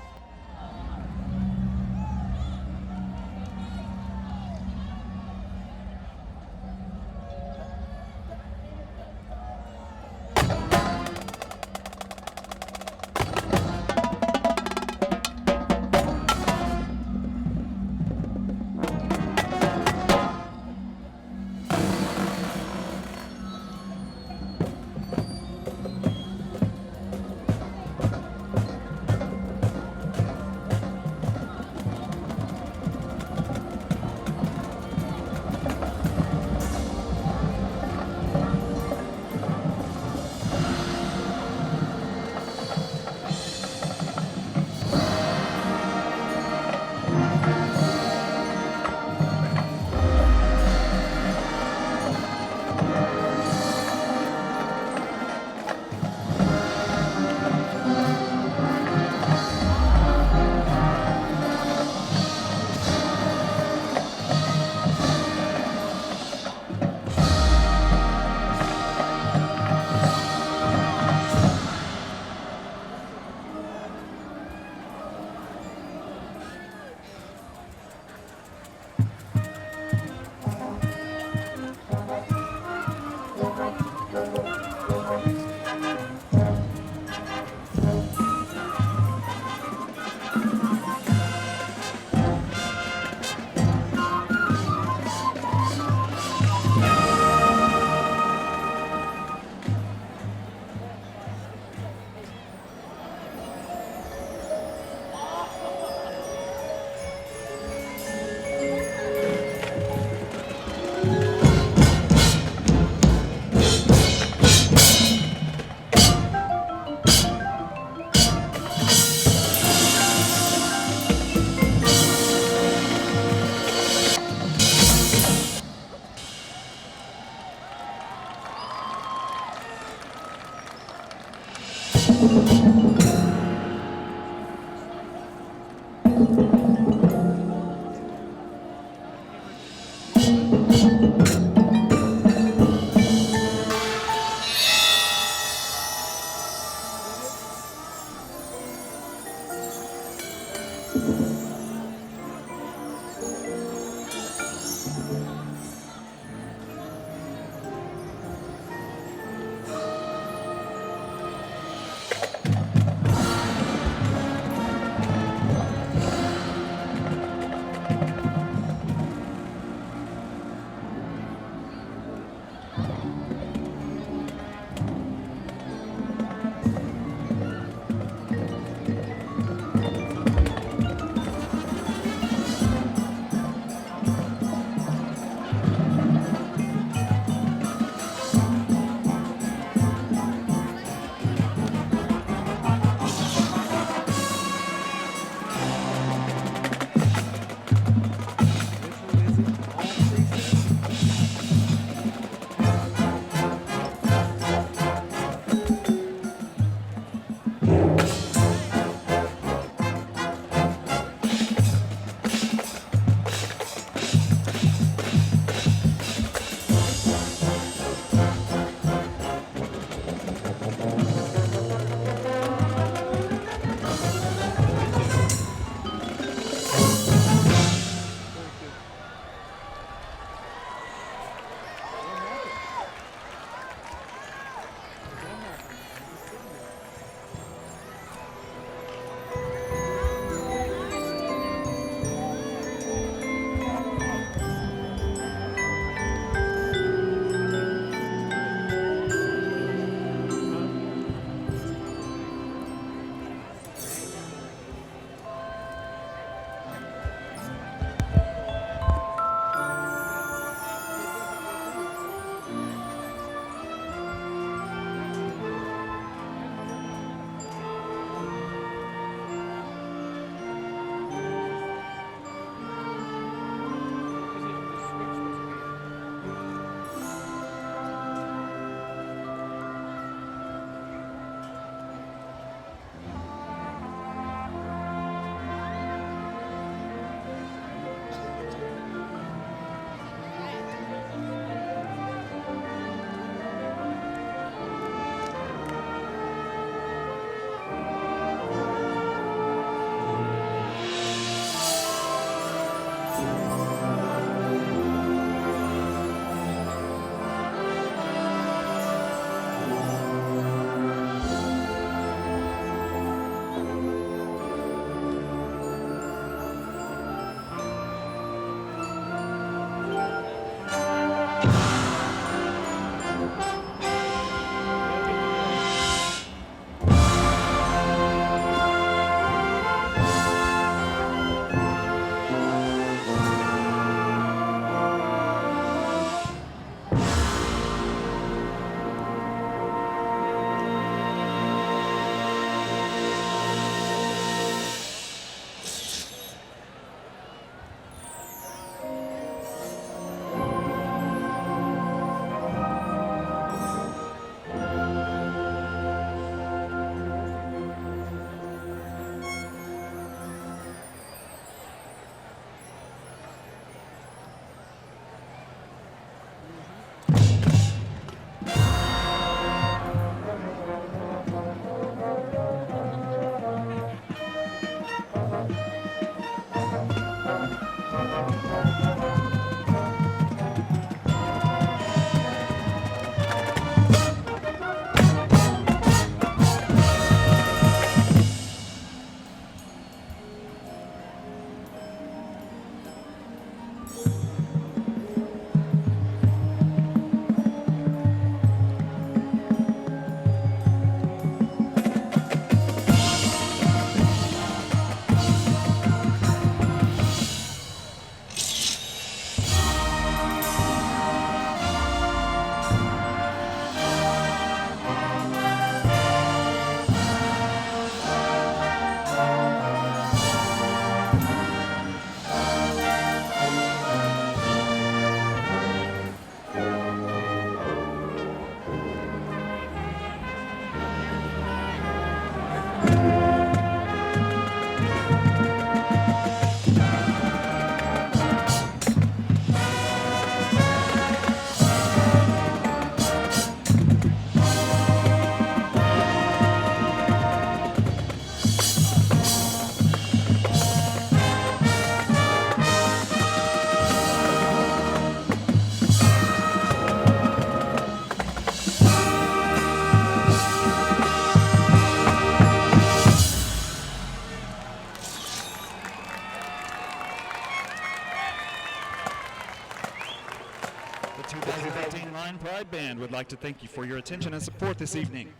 Pride Band would like to thank you for your attention and support this evening.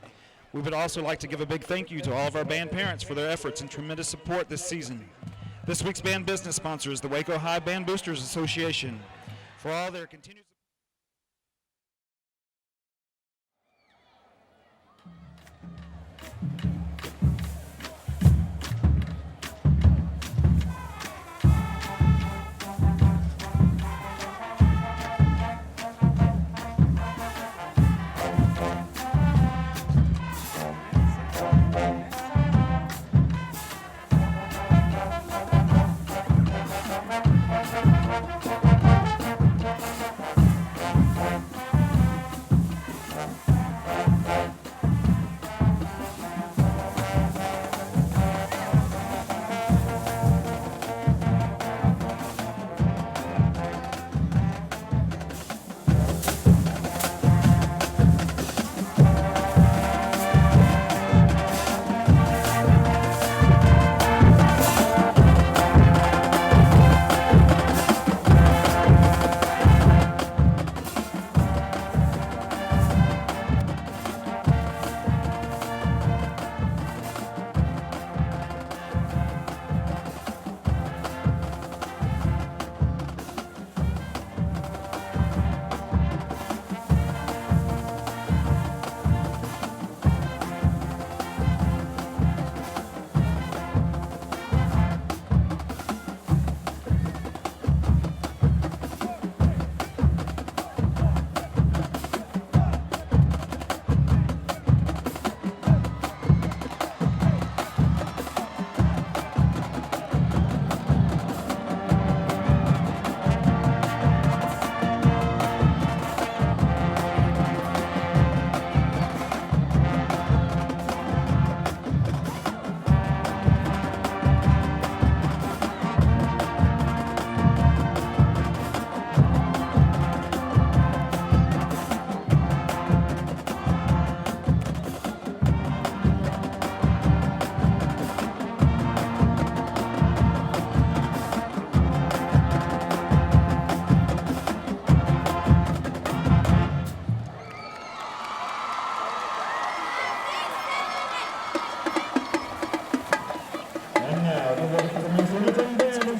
We would also like to give a big thank you to all of our band parents for their efforts and tremendous support this season. This week's band business sponsor is the Waco High Band Boosters Association. For all their continued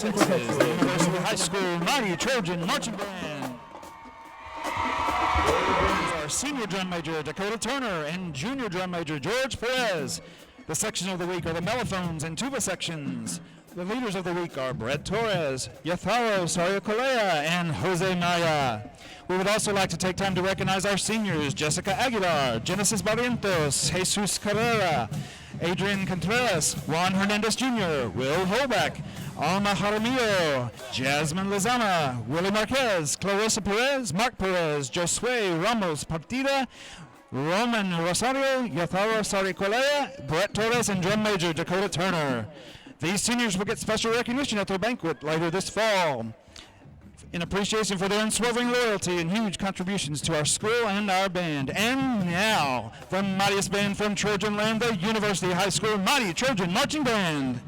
Texas, the University High School Mighty Trojan Marching Band. Our senior drum major, Dakota Turner, and junior drum major, George Perez. The section of the week are the mellophones and tuba sections. The leaders of the week are Brett Torres, Yatharo Sariocolea, and Jose Maya. We would also like to take time to recognize our seniors, Jessica Aguilar, Genesis Barrientos, Jesus Carrera, Adrian Contreras, Juan Hernandez Jr., Will Holbeck, Alma Jaramillo, Jasmine Lizama, Willie Marquez, Clarissa Perez, Mark Perez, Josue Ramos Partida, Roman Rosario, Yatharo Saricolea, Brett Torres, and drum major Dakota Turner. These seniors will get special recognition at their banquet later this fall in appreciation for their unswerving loyalty and huge contributions to our school and our band. And now, from Mightiest Band from Trojan Land, the University High School Mighty Trojan Marching Band.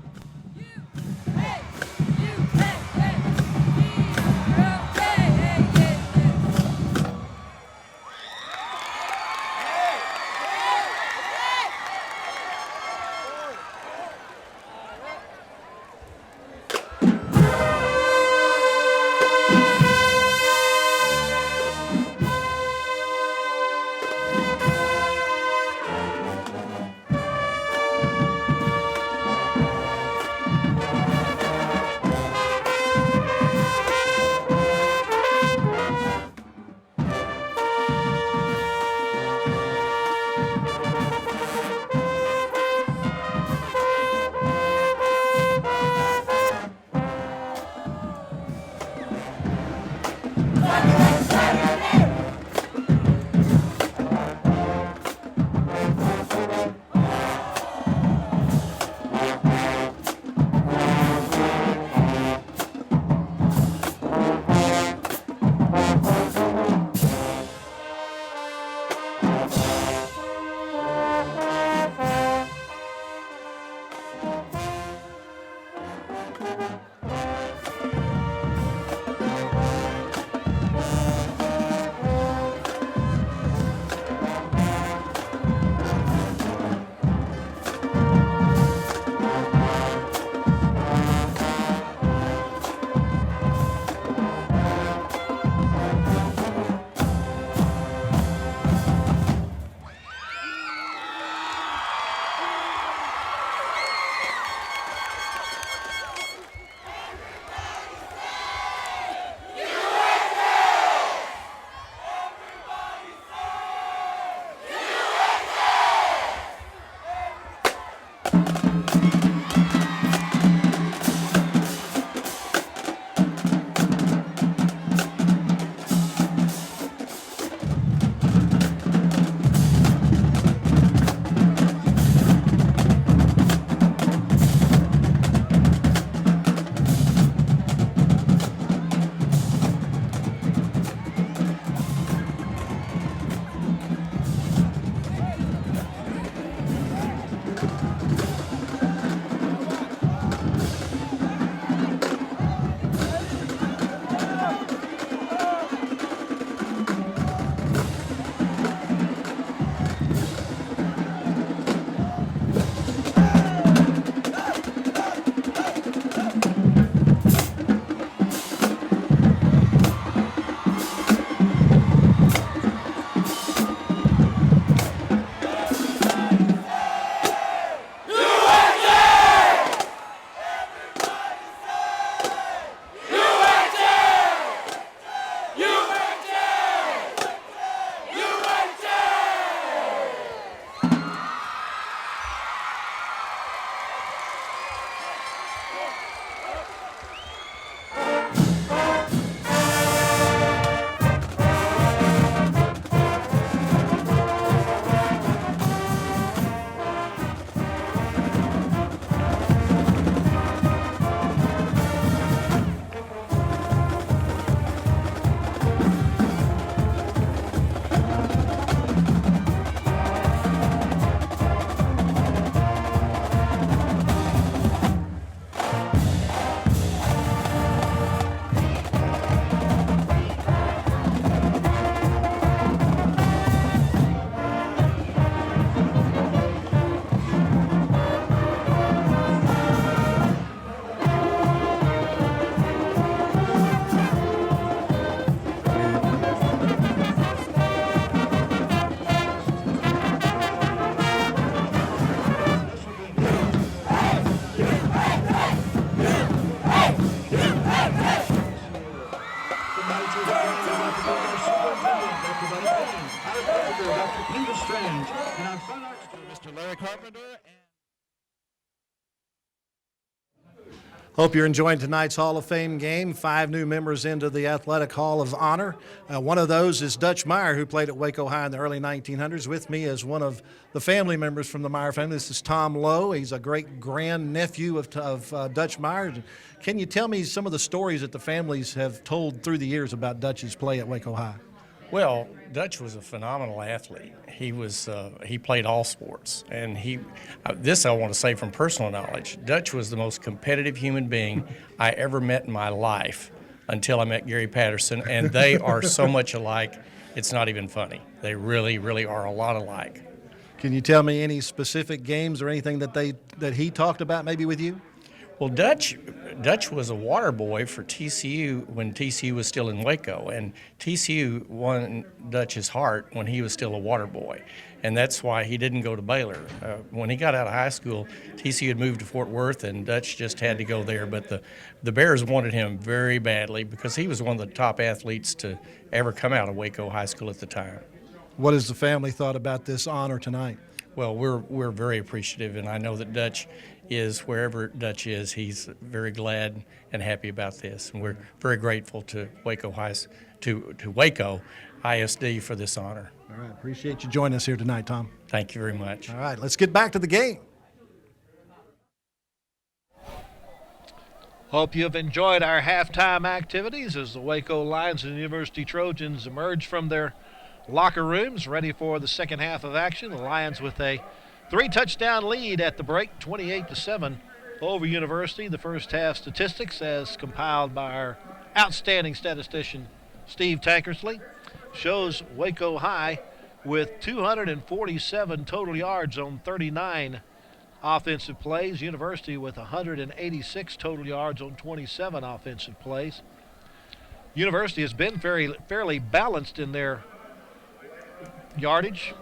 Hope you're enjoying tonight's Hall of Fame game. 5 new members into the Athletic Hall of Honor. One of those is Dutch Meyer, who played at Waco High in the early 1900s. With me is one of the family members from the Meyer family. This is Tom Lowe. He's a great-grandnephew of Dutch Meyer. Can you tell me some of the stories that the families have told through the years about Dutch's play at Waco High? Well, Dutch was a phenomenal athlete. He played all sports, and this I want to say from personal knowledge. Dutch was the most competitive human being I ever met in my life until I met Gary Patterson, and they are so much alike. It's not even funny. They really, really are a lot alike. Can you tell me any specific games or anything that he talked about maybe with you? Well, Dutch was a water boy for TCU when TCU was still in Waco, and TCU won Dutch's heart when he was still a water boy, and that's why he didn't go to Baylor. When he got out of high school, TCU had moved to Fort Worth, and Dutch just had to go there, but the Bears wanted him very badly because he was one of the top athletes to ever come out of Waco High School at the time. What has the family thought about this honor tonight? Well, we're very appreciative, and I know that Dutch is, wherever Dutch is, he's very glad and happy about this, and we're very grateful to Waco ISD for this honor. All right, appreciate you joining us here tonight, Tom. Thank you very much. All right, let's get back to the game. Hope you have enjoyed our halftime activities as the Waco Lions and University Trojans emerge from their locker rooms ready for the second half of action. The Lions with a 3-touchdown lead at the break, 28-7 over University. The first half statistics, as compiled by our outstanding statistician Steve Tankersley, shows Waco High with 247 total yards on 39 offensive plays. University with 186 total yards on 27 offensive plays. University has been fairly balanced in their yardage.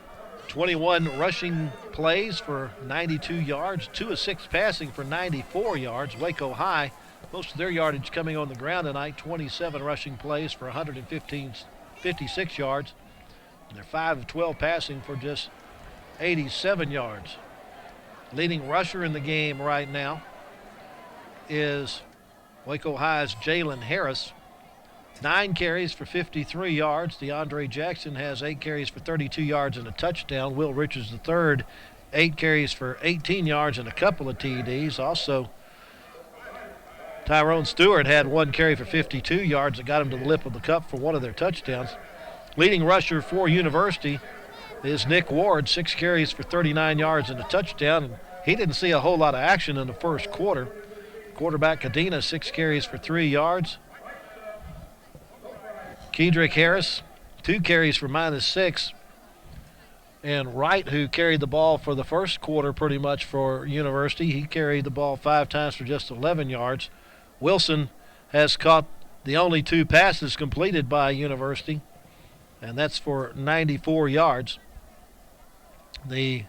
21 rushing plays for 92 yards, 2 of 6 passing for 94 yards. Waco High, most of their yardage coming on the ground tonight, 27 rushing plays for 56 yards. And they're 5 of 12 passing for just 87 yards. Leading rusher in the game right now is Waco High's Jaylen Harris. 9 carries for 53 yards. DeAndre Jackson has 8 carries for 32 yards and a touchdown. Will Richards III, 8 carries for 18 yards and a couple of TDs. Also, Tyrone Stewart had 1 carry for 52 yards that got him to the lip of the cup for one of their touchdowns. Leading rusher for University is Nick Ward, 6 carries for 39 yards and a touchdown. And he didn't see a whole lot of action in the first quarter. Quarterback Cadena, 6 carries for 3 yards. Kedrick Harris, 2 carries for -6. And Wright, who carried the ball for the first quarter pretty much for University, he carried the ball 5 times for just 11 yards. Wilson has caught the only 2 passes completed by University, and that's for 94 yards. The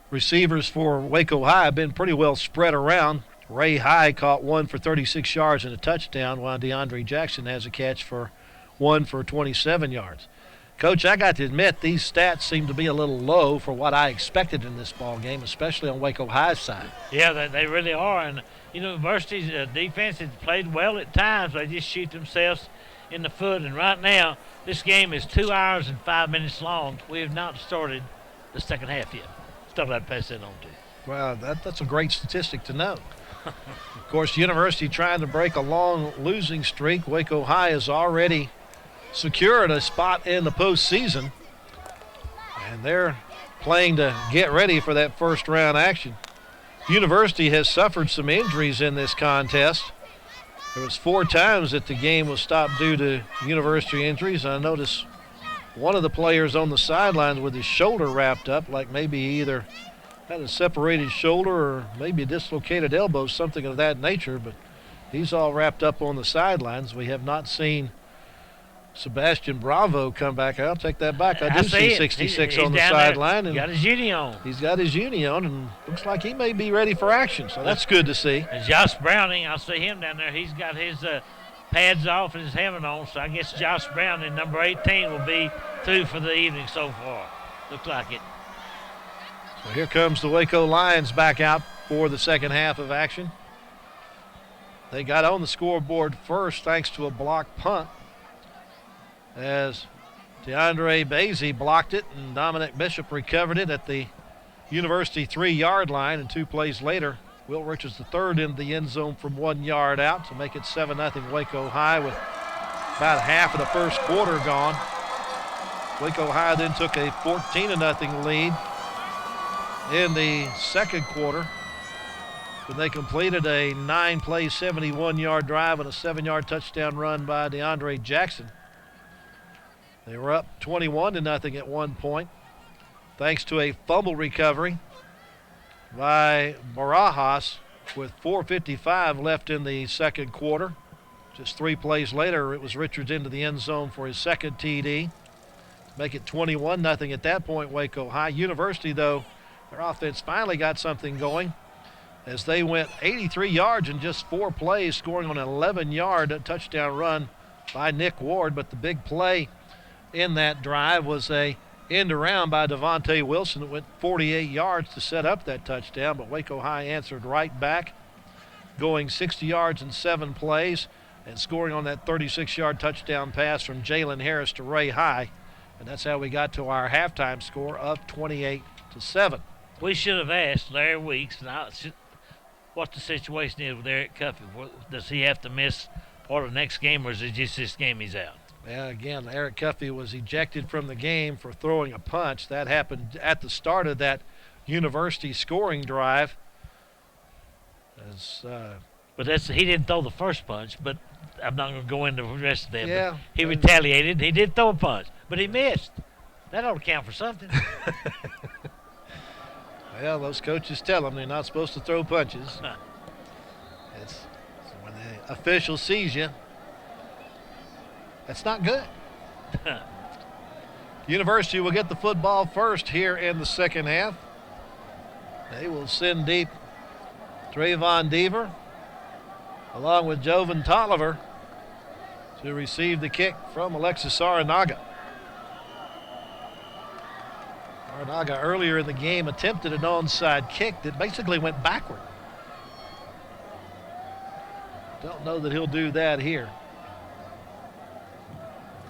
receivers for Waco High have been pretty well spread around. Ray High caught 1 for 36 yards and a touchdown, while DeAndre Jackson has a catch for 1 for 27 yards. Coach, I got to admit, these stats seem to be a little low for what I expected in this ball game, especially on Waco High's side. Yeah, they really are. And University's defense has played well at times. They just shoot themselves in the foot. And right now, this game is 2 hours and 5 minutes long. We have not started the second half yet. Stuff I'd pass that on to. Well, that's a great statistic to know. Of course, University trying to break a long losing streak. Waco High has already secured a spot in the postseason, and they're playing to get ready for that first round action. University has suffered some injuries in this contest. There was 4 times that the game was stopped due to University injuries. I noticed one of the players on the sidelines with his shoulder wrapped up, like maybe he either had a separated shoulder or maybe a dislocated elbow, something of that nature, but he's all wrapped up on the sidelines. We have not seen Sebastian Bravo come back. I'll take that back. I do see 66 on the sideline. He's got his uni on. He's got his uni on, and looks like he may be ready for action, so that's good to see. And Josh Browning, I see him down there. He's got his pads off and his helmet on, so I guess Josh Browning, number 18, will be through for the evening so far. Looks like it. So here comes the Waco Lions back out for the second half of action. They got on the scoreboard first thanks to a blocked punt as DeAndre Basie blocked it and Dominic Bishop recovered it at the University 3-yard line, and 2 plays later, Will Richards III in the end zone from 1 yard out to make it 7-0 Waco High with about half of the first quarter gone. Waco High then took a 14-0 lead in the second quarter when they completed a 9-play, 71-yard drive and a 7-yard touchdown run by DeAndre Jackson. They were up 21-0 at one point, thanks to a fumble recovery by Barajas with 4:55 left in the second quarter. Just 3 plays later, it was Richards into the end zone for his second TD. Make it 21-0 at that point, Waco High. University, though, their offense finally got something going as they went 83 yards in just 4 plays, scoring on an 11-yard touchdown run by Nick Ward. But the big play in that drive was a end around by Devontae Wilson that went 48 yards to set up that touchdown, but Waco High answered right back, going 60 yards in 7 plays and scoring on that 36-yard touchdown pass from Jaylen Harris to Ray High. And that's how we got to our halftime score of 28-7. We should have asked Larry Weeks what the situation is with Eric Cuffey. Does he have to miss part of the next game, or is it just this game he's out? Yeah, again, Eric Cuffey was ejected from the game for throwing a punch. That happened at the start of that University scoring drive. But he didn't throw the first punch, but I'm not going to go into the rest of that. Yeah. But he retaliated. He did throw a punch, but he missed. That ought to count for something. Well, those coaches tell them they're not supposed to throw punches. It's when the official sees you, that's not good. University will get the football first here in the second half. They will send deep Trayvon Deaver along with Jovan Tolliver to receive the kick from Alexis Aranaga. Aranaga earlier in the game attempted an onside kick that basically went backward. Don't know that he'll do that here.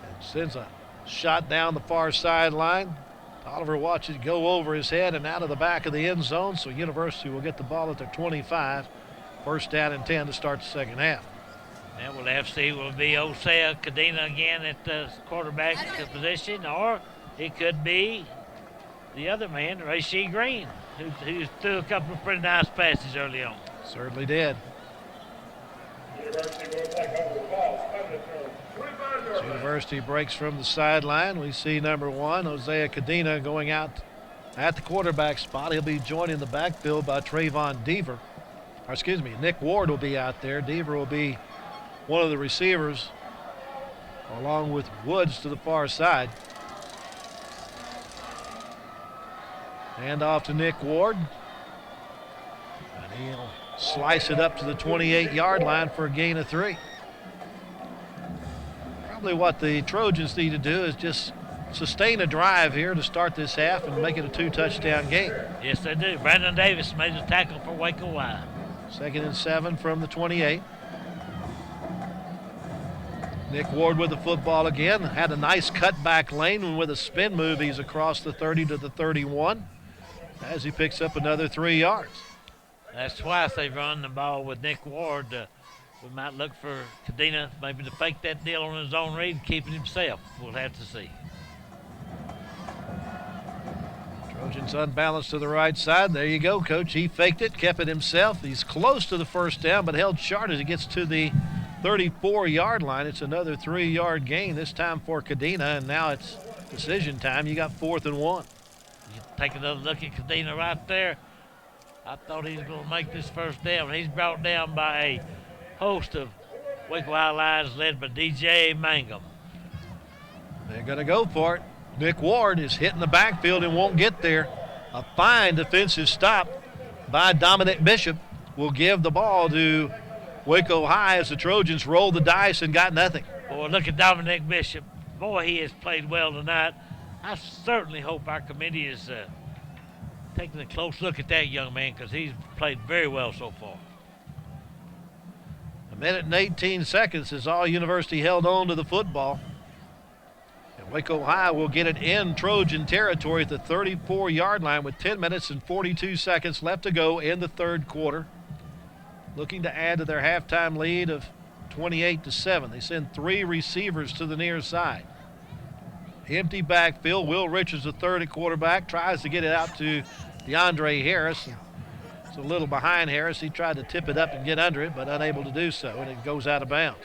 And sends a shot down the far sideline. Tolliver watches it go over his head and out of the back of the end zone, so University will get the ball at their 25. First down and 10 to start the second half. And we'll have to see, will it be Osea Cadena again at the quarterback position, or it could be the other man, Rasheed Green, who threw a couple of pretty nice passes early on. Certainly did. University breaks from the sideline. We see number 1, Osea Cadena, going out at the quarterback spot. He'll be joined in the backfield by Trayvon Deaver. Or excuse me, Nick Ward will be out there. Deaver will be one of the receivers along with Woods to the far side. Hand off to Nick Ward. And he'll slice it up to the 28-yard line for a gain of 3. Probably what the Trojans need to do is just sustain a drive here to start this half and make it a 2-touchdown game. Yes, they do. Brandon Davis made the tackle for Waco High. 2nd and 7 from the 28. Nick Ward with the football again. Had a nice cutback lane, and with a spin move, he's across the 30 to the 31 as he picks up another 3 yards. That's twice they've run the ball with Nick Ward. We might look for Cadena maybe to fake that deal on his own read and keep it himself. We'll have to see. Trojans unbalanced to the right side. There you go, Coach. He faked it, kept it himself. He's close to the first down, but held short as he gets to the 34-yard line. It's another 3-yard gain, this time for Cadena, and now it's decision time. You got 4th and 1. You take another look at Cadena right there. I thought he was going to make this first down. He's brought down by a host of Waco High Lions led by DJ Mangum. They're going to go for it. Nick Ward is hitting the backfield and won't get there. A fine defensive stop by Dominic Bishop will give the ball to Waco High as the Trojans rolled the dice and got nothing. Boy, look at Dominic Bishop. Boy, he has played well tonight. I certainly hope our committee is taking a close look at that young man because he's played very well so far. A minute and 18 seconds is all University held on to the football. And Waco High will get it in Trojan territory at the 34-yard line with 10 minutes and 42 seconds left to go in the third quarter. Looking to add to their halftime lead of 28-7. They send 3 receivers to the near side. Empty backfield. Will Richards, the third at quarterback, tries to get it out to DeAndre Harris. It's a little behind Harris. He tried to tip it up and get under it, but unable to do so, and it goes out of bounds.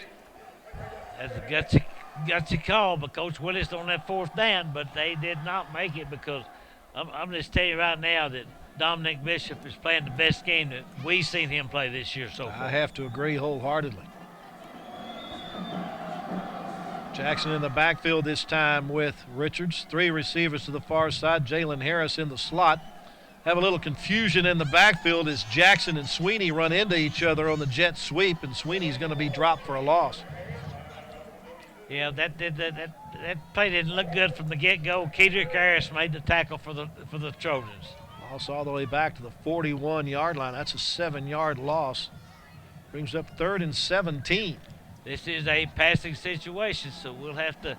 That's a gutsy call by Coach Willis on that fourth down, but they did not make it because I'm just telling you right now that Dominic Bishop is playing the best game that we've seen him play this year so far. I have to agree wholeheartedly. Jackson in the backfield this time with Richards. 3 receivers to the far side. Jaylen Harris in the slot. Have a little confusion in the backfield as Jackson and Sweeney run into each other on the jet sweep, and Sweeney's going to be dropped for a loss. Yeah, that play didn't look good from the get-go. Kedrick Harris made the tackle for the Trojans. Loss all the way back to the 41-yard line. That's a 7-yard loss. Brings up 3rd and 17. This is a passing situation, so we'll have to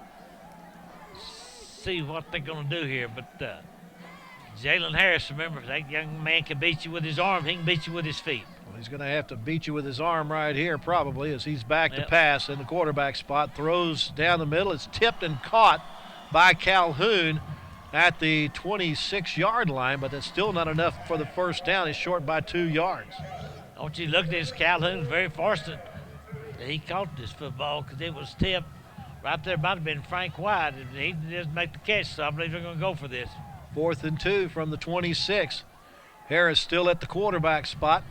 see what they're going to do here. But Jaylen Harris, remember, that young man can beat you with his arm. He can beat you with his feet. Well, he's going to have to beat you with his arm right here probably as he's back to pass in the quarterback spot. Throws down the middle. It's tipped and caught by Calhoun at the 26-yard line, but that's still not enough for the first down. He's short by 2 yards. Don't you look at this? Calhoun very fortunate that he caught this football because it was tipped. Right there might have been Frank White. He didn't make the catch, so I believe they're going to go for this. 4th and 2 from the 26. Harris still at the quarterback spot.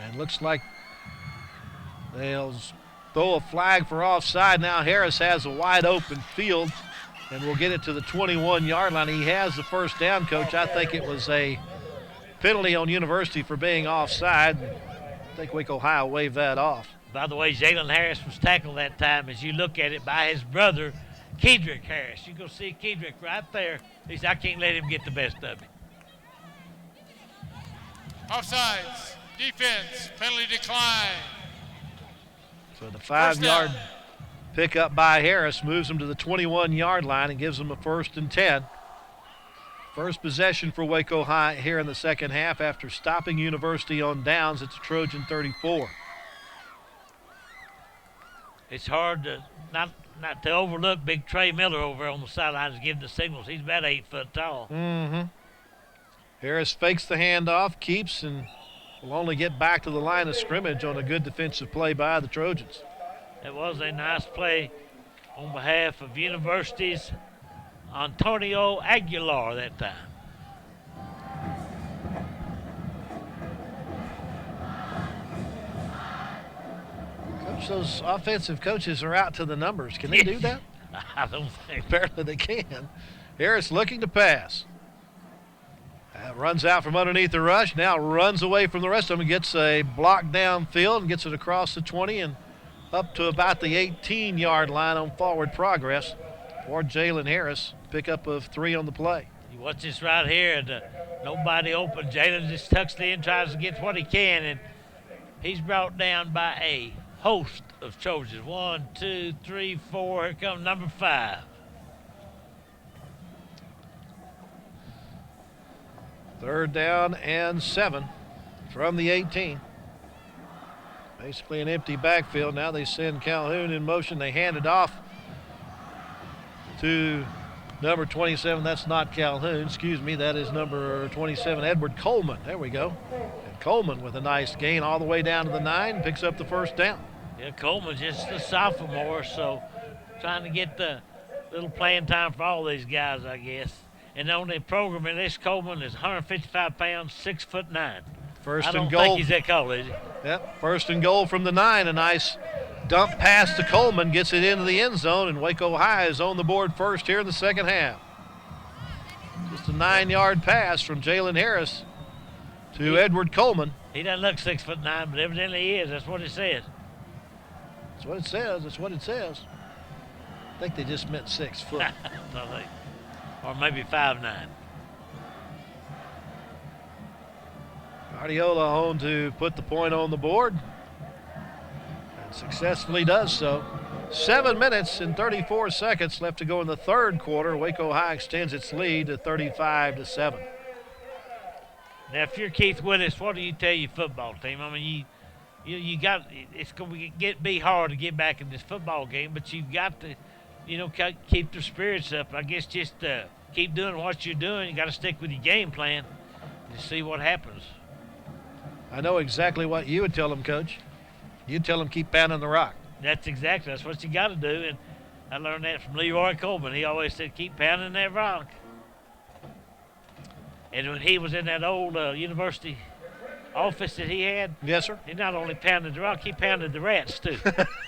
And looks like they'll throw a flag for offside. Now Harris has a wide open field and will get it to the 21-yard line. He has the first down, Coach. I think it was a penalty on University for being offside. I think Waco High waved that off. By the way, Jaylen Harris was tackled that time, as you look at it, by his brother, Kedrick Harris. You go see Kedrick right there. He said, I can't let him get the best of me. Offsides, defense, penalty decline. So the 5-yard pickup by Harris moves him to the 21-yard line and gives him a 1st and 10. First possession for Waco High here in the second half after stopping University on downs at the Trojan 34. It's hard to not to overlook big Trey Miller over on the sidelines giving the signals. He's about 8 foot tall. Mm-hmm. Harris fakes the handoff, keeps, and will only get back to the line of scrimmage on a good defensive play by the Trojans. It was a nice play on behalf of University's Antone Aguilar that time. Coach, those offensive coaches are out to the numbers. Can they do that? I don't think. Apparently they can. Harris looking to pass. Runs out from underneath the rush, now runs away from the rest of them, gets a block downfield and gets it across the 20 and up to about the 18-yard line on forward progress for Jaylen Harris. Pickup of 3 on the play. You watch this right here, and nobody open. Jaylen just tucks it in, tries to get what he can, and he's brought down by a host of Trojans. 1, 2, 3, 4. Here comes number 5. Third down and 7 from the 18. Basically an empty backfield. Now they send Calhoun in motion. They hand it off to number 27. That's not Calhoun. Excuse me. That is number 27, Edward Coleman. There we go. And Coleman with a nice gain all the way down to the 9. Picks up the first down. Yeah, Coleman's just a sophomore, so trying to get the little playing time for all these guys, I guess. And on the program, this Coleman is 155 pounds, 6'9". First I don't and goal. think he's that tall, is he? Yep, first and goal from the 9. A nice dump pass to Coleman, gets it into the end zone, and Waco High is on the board first here in the second half. Just a 9-yard pass from Jaylen Harris to Edward Coleman. He doesn't look 6'9", but evidently he is. That's what it says. That's what it says. That's what it says. I think they just meant 6 foot. Or maybe 5'9". Guardiola home to put the point on the board. Successfully does so. 7 minutes and 34 seconds left to go in the third quarter. Waco High extends its lead to 35-7. Now, if you're Keith Willis, what do you tell your football team? I mean, you got, it's going to be hard to get back in this football game, but you've got to, keep their spirits up. I guess just keep doing what you're doing. You got to stick with your game plan and see what happens. I know exactly what you would tell them, Coach. You'd tell them keep pounding the rock. That's what you got to do, and I learned that from Leroy Coleman. He always said keep pounding that rock. And when he was in that old university office that he had, yes, sir, he not only pounded the rock, he pounded the rats too.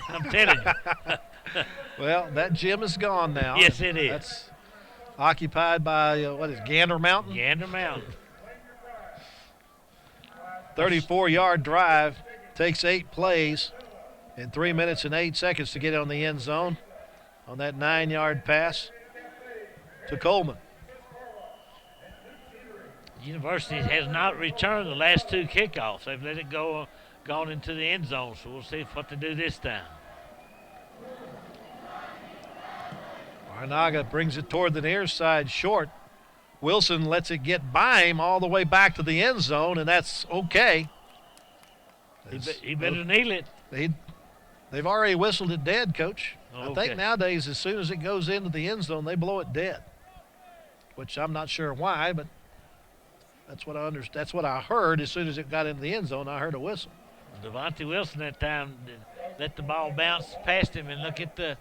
I'm telling you. Well, that gym is gone now. Yes, it is. That's occupied by Gander Mountain? Gander Mountain. 34-yard drive, takes 8 plays, and 3 minutes and 8 seconds to get on the end zone on that 9-yard pass to Coleman. University has not returned the last 2 kickoffs. They've let it gone into the end zone, so we'll see what to do this time. Arnaga brings it toward the near side short. Wilson lets it get by him all the way back to the end zone, and that's okay. He better kneel it. They've already whistled it dead, Coach. Okay. I think nowadays as soon as it goes into the end zone, they blow it dead, which I'm not sure why, but that's what I understand. That's what I heard. As soon as it got into the end zone, I heard a whistle. Devontae Wilson that time let the ball bounce past him, and look at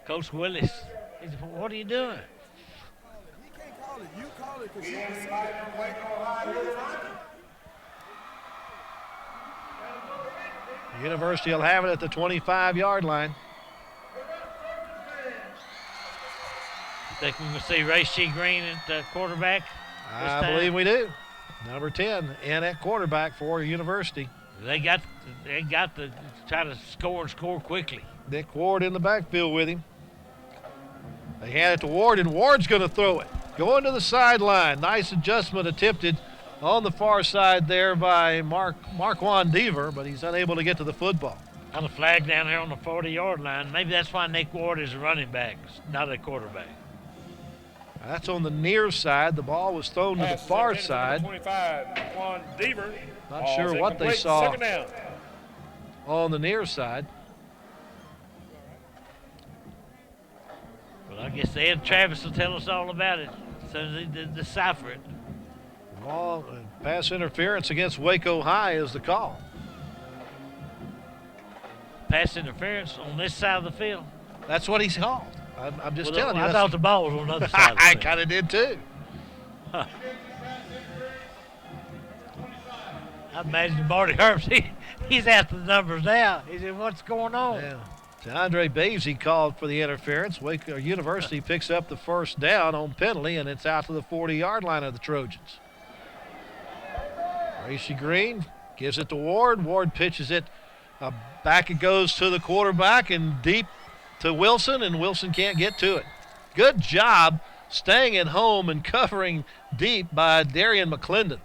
Coach Willis. He said, what are you doing? He can't call it. You call it because you're the Waco. University will have it at the 25-yard line. You think we're going to see Ray Shea Green at quarterback this time? I believe we do. Number 10 in at quarterback for University. They got to try to score quickly. Nick Ward in the backfield with him. They hand it to Ward, and Ward's going to throw it. Going to the sideline. Nice adjustment attempted on the far side there by Marquand Deaver, but he's unable to get to the football. Got a flag down here on the 40-yard line. Maybe that's why Nick Ward is a running back, not a quarterback. That's on the near side. The ball was thrown to the far side. 25, Marquand Deaver. Not sure what they saw on the near side. Well, I guess Ed Travis will tell us all about it as soon as they decipher it. Ball, pass interference against Waco High is the call. Pass interference on this side of the field? That's what he's called. I'm just telling you. I thought the ball was on the other side of the I field. kind of did too. Huh. I imagine Marty Herbst, he's after the numbers now. He said, what's going on? Yeah. Andre Bavesy called for the interference. Waco University picks up the first down on penalty, and it's out to the 40-yard line of the Trojans. Racy Green gives it to Ward. Ward pitches it. Back it goes to the quarterback and deep to Wilson, and Wilson can't get to it. Good job staying at home and covering deep by Darian McClendon.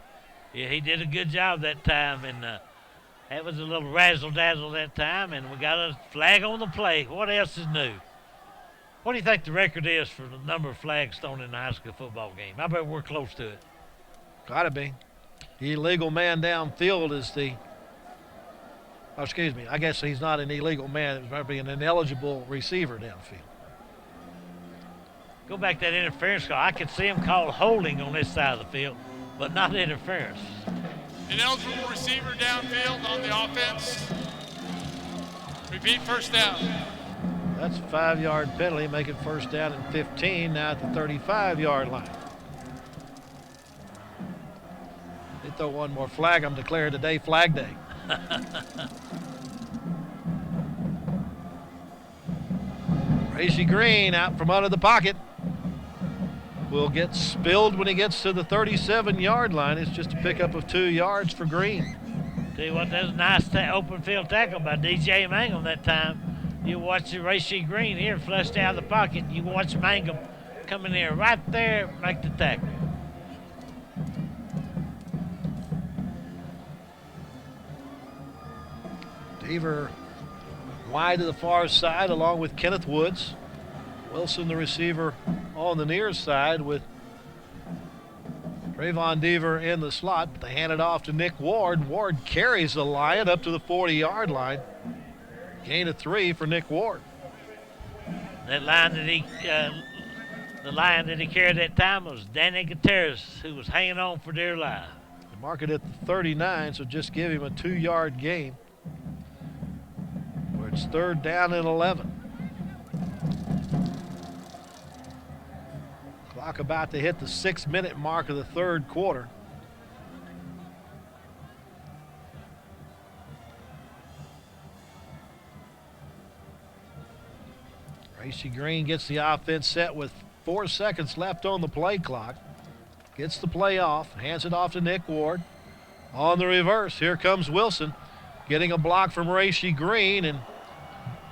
Yeah, he did a good job that time, and that was a little razzle-dazzle that time, and we got a flag on the play. What else is new? What do you think the record is for the number of flags thrown in the high school football game? I bet we're close to it. Gotta be. The illegal man downfield is I guess he's not an illegal man. It might be an ineligible receiver downfield. Go back to that interference call. I could see him call holding on this side of the field, but not interference. Ineligible receiver downfield on the offense. Repeat, first down. That's a 5-yard penalty, make it first down and 15, now at the 35-yard line. They throw one more flag. I'm declaring today Flag Day. Racy Green out from under the pocket. Will get spilled when he gets to the 37-yard line. It's just a pickup of 2 yards for Green. Tell you what, that was a nice open field tackle by DJ Mangum that time. You watch the Racy Green here flushed out of the pocket. You watch Mangum come in there right there, make the tackle. Deaver wide to the far side along with Kenneth Woods. Wilson, the receiver, on the near side with Trayvon Deaver in the slot. They hand it off to Nick Ward. Ward carries the Lion up to the 40-yard line. Gain of 3 for Nick Ward. That line that the Lion that he carried that time was Danny Gutierrez, who was hanging on for dear life. They mark it at the 39, so just give him a 2-yard gain. Where it's 3rd down and 11. Clock about to hit the 6-minute mark of the 3rd quarter. Tracy Green gets the offense set with 4 seconds left on the play clock. Gets the play off, hands it off to Nick Ward. On the reverse, here comes Wilson, getting a block from Racy Green, and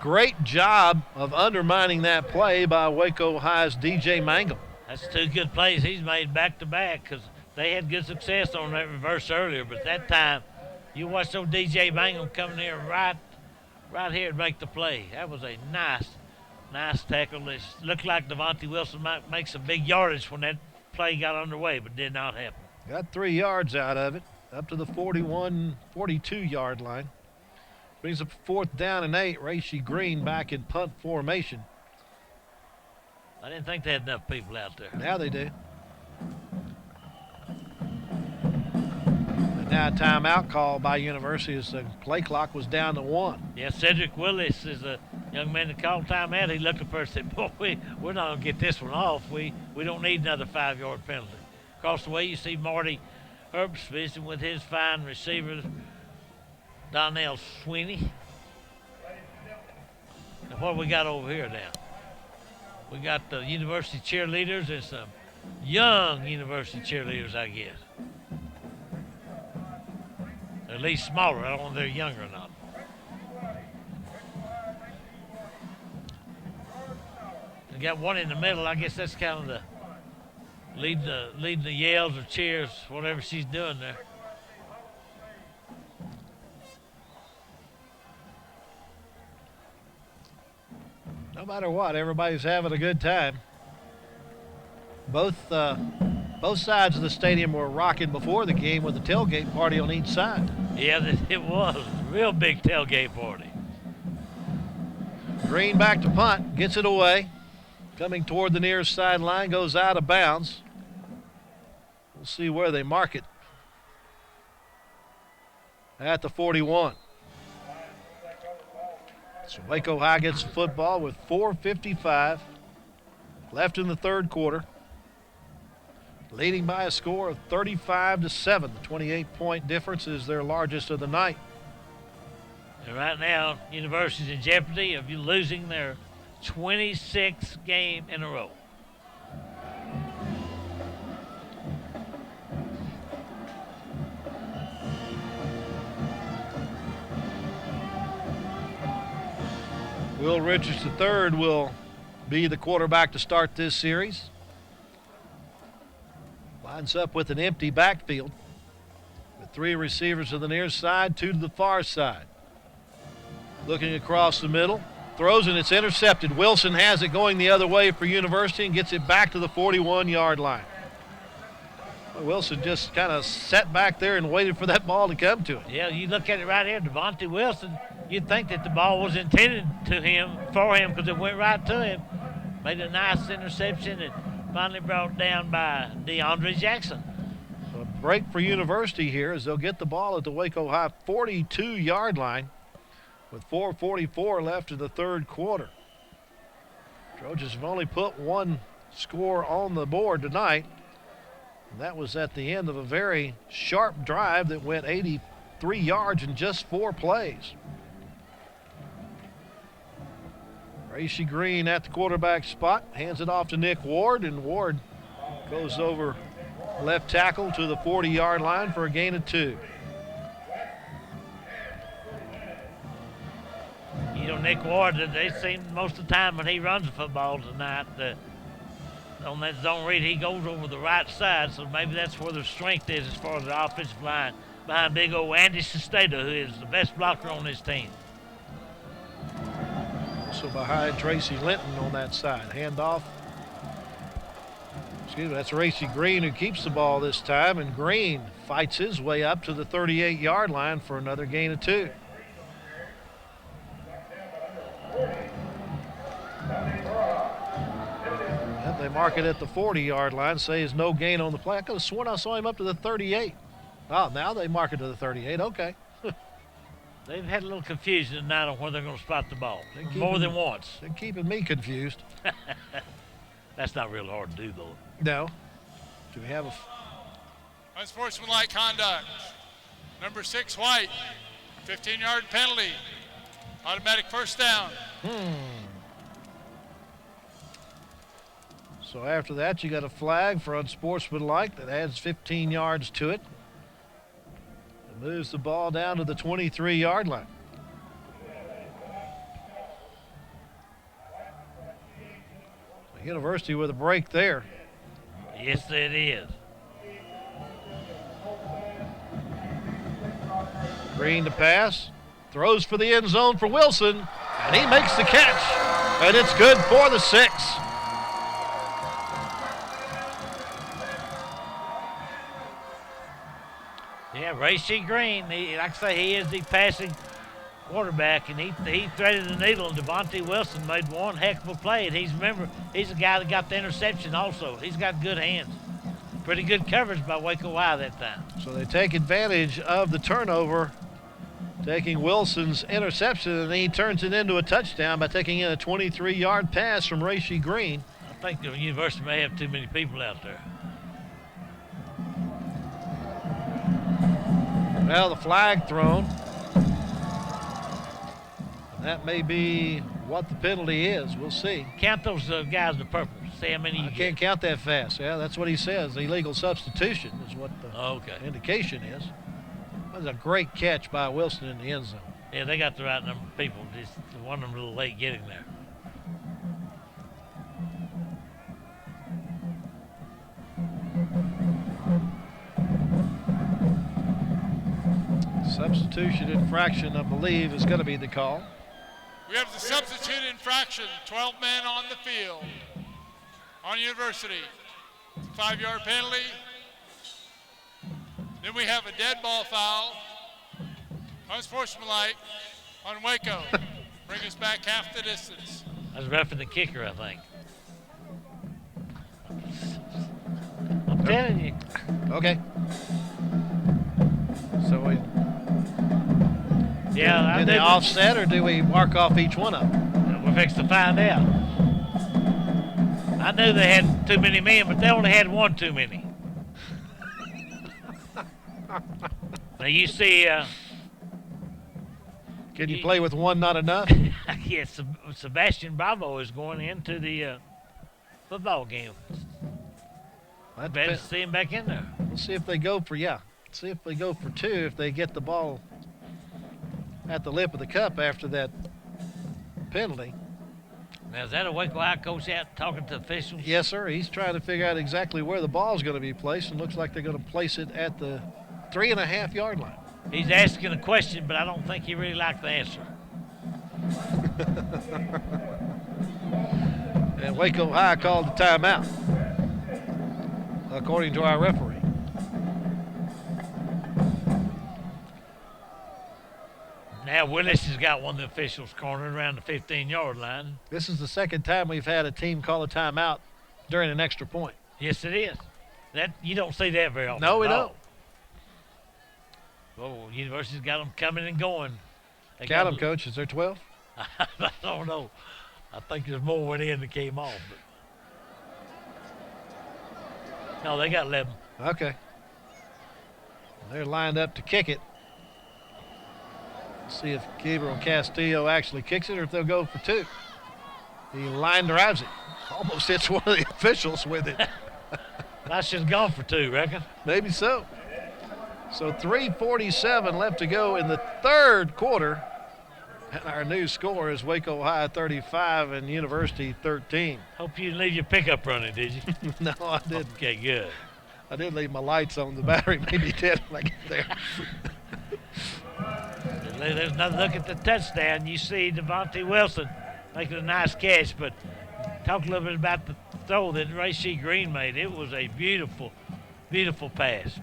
great job of undermining that play by Waco High's DJ Mangum. That's 2 good plays he's made back-to-back, because they had good success on that reverse earlier, but that time you watch those DJ Mangum coming here right here and make the play. That was a nice tackle. It looked like Devontae Wilson might make some big yardage when that play got underway, but did not happen. Got 3 yards out of it, up to the 42-yard line. Brings up 4th down and 8. Racy Green back in punt formation. I didn't think they had enough people out there. Now they do. And now a timeout call by University as the play clock was down to 1. Yeah, Cedric Willis is a young man that called timeout. He looked at first and said, boy, we're not going to get this one off. We don't need another 5-yard penalty. Across the way, you see Marty Herbst visiting with his fine receiver, Donnell Sweeney. Now, what we got over here now? We got the University cheerleaders and some young University cheerleaders, I guess. At least smaller. I don't know if they're younger or not. We got one in the middle. I guess that's kind of the leading the yells or cheers, whatever she's doing there. No matter what, everybody's having a good time. Both sides of the stadium were rocking before the game with a tailgate party on each side. Yeah, it was a real big tailgate party. Green back to punt, gets it away. Coming toward the near sideline, goes out of bounds. We'll see where they mark it. At the 41. So Waco High gets the football with 4:55 left in the 3rd quarter. Leading by a score of 35-7. The 28-point difference is their largest of the night. And right now, University's in jeopardy of losing their 26th game in a row. Will Richards III will be the quarterback to start this series. Lines up with an empty backfield with 3 receivers to the near side, 2 to the far side. Looking across the middle, throws and it's intercepted. Wilson has it going the other way for University and gets it back to the 41-yard line. Wilson just kind of sat back there and waited for that ball to come to him. Yeah, you look at it right here, Devontae Wilson, you'd think that the ball was intended for him because it went right to him. Made a nice interception and finally brought down by DeAndre Jackson. So a break for University here as they'll get the ball at the Waco High 42-yard line with 4:44 left in the 3rd quarter. Trojans have only put 1 score on the board tonight. And that was at the end of a very sharp drive that went 83 yards in just 4 plays. Racy Green at the quarterback spot, hands it off to Nick Ward, and Ward goes over left tackle to the 40-yard line for a gain of 2. You know, Nick Ward, they seem most of the time when he runs the football tonight, on that zone read, he goes over the right side, so maybe that's where their strength is as far as the offensive line, behind big old Andy Sesteta, who is the best blocker on his team. Also behind Tracy Linton on that side. Handoff. Excuse me, that's Racy Green who keeps the ball this time, and Green fights his way up to the 38-yard line for another gain of 2. And they mark it at the 40-yard line, say is no gain on the play. I could have sworn I saw him up to the 38. Oh, now they mark it to the 38. Okay. They've had a little confusion tonight on where they're going to spot the ball. More than once. They're keeping me confused. That's not real hard to do, though. No. Do we have a... Unsportsmanlike conduct. Number 6, White. 15-yard penalty. Automatic first down. So after that, you got a flag for unsportsmanlike that adds 15 yards to it. It moves the ball down to the 23-yard line. The University with a break there. Yes, it is. Green to pass. Throws for the end zone for Wilson. And he makes the catch. And it's good for the 6. Yeah, Racy Green, like I say, he is the passing quarterback, and he threaded the needle, and Devontae Wilson made one heck of a play. And he's the guy that got the interception also. He's got good hands. Pretty good coverage by Waco High that time. So they take advantage of the turnover, taking Wilson's interception, and then he turns it into a touchdown by taking in a 23-yard pass from Racy Green. I think the University may have too many people out there. Well, the flag thrown. That may be what the penalty is. We'll see. Count those guys in the purple. See how many you I can't count that fast. Yeah, that's what he says. Illegal substitution is what the indication is. That was a great catch by Wilson in the end zone. Yeah, they got the right number of people. Just one of them a little late getting there. Substitution infraction, I believe, is going to be the call. We have the substitute infraction, 12 men on the field on University. 5-yard penalty. Then we have a dead ball foul. Unsportsmanlike on Waco. Bring us back half the distance. That's roughing the kicker, I think. I'm telling you. Okay. So we... Yeah, do they offset or do we mark off each one of them? We're fixing to find out. I knew they had too many men, but they only had one too many. Now you see... Can you play with one not enough? Yes, Sebastian Bravo is going into the football game. I'd better see him back in there. We'll see if they go for, see if they go for 2, if they get the ball at the lip of the cup after that penalty. Now, is that a Waco High coach out talking to officials? Yes, sir. He's trying to figure out exactly where the ball is going to be placed, and looks like they're going to place it at the 3.5-yard line. He's asking a question, but I don't think he really liked the answer. And Waco High called the timeout, according to our referee. Now Willis has got one of the officials cornered around the 15-yard line. This is the second time we've had a team call a timeout during an extra point. Yes, it is. That you don't see that very often. No, we don't. Well, University's got them coming and going. Count them, Coach. Is there 12? I don't know. I think there's more went in than came off. But... No, they got 11. Okay. They're lined up to kick it. See if Gabriel Castillo actually kicks it or if they'll go for 2. He line drives it. Almost hits one of the officials with it. I should have gone for 2, reckon. Maybe so. So 3:47 left to go in the third quarter. And our new score is Waco High 35 and University 13. Hope you didn't leave your pickup running, did you? No, I didn't. Okay, good. I did leave my lights on. The battery may be dead when I get there. There's another look at the touchdown. You see Devontae Wilson making a nice catch. But talk a little bit about the throw that Racy Green made. It was a beautiful, beautiful pass.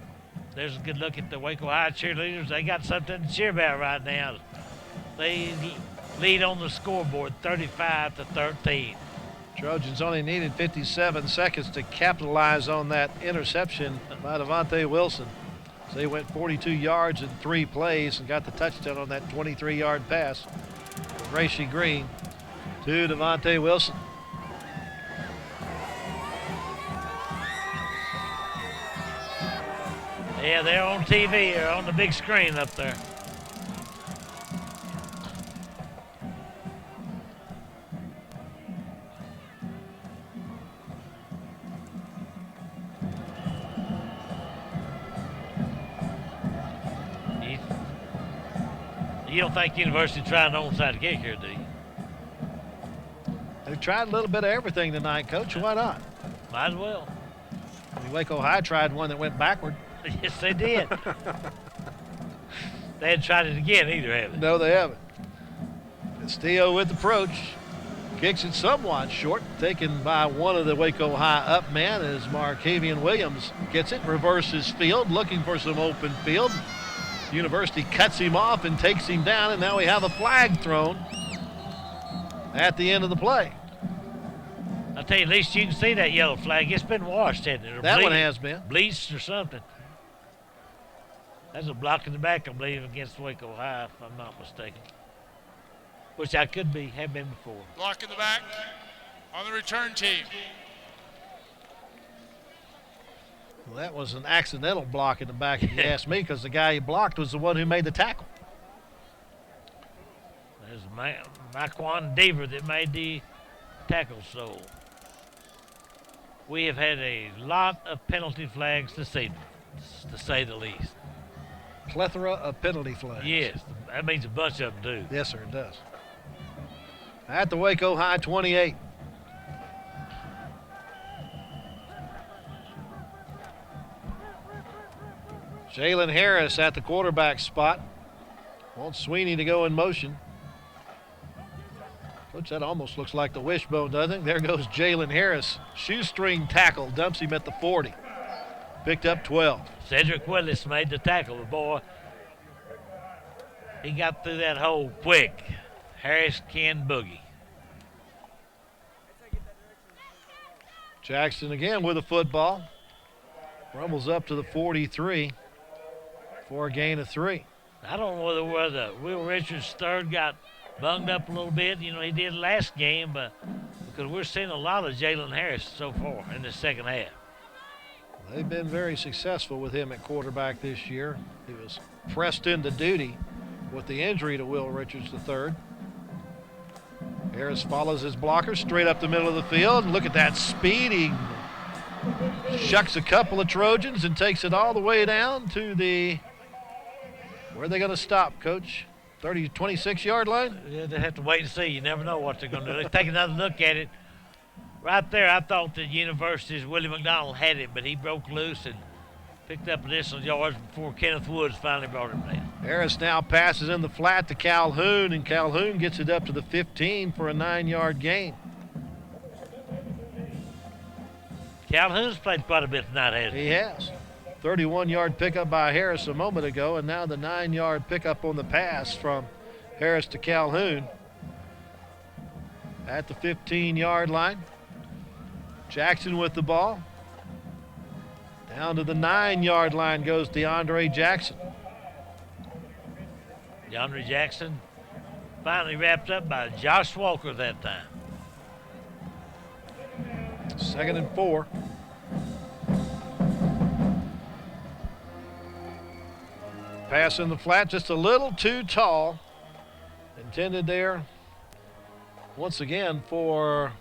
There's a good look at the Waco High cheerleaders. They got something to cheer about right now. They lead on the scoreboard 35-13. Trojans only needed 57 seconds to capitalize on that interception by Devontae Wilson. So they went 42 yards in 3 plays and got the touchdown on that 23-yard pass. Racy Green to Devontae Wilson. Yeah, they're on TV. They're on the big screen up there. You don't think University tried an onside kick here, do you? They've tried a little bit of everything tonight, Coach. Why not? Might as well. I mean, Waco High tried one that went backward. Yes, they did. They hadn't tried it again either, have they? No, they haven't. Castillo with approach. Kicks it somewhat short, taken by one of the Waco High up man as Markavian Williams gets it, reverses field, looking for some open field. University cuts him off and takes him down, and now we have a flag thrown at the end of the play. I'll tell you, at least you can see that yellow flag. It's been washed, hasn't it? Or That one has been. Bleached or something. That's a block in the back, I believe, against Waco High, if I'm not mistaken. Which I could be, have been before. Block in the back on the return team. Well, that was an accidental block in the back, if you ask me, because the guy he blocked was the one who made the tackle. There's Maquan Deaver that made the tackle. So we have had a lot of penalty flags to say the least. Plethora of penalty flags. Yes, that means a bunch of them do. Yes, sir, it does. At the Waco High 28. Jaylen Harris at the quarterback spot. Wants Sweeney to go in motion. Coach, that almost looks like the wishbone, doesn't it? There goes Jaylen Harris. Shoestring tackle, dumps him at the 40. Picked up 12. Cedric Willis made the tackle. The boy, he got through that hole quick. Harris can boogie. Jackson again with a football. Rumbles up to the 43 for a gain of 3. I don't know whether Will Richards' third got bunged up a little bit. You know, he did last game, but because we're seeing a lot of Jaylen Harris so far in the second half. They've been very successful with him at quarterback this year. He was pressed into duty with the injury to Will Richards III. Harris follows his blocker straight up the middle of the field. Look at that speed. He shucks a couple of Trojans and takes it all the way down to the, where are they going to stop, Coach? 26-yard line? Yeah, they have to wait and see. You never know what they're going to do. Let's take another look at it. Right there, I thought the University's Willie McDonald had it, but he broke loose and picked up additional yards before Kenneth Woods finally brought him down. Harris now passes in the flat to Calhoun, and Calhoun gets it up to the 15 for a 9-yard gain. Calhoun's played quite a bit tonight, hasn't he? He has. 31-yard pickup by Harris a moment ago, and now the 9-yard pickup on the pass from Harris to Calhoun. At the 15-yard line. Jackson with the ball. Down to the 9-yard line goes DeAndre Jackson. DeAndre Jackson finally wrapped up by Josh Walker that time. 2nd and 4. Pass in the flat, just a little too tall. Intended there, once again, for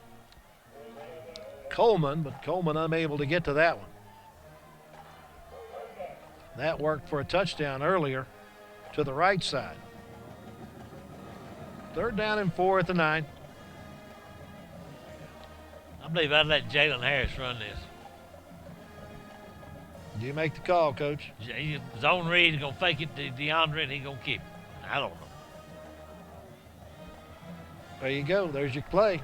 Coleman, but Coleman unable to get to that one. That worked for a touchdown earlier to the right side. 3rd down and 4 at the 9. I believe I'd let Jaylen Harris run this. You make the call, Coach. Zone read, he's going to fake it to DeAndre, and he's going to keep it. I don't know. There you go. There's your play.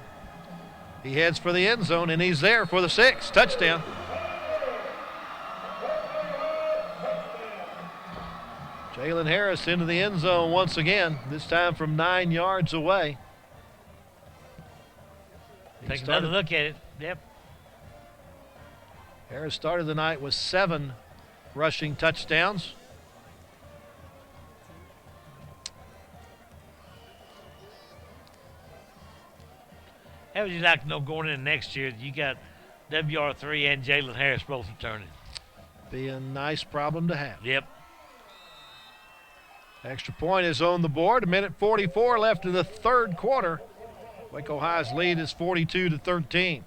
He heads for the end zone, and he's there for the 6. Touchdown. Jaylen Harris into the end zone once again, this time from 9 yards away. Take another look at it. Yep. Harris started the night with 7 rushing touchdowns. How would you like to know going in next year that you got WR3 and Jaylen Harris both returning? Be a nice problem to have. Yep. Extra point is on the board. 1:44 left in the third quarter. Waco High's lead is 42-13.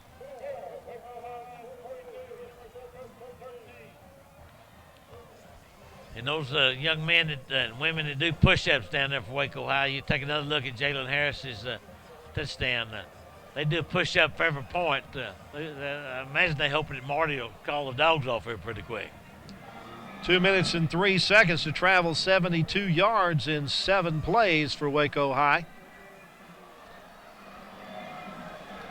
And those young men and women that do push-ups down there for Waco High, you take another look at Jaylen Harris's touchdown. They do a push-up for every point. I imagine they hoping that Marty will call the dogs off here pretty quick. 2 minutes and 3 seconds to travel 72 yards in 7 plays for Waco High.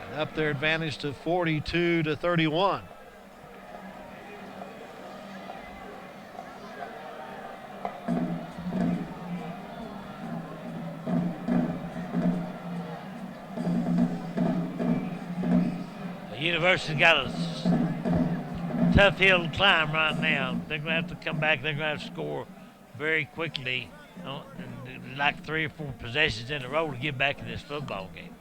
And up their advantage to 42-31. The university's got a tough hill to climb right now. They're going to have to come back. They're going to have to score very quickly, like 3 or 4 possessions in a row to get back in this football game.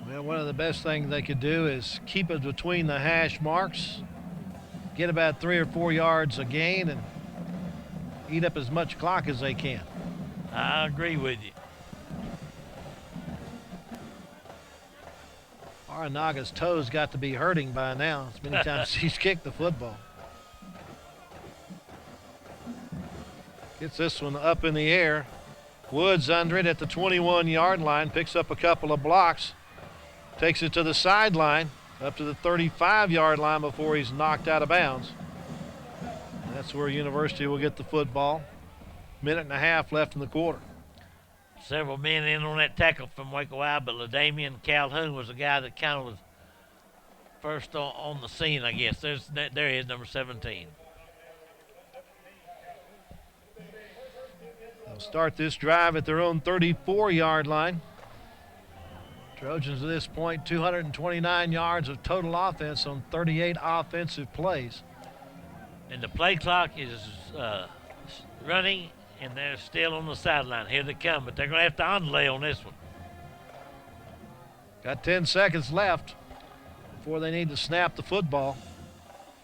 Well, one of the best things they could do is keep it between the hash marks, get about 3 or 4 yards a gain, and eat up as much clock as they can. I agree with you. Aranaga's toes got to be hurting by now. As many times he's kicked the football. Gets this one up in the air. Woods under it at the 21-yard line. Picks up a couple of blocks. Takes it to the sideline, up to the 35-yard line before he's knocked out of bounds. And that's where University will get the football. 1.5 left in the quarter. Several men in on that tackle from Waco High, but LaDamian Calhoun was the guy that kind of was first on the scene, I guess. There he is, number 17. They'll start this drive at their own 34-yard line. Trojans at this point, 229 yards of total offense on 38 offensive plays. And the play clock is running, and they're still on the sideline. Here they come, but they're going to have to underlay on this one. Got 10 seconds left before they need to snap the football.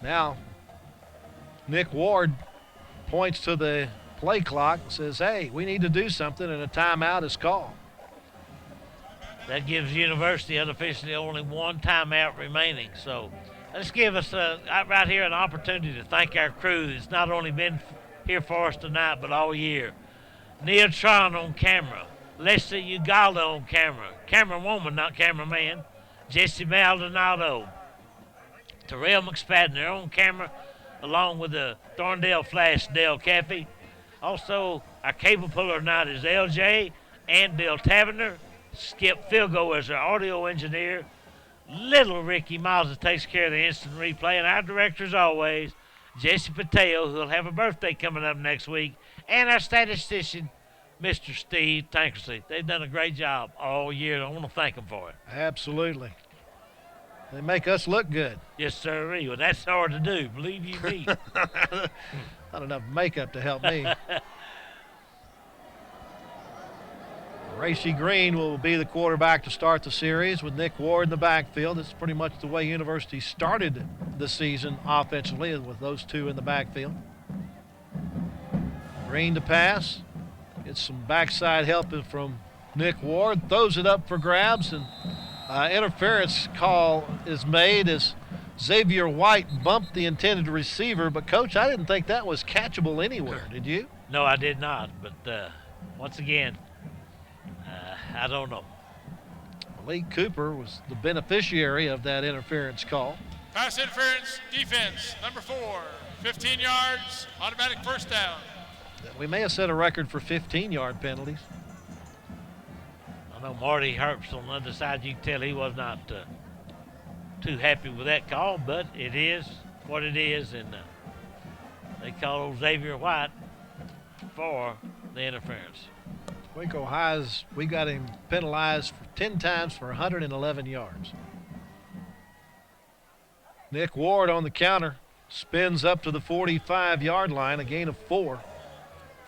Now, Nick Ward points to the play clock and says, hey, we need to do something, and a timeout is called. That gives University unofficially only 1 timeout remaining. So let's give us right here an opportunity to thank our crew that's not only been here for us tonight, but all year. Neil Tron on camera. Leslie Ugalda on camera. Camera woman, not cameraman. Jesse Maldonado. Terrell McSpadden on camera, along with the Thorndale Flash, Dale Caffey. Also, our cable puller tonight is LJ and Bill Taverner. Skip Philgo as our audio engineer. Little Ricky Miles that takes care of the instant replay. And our director, as always, Jesse Pateo, who'll have a birthday coming up next week. And our statistician, Mr. Steve Tankersley. They've done a great job all year. I want to thank them for it. Absolutely. They make us look good. Yes, sir. Well, that's hard to do, believe you me. Not enough makeup to help me. Racy Green will be the quarterback to start the series with Nick Ward in the backfield. It's pretty much the way University started the season offensively, with those two in the backfield. Green to pass. Gets some backside help from Nick Ward. Throws it up for grabs, and interference call is made as Xavier White bumped the intended receiver. But, Coach, I didn't think that was catchable anywhere. Did you? No, I did not. But once again, I don't know. Malik Cooper was the beneficiary of that interference call. Pass interference, defense, number 4, 15 yards, automatic first down. We may have set a record for 15-yard penalties. I know Marty Herbst on the other side, you can tell he was not too happy with that call, but it is what it is, and they call old Xavier White for the interference. Waco High's, we got him penalized for 10 times for 111 yards. Nick Ward on the counter, spins up to the 45-yard line, a gain of 4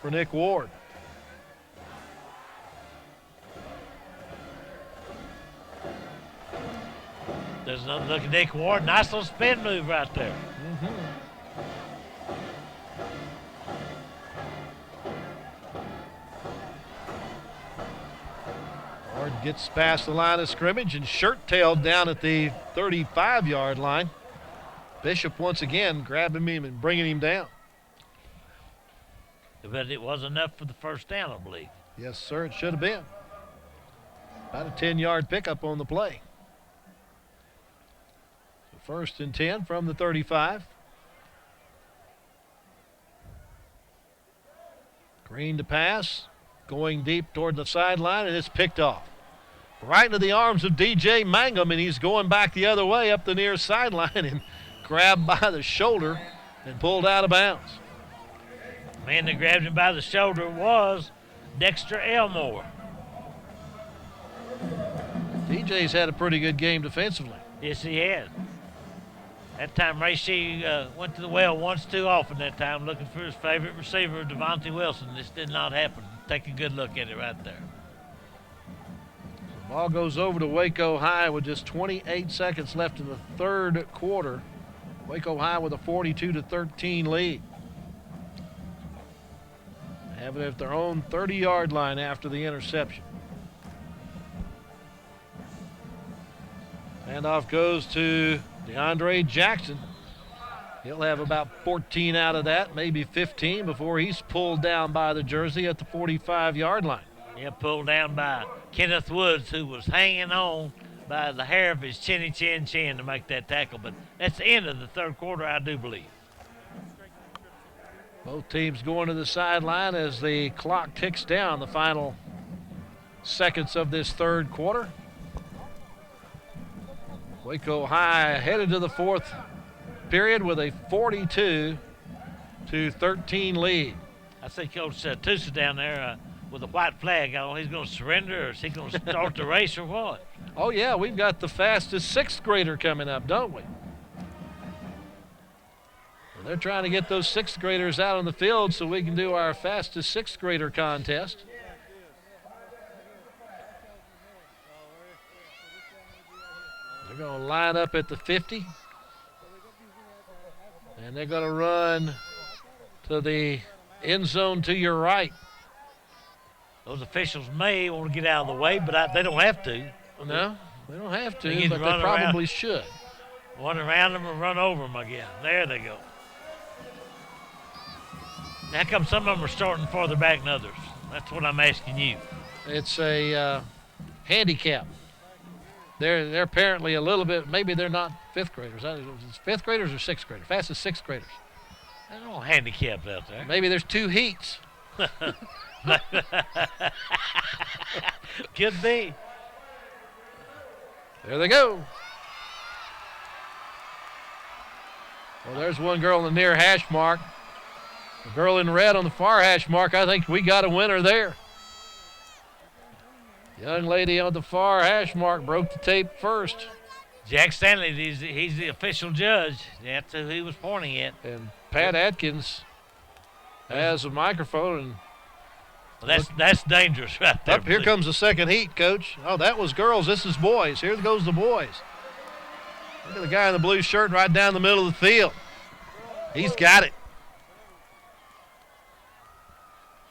for Nick Ward. There's another look at Nick Ward. Nice little spin move right there. Ward gets past the line of scrimmage and shirt-tailed down at the 35-yard line. Bishop once again grabbing him and bringing him down. But it was enough for the first down, I believe. Yes, sir, it should have been. About a 10-yard pickup on the play. So 1st and 10 from the 35. Green to pass, going deep toward the sideline, and it's picked off. Right into the arms of DJ Mangum, and he's going back the other way up the near sideline and grabbed by the shoulder and pulled out of bounds. The man that grabbed him by the shoulder was Dexter Elmore. DJ's had a pretty good game defensively. Yes, he has. That time, Ray Shee went to the well once too often that time, looking for his favorite receiver, Devontae Wilson. This did not happen. Take a good look at it right there. The ball goes over to Waco High with just 28 seconds left in the third quarter. Waco High with a 42-13 lead. Have it at their own 30-yard line after the interception. Handoff goes to DeAndre Jackson. He'll have about 14 out of that, maybe 15, before he's pulled down by the jersey at the 45-yard line. Yeah, pulled down by Kenneth Woods, who was hanging on by the hair of his chin to make that tackle. But that's the end of the third quarter, I do believe. Both teams going to the sideline as the clock ticks down the final seconds of this third quarter. Waco High headed to the fourth period with a 42-13 lead. I see Coach Tusa down there with a white flag on. He's going to surrender, or is he going to start the race, or what? Oh, yeah, we've got the fastest sixth grader coming up, don't we? Well, they're trying to get those sixth graders out on the field so we can do our fastest sixth grader contest. They're going to line up at the 50. And they're going to run to the end zone to your right. Those officials may want to get out of the way, but they don't have to. No, they don't have to, but they probably should. Run around them or run over them again. There they go. How come some of them are starting farther back than others? That's what I'm asking you. It's a handicap. They're apparently a little bit, maybe they're not fifth graders. Fifth graders or sixth graders? Fastest sixth graders. There's no handicaps out there. Maybe there's two heats. Could be. There they go. Well, there's one girl on the near hash mark. The girl in red on the far hash mark. I think we got a winner there. Young lady on the far hash mark broke the tape first. Jack Stanley, he's the official judge. That's who he was pointing at. And Pat Atkins has a microphone. And that's dangerous right there. Here comes the second heat, Coach. Oh, that was girls. This is boys. Here goes the boys. Look at the guy in the blue shirt right down the middle of the field. He's got it.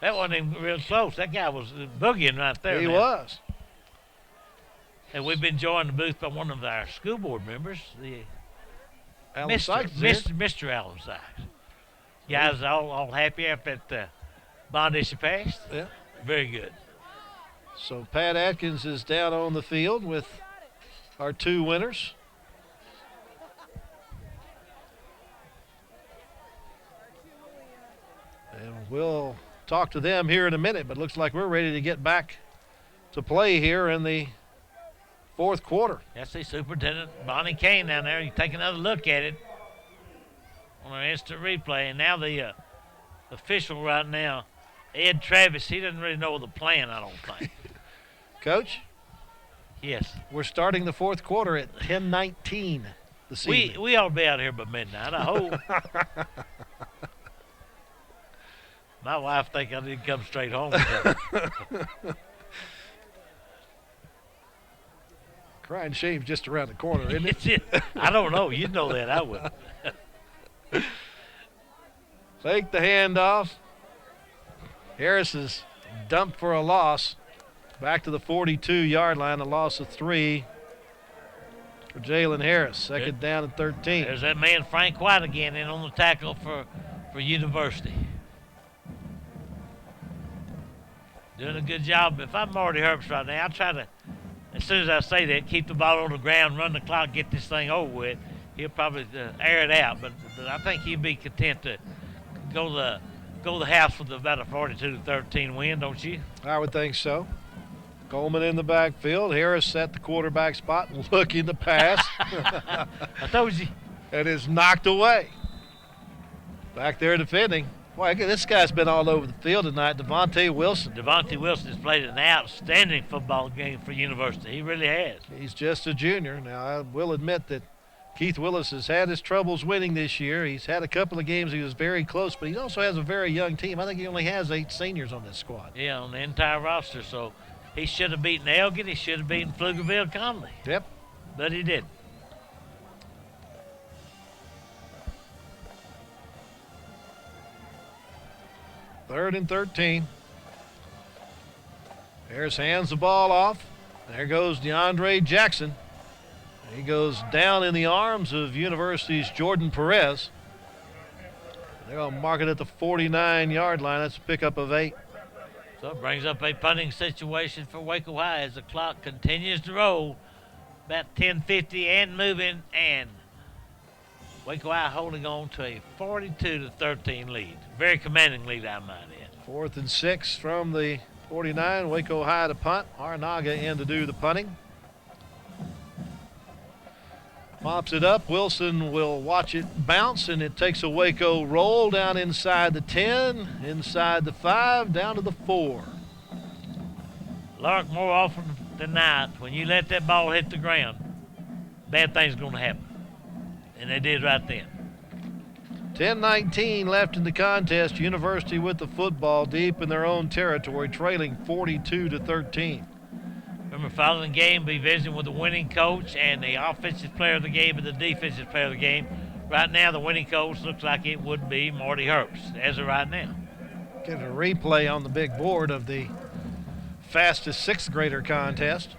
That wasn't even real close. That guy was boogieing right there. He was. And we've been joined the booth by one of our school board members, Mr. Alan Sykes. Guys all happy after that bond issue passed? Yeah. Very good. So Pat Atkins is down on the field with our two winners. And we'll talk to them here in a minute, but looks like we're ready to get back to play here in the fourth quarter. That's the Superintendent Bonnie Kane down there. You take another look at it on our instant replay, and now the official right now, Ed Travis, he doesn't really know the plan, I don't think. Coach? Yes. We're starting the fourth quarter at 10:19 this evening. We ought to be out here by midnight, I hope. My wife think I need to come straight home. Crying shame's just around the corner, isn't it? I don't know. You know that. I wouldn't. Fake the handoff. Harris is dumped for a loss. Back to the 42-yard line, a loss of 3 for Jaylen Harris. Second down and 13. There's that man Frank White again in on the tackle for University. Doing a good job. If I'm Marty Herbst right now, I'll try to, as soon as I say that, keep the ball on the ground, run the clock, get this thing over with. He'll probably air it out, but I think he'll be content to go the house with about a 42-13 win, don't you? I would think so. Coleman in the backfield. Harris at the quarterback spot, looking to pass. I told you. It is knocked away. Back there defending. Boy, this guy's been all over the field tonight. Devontae Wilson. Devontae Wilson has played an outstanding football game for University. He really has. He's just a junior. Now, I will admit that Keith Willis has had his troubles winning this year. He's had a couple of games he was very close, but he also has a very young team. I think he only has 8 seniors on this squad. Yeah, on the entire roster. So he should have beaten Elgin. He should have beaten Pflugerville Conley. Yep. But he didn't. Third and 13. Harris hands the ball off. There goes DeAndre Jackson. He goes down in the arms of University's Jordan Perez. They're going to mark it at the 49-yard line. That's a pickup of 8. So it brings up a punting situation for Waco High as the clock continues to roll. About 10:50 and moving, and Waco High holding on to a 42-13 lead. Very commanding lead, I might add. 4th and 6 from the 49. Waco High to punt. Arnaga in to do the punting. Pops it up. Wilson will watch it bounce, and it takes a Waco roll down inside the 10, inside the 5, down to the 4. Lark, more often than not, when you let that ball hit the ground, bad things are going to happen. And they did right then. 10:19 left in the contest. University with the football deep in their own territory, trailing 42-13. Remember, following the game, be visiting with the winning coach and the offensive player of the game and the defensive player of the game. Right now, the winning coach looks like it would be Marty Herbst, as of right now. Get a replay on the big board of the fastest 6th grader contest.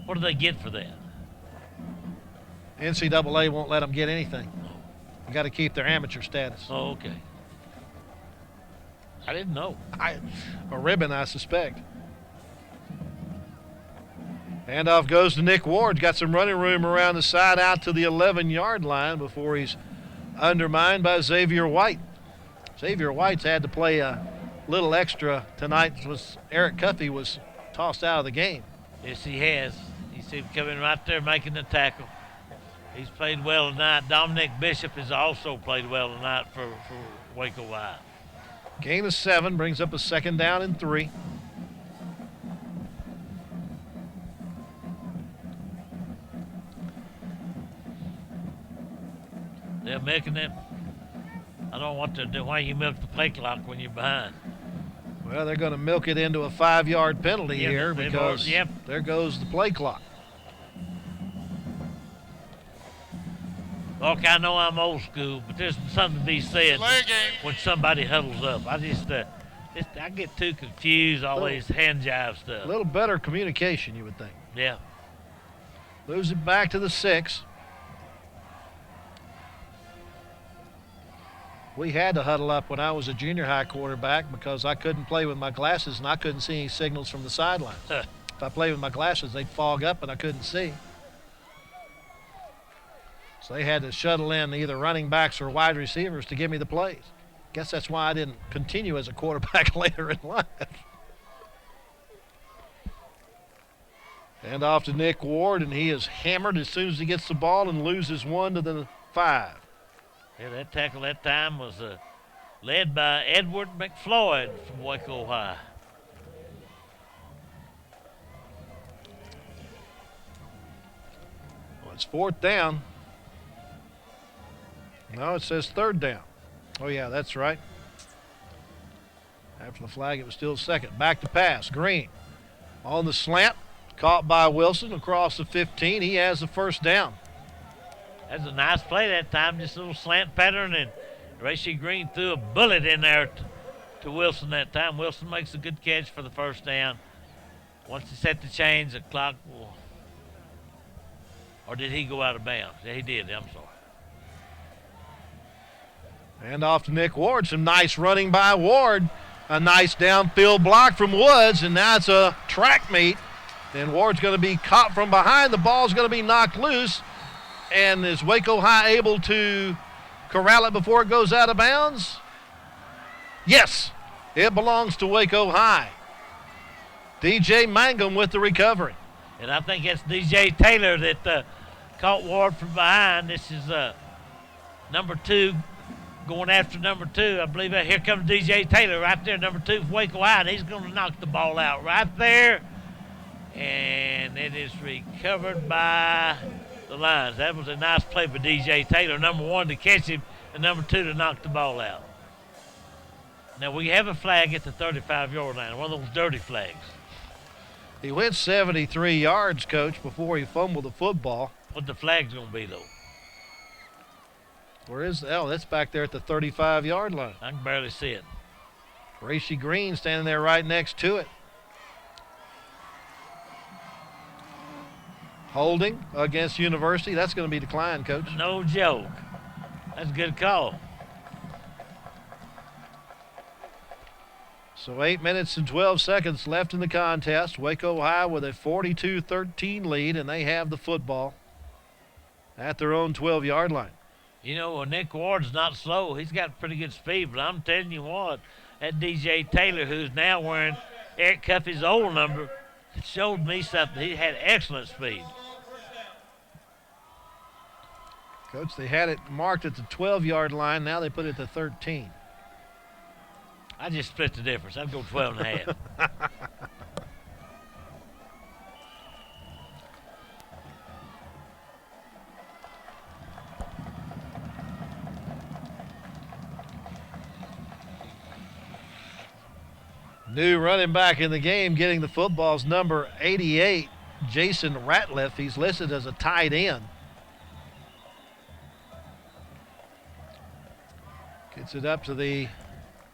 What do they get for that? NCAA won't let them get anything. You got to keep their amateur status. Oh, okay. I didn't know. A ribbon, I suspect. Handoff goes to Nick Ward. Got some running room around the side out to the 11-yard line before he's undermined by Xavier White. Xavier White's had to play a little extra tonight. Eric Cuffey was tossed out of the game. Yes, he has. You see him coming right there making the tackle. He's played well tonight. Dominic Bishop has also played well tonight for Waco High. Gain of 7 brings up a 2nd down and 3. They're milking it. I don't want to do why you milk the play clock when you're behind. Well, they're going to milk it into a 5-yard penalty here because there goes the play clock. Look, I know I'm old school, but there's something to be said when somebody huddles up. I I get too confused, all these hand jive stuff. A little better communication, you would think. Yeah. Moves it back to the 6. We had to huddle up when I was a junior high quarterback because I couldn't play with my glasses and I couldn't see any signals from the sidelines. If I played with my glasses, they'd fog up and I couldn't see. So they had to shuttle in either running backs or wide receivers to give me the plays. Guess that's why I didn't continue as a quarterback later in life. And off to Nick Ward, and he is hammered as soon as he gets the ball and loses 1 to the 5. Yeah, that tackle that time was led by Edward McFloyd from Waco High. Well, it's 4th down. No, it says 3rd down. Oh, yeah, that's right. After the flag, it was still 2nd. Back to pass. Green on the slant. Caught by Wilson across the 15. He has the 1st down. That's a nice play that time, just a little slant pattern, and Racy Green threw a bullet in there to Wilson that time. Wilson makes a good catch for the 1st down. Once he set the chains, the clock will, or did he go out of bounds? Yeah, he did. I'm sorry. And off to Nick Ward. Some nice running by Ward. A nice downfield block from Woods, and now it's a track meet. And Ward's going to be caught from behind. The ball's going to be knocked loose. And is Waco High able to corral it before it goes out of bounds? Yes, it belongs to Waco High. DJ Mangum with the recovery. And I think it's DJ Taylor that caught Ward from behind. This is number 2 going after number 2. I believe here comes DJ Taylor right there, number 2 for Waco High, and he's going to knock the ball out right there. And it is recovered by the Lions. That was a nice play by DJ Taylor, number 1 to catch him, and number 2 to knock the ball out. Now we have a flag at the 35-yard line, one of those dirty flags. He went 73 yards, Coach, before he fumbled the football. What the flag's going to be, though? Where is that's back there at the 35-yard line. I can barely see it. Racy Green standing there right next to it. Holding against University. That's going to be declined, Coach. No joke. That's a good call. So 8 minutes and 12 seconds left in the contest. Waco High with a 42-13 lead, and they have the football at their own 12-yard line. You know, Nick Ward's not slow. He's got pretty good speed, but I'm telling you what, that DJ Taylor, who's now wearing Eric Cuffey's old number, showed me something. He had excellent speed. Coach, they had it marked at the 12-yard line. Now they put it at the 13. I just split the difference. I'd go 12 and a half. New running back in the game getting the football's number 88, Jason Ratliff. He's listed as a tight end. Gets it up to the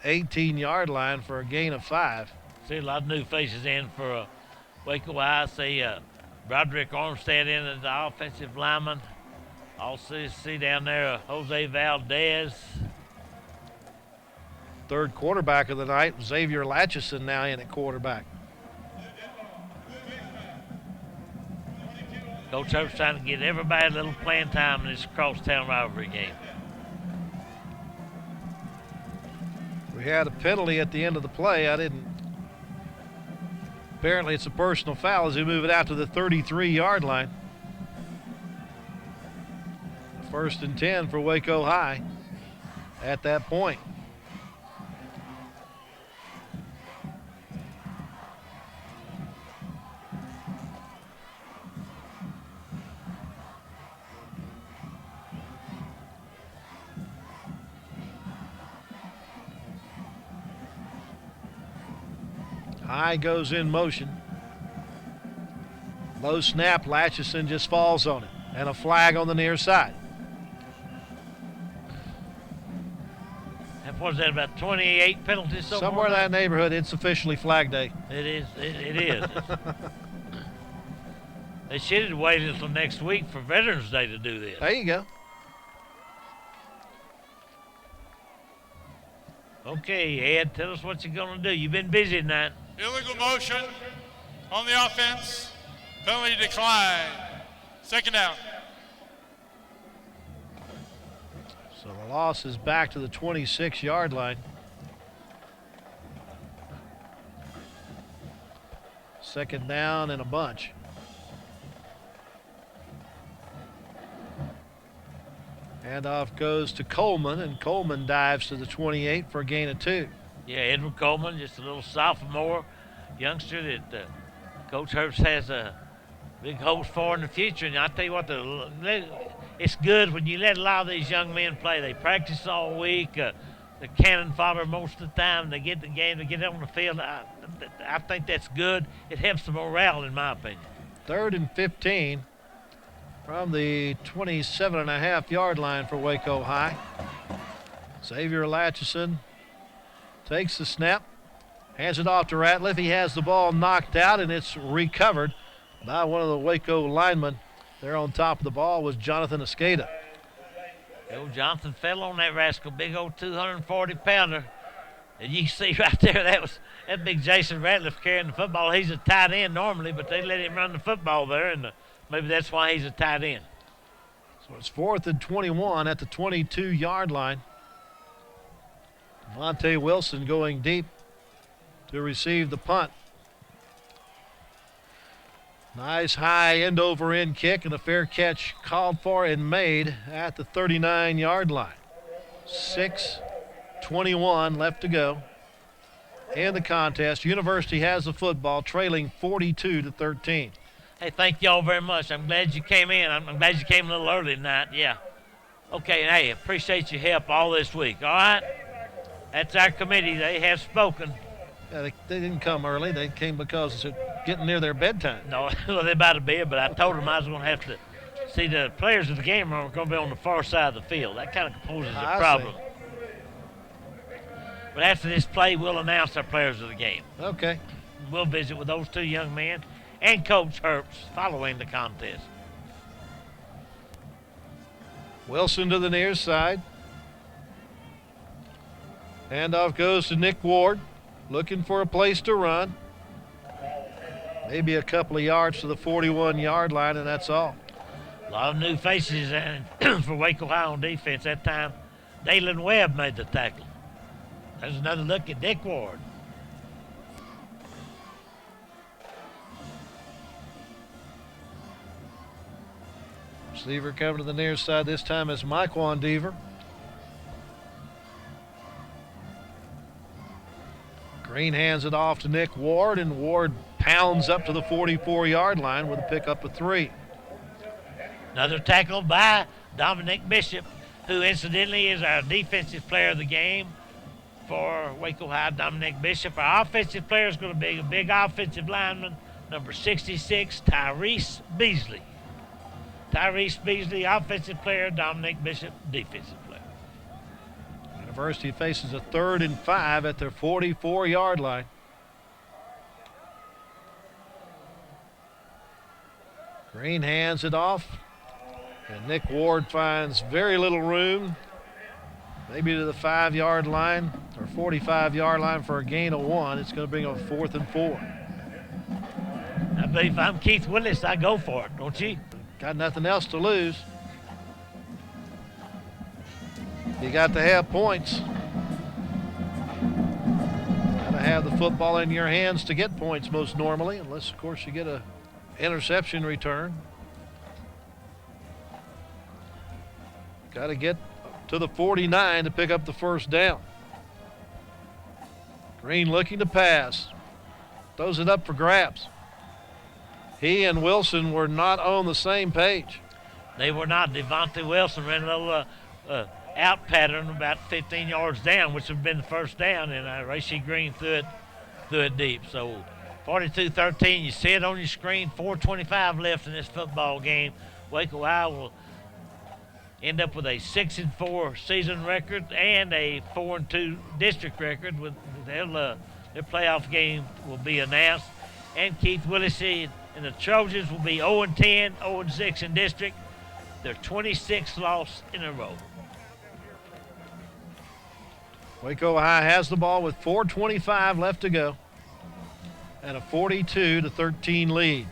18-yard line for a gain of 5. See a lot of new faces in for Waco High. See Broderick Armstead in as the offensive lineman. Also see down there Jose Valdez. Third quarterback of the night, Xavier Latchison now in at quarterback. Coach Herb's trying to get everybody a little playing time in this crosstown rivalry game. We had a penalty at the end of the play. Apparently it's a personal foul as we move it out to the 33-yard line. 1st and 10 for Waco High at that point. High goes in motion. Low snap, Latchison just falls on it. And a flag on the near side. And what is that, about 28 penalties? Somewhere in that neighborhood, it's officially flag day. It is. It is. They should have waited until next week for Veterans Day to do this. There you go. Okay, Ed, tell us what you're going to do. You've been busy tonight. Illegal motion on the offense. Penalty declined. 2nd down. loss is back to the 26-yard line. Second down and a bunch. Handoff goes to Coleman, and Coleman dives to the 28 for a gain of 2. Yeah, Edward Coleman, just a little sophomore youngster that Coach Herbst has big hopes for in the future. And I tell you what, it's good when you let a lot of these young men play. They practice all week. The cannon fodder most of the time. They get the game, they get on the field. I think that's good. It helps the morale, in my opinion. 3rd and 15 from the 27.5-yard line for Waco High. Xavier Latchison takes the snap, hands it off to Ratliff. He has the ball knocked out, and it's recovered by one of the Waco linemen. There on top of the ball was Jonathan Escada. Old Jonathan fell on that rascal, big old 240-pounder. And you see right there, that big Jason Ratliff carrying the football. He's a tight end normally, but they let him run the football there, and maybe that's why he's a tight end. So it's 4th and 21 at the 22-yard line. Devontae Wilson going deep to receive the punt. Nice high end-over-end kick, and a fair catch called for and made at the 39-yard line. 6:21 left to go in the contest. University has the football, trailing 42-13. Hey, thank y'all very much. I'm glad you came in. I'm glad you came a little early tonight. Yeah. Okay, and hey, appreciate your help all this week, all right? That's our committee. They have spoken. Yeah, they didn't come early. They came because it's getting near their bedtime. No, well, they're about to bed, but I told them I was going to have to see the players of the game are going to be on the far side of the field. That kind of poses a problem. See. But after this play, we'll announce our players of the game. Okay. We'll visit with those two young men and Coach Herbst following the contest. Wilson to the near side. Handoff goes to Nick Ward, looking for a place to run. Maybe a couple of yards to the 41-yard line, and that's all. A lot of new faces for Waco High on defense. That time, Dalen Webb made the tackle. There's another look at Nick Ward. Receiver coming to the near side. This time it's Myquan Deaver. Green hands it off to Nick Ward, and Ward pounds up to the 44-yard line with a pickup of 3. Another tackle by Dominique Bishop, who incidentally is our defensive player of the game for Waco High. Dominique Bishop. Our offensive player is going to be a big offensive lineman, number 66, Tyrese Beasley. Tyrese Beasley, offensive player. Dominique Bishop, defensive player. University faces a 3rd and 5 at their 44-yard line. Green hands it off, and Nick Ward finds very little room, maybe to the 5-yard line or 45-yard line for a gain of 1. It's going to bring a 4th and 4. I believe if I'm Keith Willis, I go for it, don't you? Got nothing else to lose. You got to have points. Got to have the football in your hands to get points most normally, unless, of course, you get a interception return. Got to get to the 49 to pick up the first down. Green looking to pass. Throws it up for grabs. He and Wilson were not on the same page. They were not. Devontae Wilson ran a little out pattern about 15 yards down, which would have been the first down, and Racy Green threw it deep. So 42-13, you see it on your screen, 4:25 left in this football game. Waco High will end up with a 6-4 season record and a 4-2 district record. Their playoff game will be announced, and Keith Willis and the Trojans will be 0-10, 0-6 in district. Their 26th loss in a row. Waco High has the ball with 4:25 left to go and a 42-13 lead.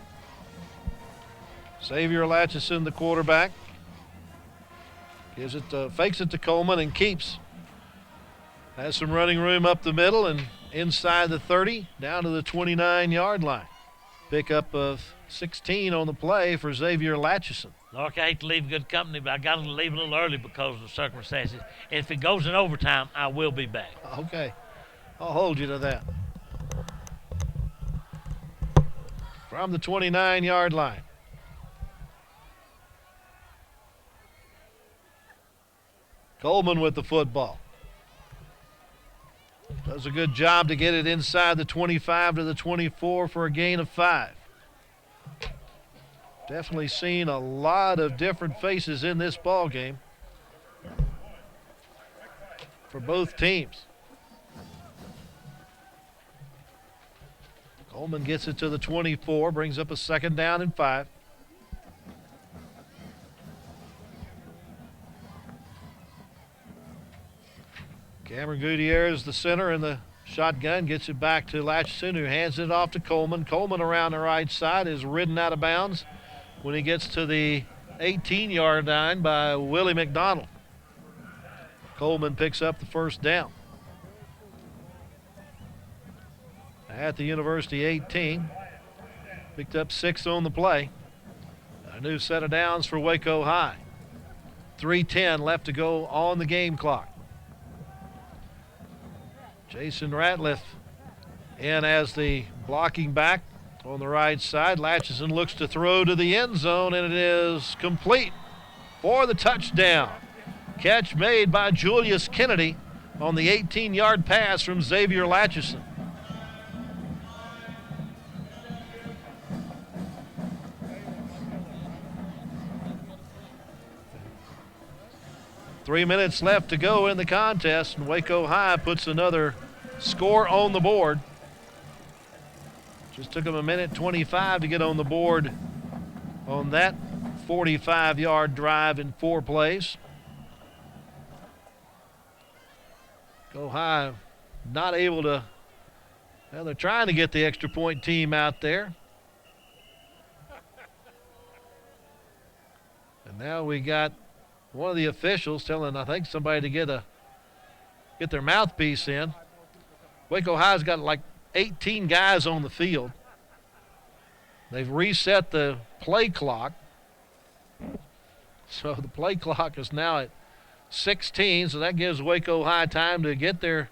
Xavier Latchison, the quarterback. Fakes it to Coleman and keeps. Has some running room up the middle and inside the 30, down to the 29-yard line. Pickup of 16 on the play for Xavier Latchison. Lark, I hate to leave good company, but I got to leave a little early because of the circumstances. If it goes in overtime, I will be back. Okay. I'll hold you to that. From the 29-yard line. Coleman with the football. Does a good job to get it inside the 25 to the 24 for a gain of 5. Definitely seen a lot of different faces in this ball game for both teams. Coleman gets it to the 24, brings up a 2nd down and 5. Cameron Gutierrez, the center, in the shotgun, gets it back to Latchison, who hands it off to Coleman. Coleman around the right side is ridden out of bounds when he gets to the 18-yard line by Willie McDonald. Coleman picks up the 1st down. At the University 18, picked up 6 on the play. A new set of downs for Waco High. 3:10 left to go on the game clock. Jason Ratliff in as the blocking back on the right side. Latchison looks to throw to the end zone, and it is complete for the touchdown. Catch made by Julius Kennedy on the 18-yard pass from Xavier Latchison. Three minutes left to go in the contest, and Waco High puts another score on the board. Just took them a minute 25 to get on the board on that 45-yard drive in 4 plays. Waco High not able to, well, they're trying to get the extra point team out there. And now we got one of the officials telling, I think, somebody to get their mouthpiece in. Waco High's got like 18 guys on the field. They've reset the play clock. So the play clock is now at 16, so that gives Waco High time to get their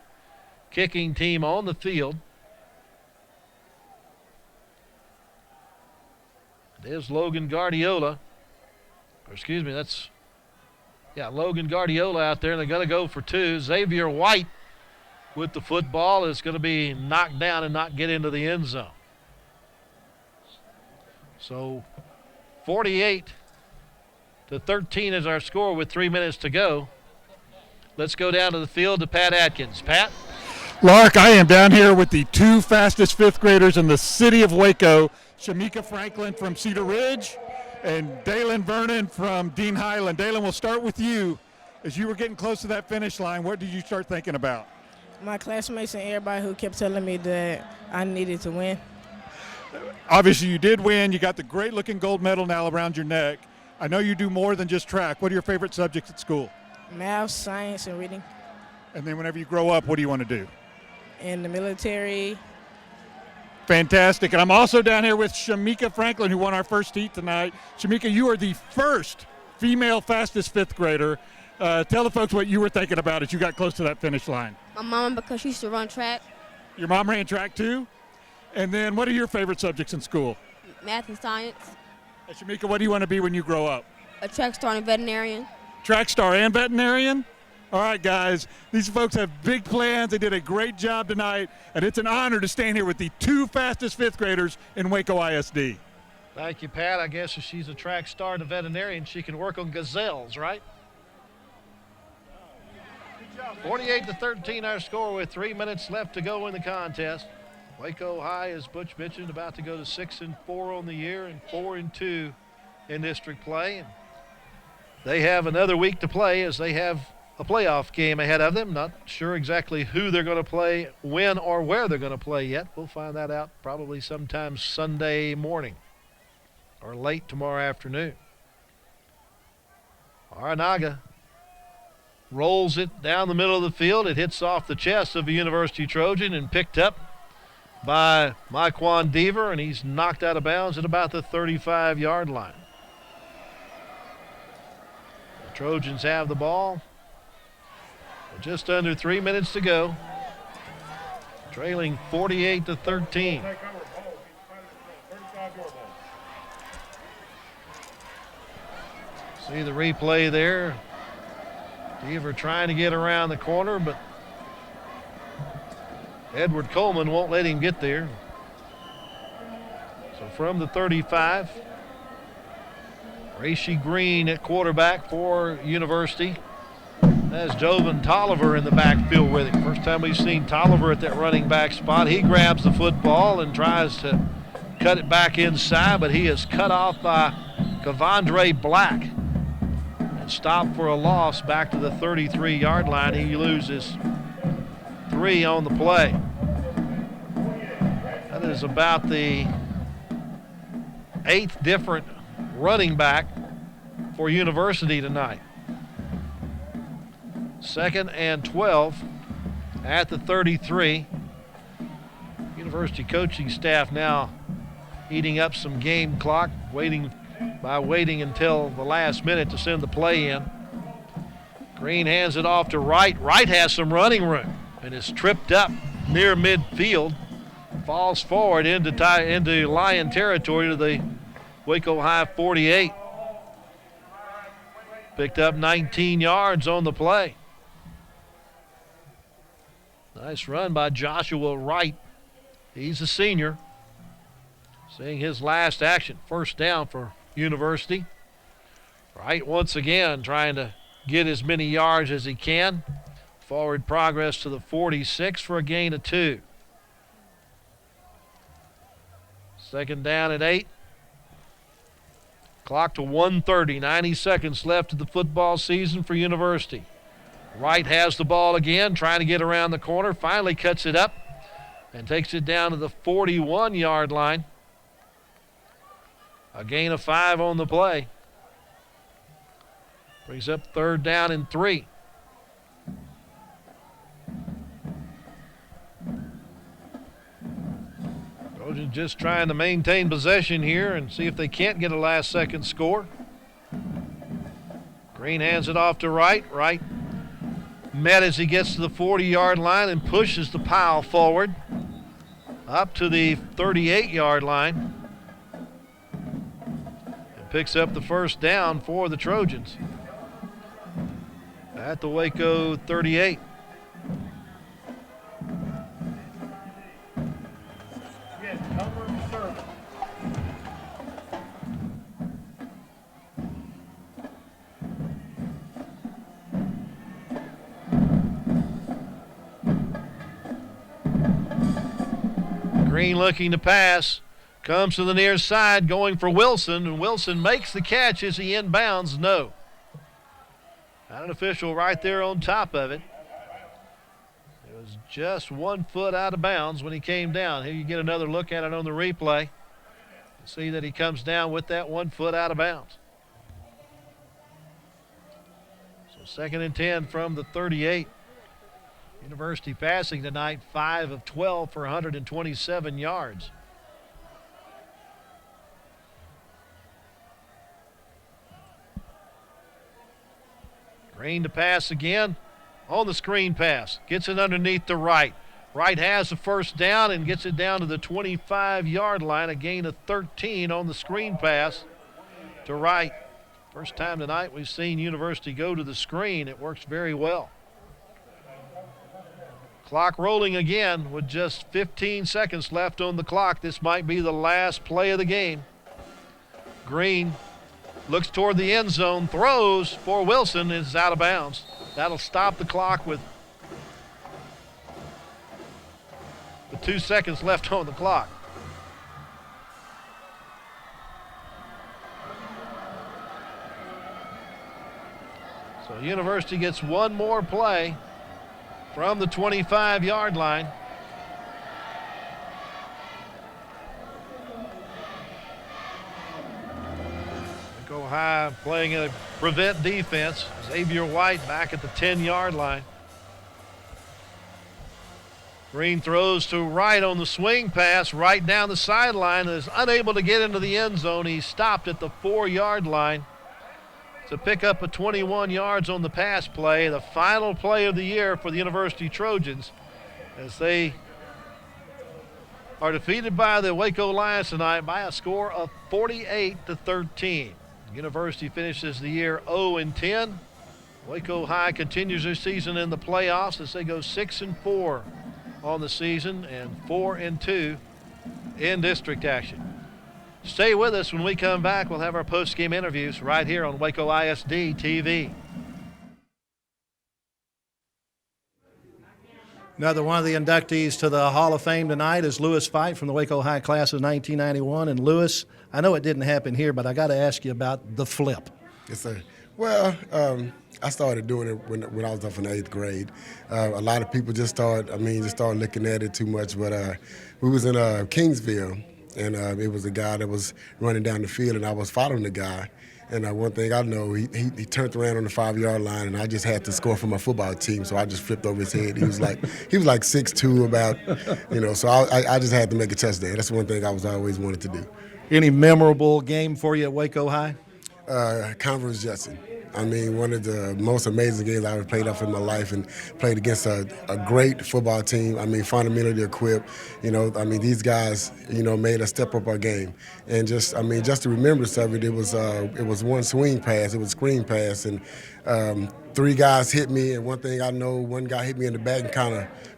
kicking team on the field. There's Logan Guardiola. Or excuse me, that's Logan Guardiola out there, and they're going to go for 2. Xavier White with the football is going to be knocked down and not get into the end zone. So 48-13 is our score with 3 minutes to go. Let's go down to the field to Pat Atkins. Pat? Lark, I am down here with the 2 fastest 5th graders in the city of Waco, Shamika Franklin from Cedar Ridge and Daylen Vernon from Dean Highland. Daylen, we'll start with you. As you were getting close to that finish line, what did you start thinking about? My classmates and everybody who kept telling me that I needed to win. Obviously, you did win. You got the great-looking gold medal now around your neck. I know you do more than just track. What are your favorite subjects at school? Math, science, and reading. And then whenever you grow up, what do you want to do? In the military. Fantastic. And I'm also down here with Shamika Franklin, who won our first heat tonight. Shamika, you are the first female fastest 5th grader. Tell the folks what you were thinking about as you got close to that finish line. My mom, because she used to run track. Your mom ran track too? And then what are your favorite subjects in school? Math and science. And Shamika, what do you want to be when you grow up? A track star and veterinarian. Track star and veterinarian? All right, guys, these folks have big plans. They did a great job tonight, and it's an honor to stand here with the 2 fastest 5th graders in Waco ISD. Thank you, Pat. I guess if she's a track star and a veterinarian, she can work on gazelles, right? 48-13 our score with 3 minutes left to go in the contest. Waco High, as Butch mentioned, about to go to 6-4 on the year and 4-2 in district play. And they have another week to play as they have a playoff game ahead of them. Not sure exactly who they're going to play, when, or where they're going to play yet. We'll find that out probably sometime Sunday morning or late tomorrow afternoon. Aranaga rolls it down the middle of the field. It hits off the chest of a University Trojan and picked up by Myquan Deaver, and he's knocked out of bounds at about the 35-yard line. The Trojans have the ball. Just under 3 minutes to go. Trailing 48-13. See the replay there. Deaver trying to get around the corner, but Edward Coleman won't let him get there. So from the 35, Racy Green at quarterback for University. That's Jovan Tolliver in the backfield with him. First time we've seen Tolliver at that running back spot. He grabs the football and tries to cut it back inside, but he is cut off by Kavondre Black and stopped for a loss back to the 33-yard line. He loses 3 on the play. That is about the 8th different running back for University tonight. 2nd and 12 at the 33. University coaching staff now eating up some game clock, waiting until the last minute to send the play in. Green hands it off to Wright. Wright has some running room and is tripped up near midfield. Falls forward into Lion territory to the Waco High 48. Picked up 19 yards on the play. Nice run by Joshua Wright. He's a senior. Seeing his last action. First down for University. Wright once again trying to get as many yards as he can. Forward progress to the 46 for a gain of 2. 2nd down at 8. Clock to 1:30. 90 seconds left of the football season for University. Wright has the ball again, trying to get around the corner. Finally cuts it up and takes it down to the 41-yard line. A gain of 5 on the play. Brings up 3rd down and 3. Trojans just trying to maintain possession here and see if they can't get a last-second score. Green hands it off to Wright. Wright met as he gets to the 40-yard line and pushes the pile forward up to the 38-yard line and picks up the first down for the Trojans at the Waco 38. Green looking to pass, comes to the near side, going for Wilson, and Wilson makes the catch as he inbounds. No. Not an official right there on top of it. It was just 1 foot out of bounds when he came down. Here you get another look at it on the replay. See that he comes down with that 1 foot out of bounds. So 2nd and 10 from the 38. University passing tonight, 5 of 12 for 127 yards. Green to pass again on the screen pass. Gets it underneath to Wright. Wright has the first down and gets it down to the 25-yard line. A gain of 13 on the screen pass to Wright. First time tonight we've seen University go to the screen. It works very well. Clock rolling again with just 15 seconds left on the clock. This might be the last play of the game. Green looks toward the end zone, throws for Wilson, is out of bounds. That'll stop the clock with 2 seconds left on the clock. So University gets one more play from the 25-yard line. Waco High playing a prevent defense. Xavier White back at the 10-yard line. Green throws to right on the swing pass, right down the sideline, and is unable to get into the end zone. He's stopped at the 4-yard line to pick up a 21 yards on the pass play. The final play of the year for the University Trojans as they are defeated by the Waco Lions tonight by a score of 48-13. University finishes the year 0-10. Waco High continues their season in the playoffs as they go 6-4 on the season and 4-2 in district action. Stay with us. When we come back, we'll have our post-game interviews right here on Waco ISD TV. Another one of the inductees to the Hall of Fame tonight is Lewis Fight from the Waco High class of 1991. And Lewis, I know it didn't happen here, but I got to ask you about the flip. Yes, sir. Well, I started doing it when I was up in the 8th grade. A lot of people just started looking at it too much. But we was in Kingsville, and it was a guy that was running down the field, and I was following the guy. And one thing I know, he turned around on the 5-yard line, and I just had to score for my football team, so I just flipped over his head. He was like 6'2", about, so I just had to make a touchdown. That's one thing I was always wanted to do. Any memorable game for you at Waco High? Conference Justin. I mean, one of the most amazing games I ever played up in my life, and played against a great football team. I mean, fundamentally equipped. These guys, made us step up our game. And just the remembrance of it, it was one swing pass, it was a screen pass, and 3 guys hit me. And one thing I know, one guy hit me in the back, and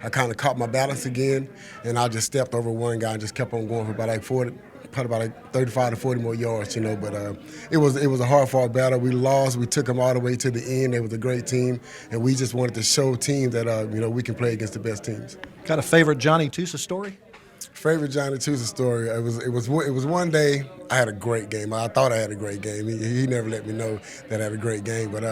I kind of caught my balance again, and I just stepped over one guy and just kept on going for about 35 to 40 more yards, but it was a hard-fought battle. We lost. We took them all the way to the end. They was a great team, and we just wanted to show teams that we can play against the best teams. Got a favorite Johnny Tusa story? Favorite Johnny Tusa story. It was one day I had a great game. I thought I had a great game. He never let me know that I had a great game, but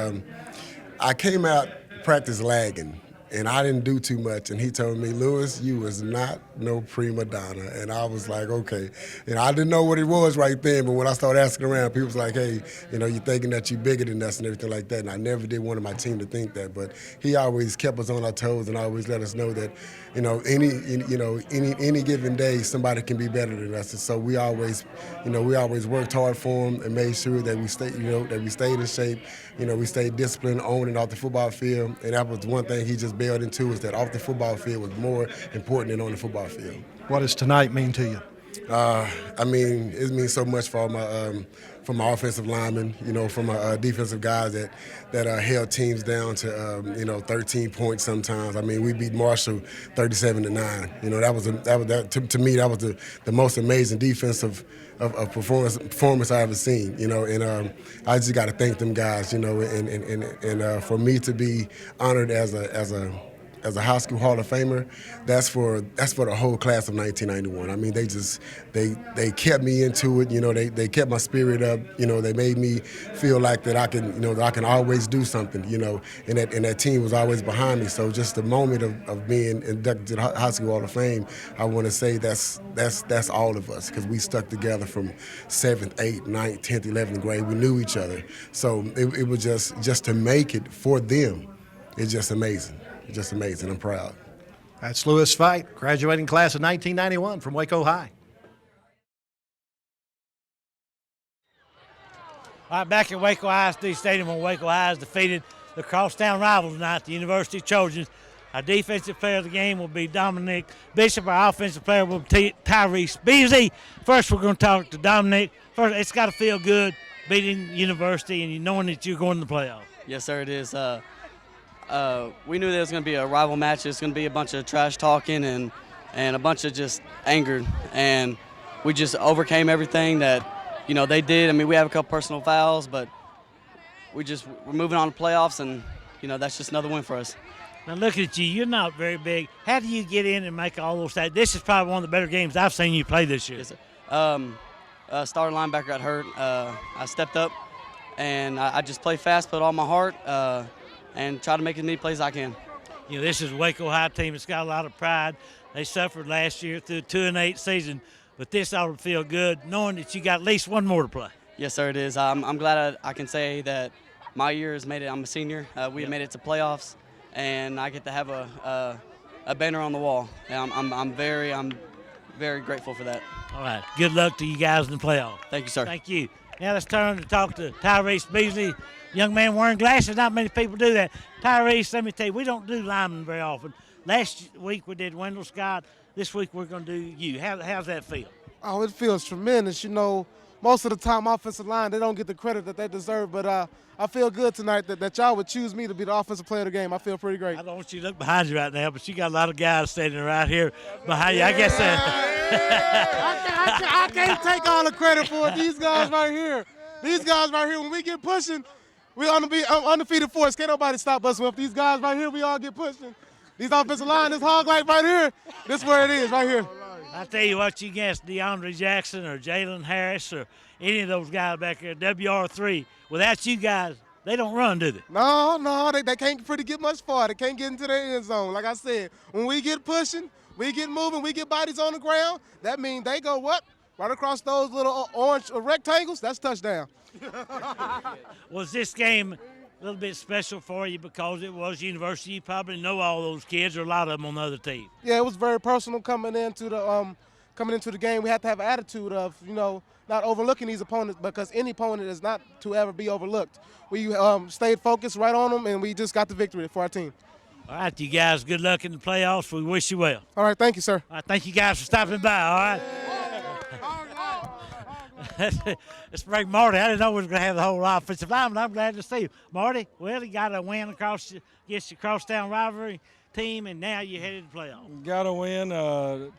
I came out practice lagging. And I didn't do too much. And he told me, Lewis, you was not no prima donna. And I was like, okay. I didn't know what it was right then, but when I started asking around, people was like, hey, you're thinking that you're bigger than us and everything like that. And I never did want my team to think that. But he always kept us on our toes and always let us know that, any given day, somebody can be better than us. And so we always worked hard for him and made sure that we stayed in shape. We stayed disciplined on and off the football field. And that was one thing he just bailed into, is that off the football field was more important than on the football field. What does tonight mean to you? It means so much for my offensive linemen, for my defensive guys that held teams down to 13 points sometimes. I mean, we beat Marshall 37-9. To me that was the most amazing defensive performance I ever seen. And I just got to thank them guys. And for me to be honored as a high school Hall of Famer, that's for the whole class of 1991. I mean, they kept me into it. They kept my spirit up. They made me feel like that I can always do something. And that team was always behind me. So just the moment of being inducted to the High School Hall of Fame, I want to say that's all of us, because we stuck together from 7th, 8th, 9th, 10th, 11th grade. We knew each other. So it was just to make it for them. It's just amazing. It's just amazing. I'm proud. That's Lewis Fight, graduating class of 1991 from Waco High. All right, back at Waco ISD Stadium when Waco High has defeated the crosstown rival tonight, the University Trojans. Our defensive player of the game will be Dominique Bishop. Our offensive player will be Tyrese Beasley. First, we're going to talk to Dominique. First, it's got to feel good beating University and knowing that you're going to the playoff. Yes, sir, it is. We knew there was going to be a rival match. It's going to be a bunch of trash talking and a bunch of just anger. And we just overcame everything that, they did. I mean, we have a couple personal fouls, but we're moving on to playoffs, and, that's just another win for us. Now, look at you. You're not very big. How do you get in and make all those stats? This is probably one of the better games I've seen you play this year. Yes, sir. Starting linebacker got hurt. I stepped up, and I just played fast, put all my heart, and try to make as many plays as I can. This is a Waco High team. It's got a lot of pride. They suffered last year through a 2-8 season, but this ought to feel good knowing that you got at least one more to play. Yes, sir, it is. I'm glad I can say that my year has made it. I'm a senior. We made it to playoffs, and I get to have a banner on the wall. And I'm very grateful for that. All right. Good luck to you guys in the playoff. Thank you, sir. Thank you. Now let's turn to talk to Tyrese Beasley, young man wearing glasses. Not many people do that. Tyrese, let me tell you, we don't do linemen very often. Last week we did Wendell Scott. This week we're going to do you. How's that feel? Oh, it feels tremendous. You know, most of the time, offensive line, they don't get the credit that they deserve. But I feel good tonight that y'all would choose me to be the offensive player of the game. I feel pretty great. I don't want you to look behind you right now, but you got a lot of guys standing right here behind you. I guess I can't take all the credit for it. These guys right here, when we get pushing, we're on the undefeated force. Can't nobody stop us. With these guys right here, we all get pushing. These offensive line, this hog life right here, this is where it is right here. I tell you what, you against DeAndre Jackson or Jaylen Harris or any of those guys back there, WR3, without you guys, they don't run, do they? No, they can't pretty get much far. They can't get into their end zone. Like I said, when we get pushing, we get moving, we get bodies on the ground, that means they go what? Right across those little orange rectangles, that's touchdown. Was this game a little bit special for you because it was university? You probably know all those kids or a lot of them on the other team. Yeah, it was very personal coming into the game. We had to have an attitude of, not overlooking these opponents because any opponent is not to ever be overlooked. We stayed focused right on them, and we just got the victory for our team. All right, you guys, good luck in the playoffs. We wish you well. All right, thank you, sir. All right, thank you guys for stopping by, all right? Let's bring Marty. I didn't know we were going to have the whole offensive line, but I'm glad to see you. Marty, well, he got a win against your crosstown rivalry team, and now you're headed to playoffs. Got to win.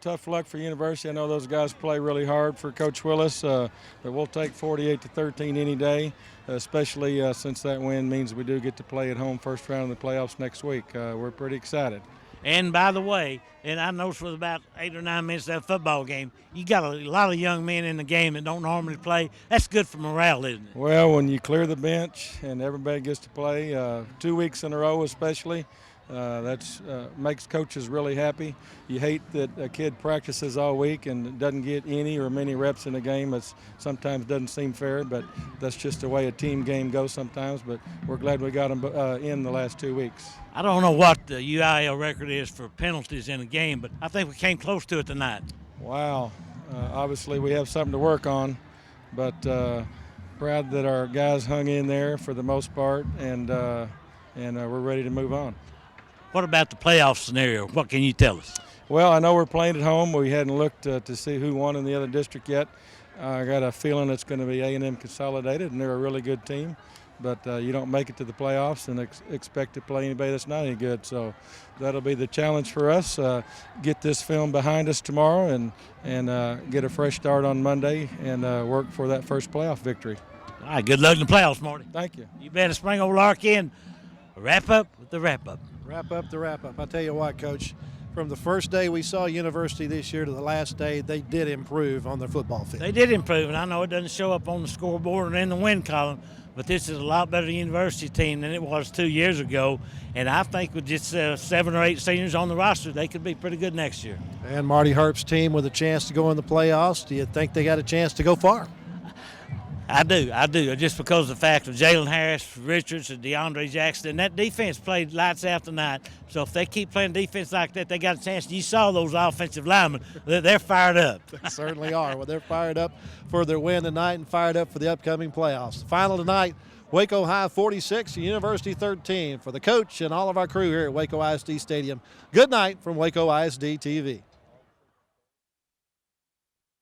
Tough luck for University. I know those guys play really hard for Coach Willis, but we'll take 48-13 any day, especially since that win means we do get to play at home first round of the playoffs next week. We're pretty excited. And by the way, and I noticed with about 8 or 9 minutes of that football game, you got a lot of young men in the game that don't normally play. That's good for morale, isn't it? Well, when you clear the bench and everybody gets to play 2 weeks in a row especially, that makes coaches really happy. You hate that a kid practices all week and doesn't get any or many reps in a game. It sometimes doesn't seem fair, but that's just the way a team game goes sometimes. But we're glad we got them in the last 2 weeks. I don't know what the UIL record is for penalties in a game, but I think we came close to it tonight. Wow. Obviously we have something to work on, but proud that our guys hung in there for the most part, and we're ready to move on. What about the playoff scenario? What can you tell us? Well, I know we're playing at home. We hadn't looked to see who won in the other district yet. I got a feeling it's going to be A&M Consolidated, and they're a really good team. But you don't make it to the playoffs and expect to play anybody that's not any good. So that'll be the challenge for us. Get this film behind us tomorrow and get a fresh start on Monday and work for that first playoff victory. All right, good luck in the playoffs, Marty. Thank you. You better spring over Larkin. Wrap up with the wrap-up. Wrap up the wrap-up. I tell you what, Coach, from the first day we saw University this year to the last day, they did improve on their football field. They did improve, and I know it doesn't show up on the scoreboard or in the win column, but this is a lot better University team than it was 2 years ago, and I think with just 7 or 8 seniors on the roster, they could be pretty good next year. And Marty Harp's team with a chance to go in the playoffs, do you think they got a chance to go far? I do, just because of the fact of Jaylen Harris, Richards, and DeAndre Jackson. And that defense played lights out tonight. So if they keep playing defense like that, they got a chance. You saw those offensive linemen. They're fired up. They certainly are. Well, they're fired up for their win tonight and fired up for the upcoming playoffs. Final tonight, Waco High 46, University 13. For the coach and all of our crew here at Waco ISD Stadium, good night from Waco ISD TV.